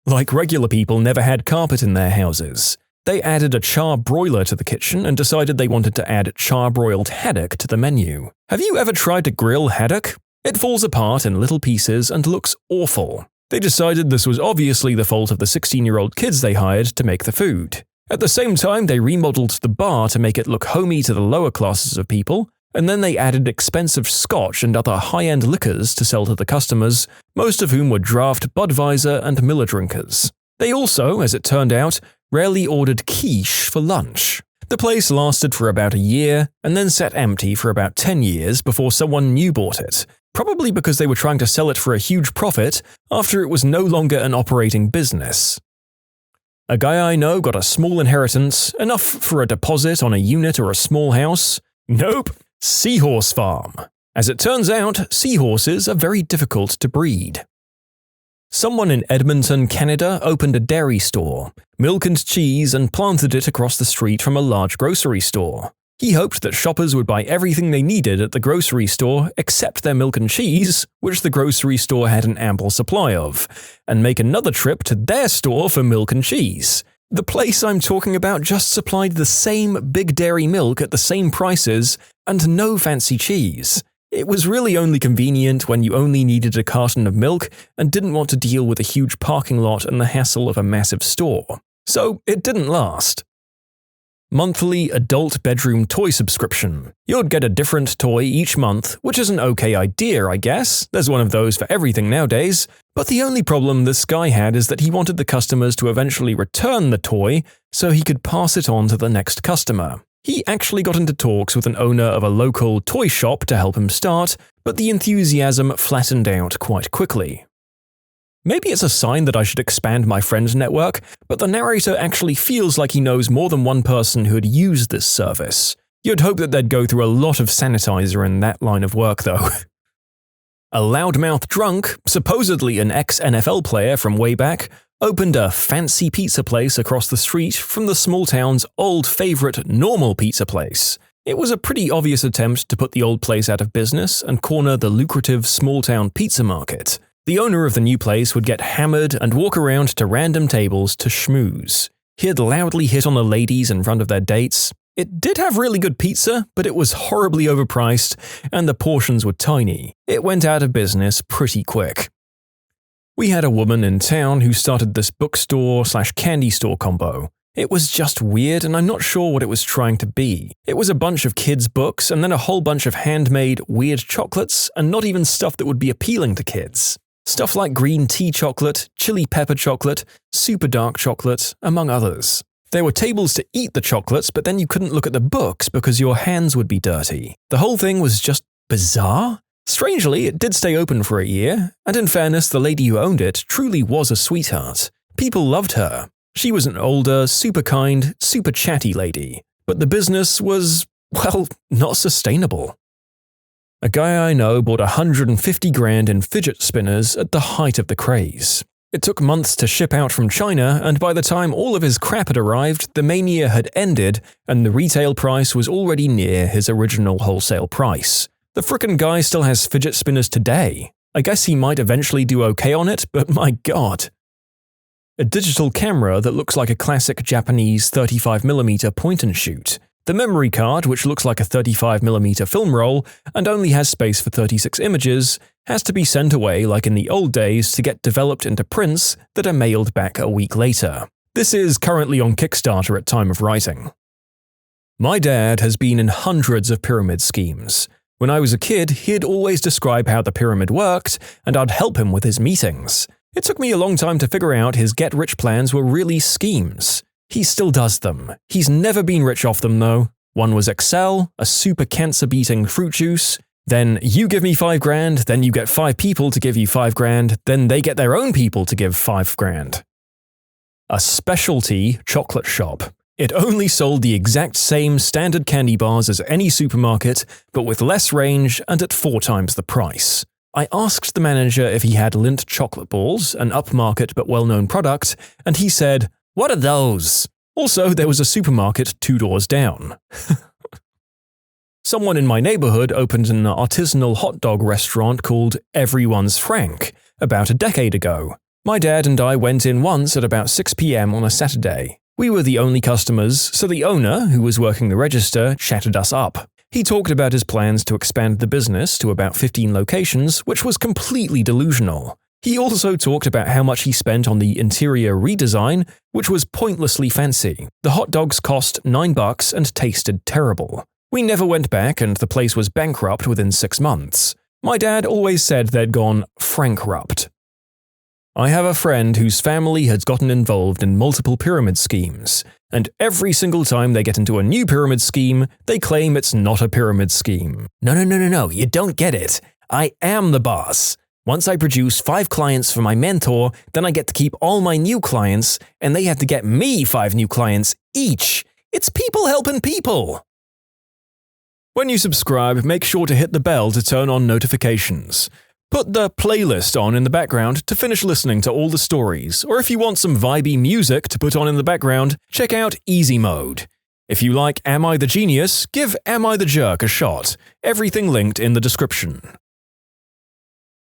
Like regular people never had carpet in their houses. They added a char broiler to the kitchen and decided they wanted to add char-broiled haddock to the menu. Have you ever tried to grill haddock? It falls apart in little pieces and looks awful. They decided this was obviously the fault of the 16-year-old kids they hired to make the food. At the same time, they remodeled the bar to make it look homey to the lower classes of people, and then they added expensive scotch and other high-end liquors to sell to the customers, most of whom were draft Budweiser and Miller drinkers. They also, as it turned out, rarely ordered quiche for lunch. The place lasted for about a year, and then sat empty for about 10 years before someone new bought it, probably because they were trying to sell it for a huge profit after it was no longer an operating business. A guy I know got a small inheritance, enough for a deposit on a unit or a small house. Nope, seahorse farm. As it turns out, seahorses are very difficult to breed. Someone in Edmonton, Canada opened a dairy store, milk and cheese, and planted it across the street from a large grocery store. He hoped that shoppers would buy everything they needed at the grocery store except their milk and cheese, which the grocery store had an ample supply of, and make another trip to their store for milk and cheese. The place I'm talking about just supplied the same big dairy milk at the same prices and no fancy cheese. It was really only convenient when you only needed a carton of milk and didn't want to deal with a huge parking lot and the hassle of a massive store. So it didn't last. Monthly adult bedroom toy subscription. You'd get a different toy each month, which is an okay idea, I guess. There's one of those for everything nowadays. But the only problem this guy had is that he wanted the customers to eventually return the toy so he could pass it on to the next customer. He actually got into talks with an owner of a local toy shop to help him start, but the enthusiasm flattened out quite quickly. Maybe it's a sign that I should expand my friend network, but the narrator actually feels like he knows more than one person who had used this service. You'd hope that they'd go through a lot of sanitizer in that line of work, though. A loudmouth drunk, supposedly an ex-NFL player from way back, opened a fancy pizza place across the street from the small town's old favorite normal pizza place. It was a pretty obvious attempt to put the old place out of business and corner the lucrative small town pizza market. The owner of the new place would get hammered and walk around to random tables to schmooze. He'd loudly hit on the ladies in front of their dates. It did have really good pizza, but it was horribly overpriced and the portions were tiny. It went out of business pretty quick. We had a woman in town who started this bookstore/candy store combo. It was just weird and I'm not sure what it was trying to be. It was a bunch of kids' books and then a whole bunch of handmade weird chocolates and not even stuff that would be appealing to kids. Stuff like green tea chocolate, chili pepper chocolate, super dark chocolate, among others. There were tables to eat the chocolates, but then you couldn't look at the books because your hands would be dirty. The whole thing was just bizarre. Strangely, it did stay open for a year, and in fairness, the lady who owned it truly was a sweetheart. People loved her. She was an older, super kind, super chatty lady. But the business was, well, not sustainable. A guy I know bought $150,000 in fidget spinners at the height of the craze. It took months to ship out from China, and by the time all of his crap had arrived, the mania had ended, and the retail price was already near his original wholesale price. The frickin' guy still has fidget spinners today. I guess he might eventually do okay on it, but my god. A digital camera that looks like a classic Japanese 35mm point-and-shoot. The memory card, which looks like a 35mm film roll and only has space for 36 images, has to be sent away like in the old days to get developed into prints that are mailed back a week later. This is currently on Kickstarter at time of writing. My dad has been in hundreds of pyramid schemes. When I was a kid, he'd always describe how the pyramid worked, and I'd help him with his meetings. It took me a long time to figure out his get-rich plans were really schemes. He still does them. He's never been rich off them, though. One was Excel, a super cancer-beating fruit juice. Then you give me $5,000, then you get 5 people to give you $5,000, then they get their own people to give $5,000. A specialty chocolate shop. It only sold the exact same standard candy bars as any supermarket, but with less range and at 4 times the price. I asked the manager if he had Lindt chocolate balls, an upmarket but well-known product, and he said, "What are those?" Also, there was a supermarket 2 doors down. Someone in my neighborhood opened an artisanal hot dog restaurant called Everyone's Frank about a decade ago. My dad and I went in once at about 6 p.m. on a Saturday. We were the only customers, so the owner, who was working the register, chatted us up. He talked about his plans to expand the business to about 15 locations, which was completely delusional. He also talked about how much he spent on the interior redesign, which was pointlessly fancy. The hot dogs cost $9 and tasted terrible. We never went back and the place was bankrupt within 6 months. My dad always said they'd gone frankrupt. I have a friend whose family has gotten involved in multiple pyramid schemes, and every single time they get into a new pyramid scheme, they claim it's not a pyramid scheme. No, you don't get it. I am the boss. Once I produce 5 clients for my mentor, then I get to keep all my new clients, and they have to get me 5 new clients each. It's people helping people. When you subscribe, make sure to hit the bell to turn on notifications. Put the playlist on in the background to finish listening to all the stories, or if you want some vibey music to put on in the background, check out easymode. If you like Am I the Genius, give Am I the Jerk a shot. Everything linked in the description.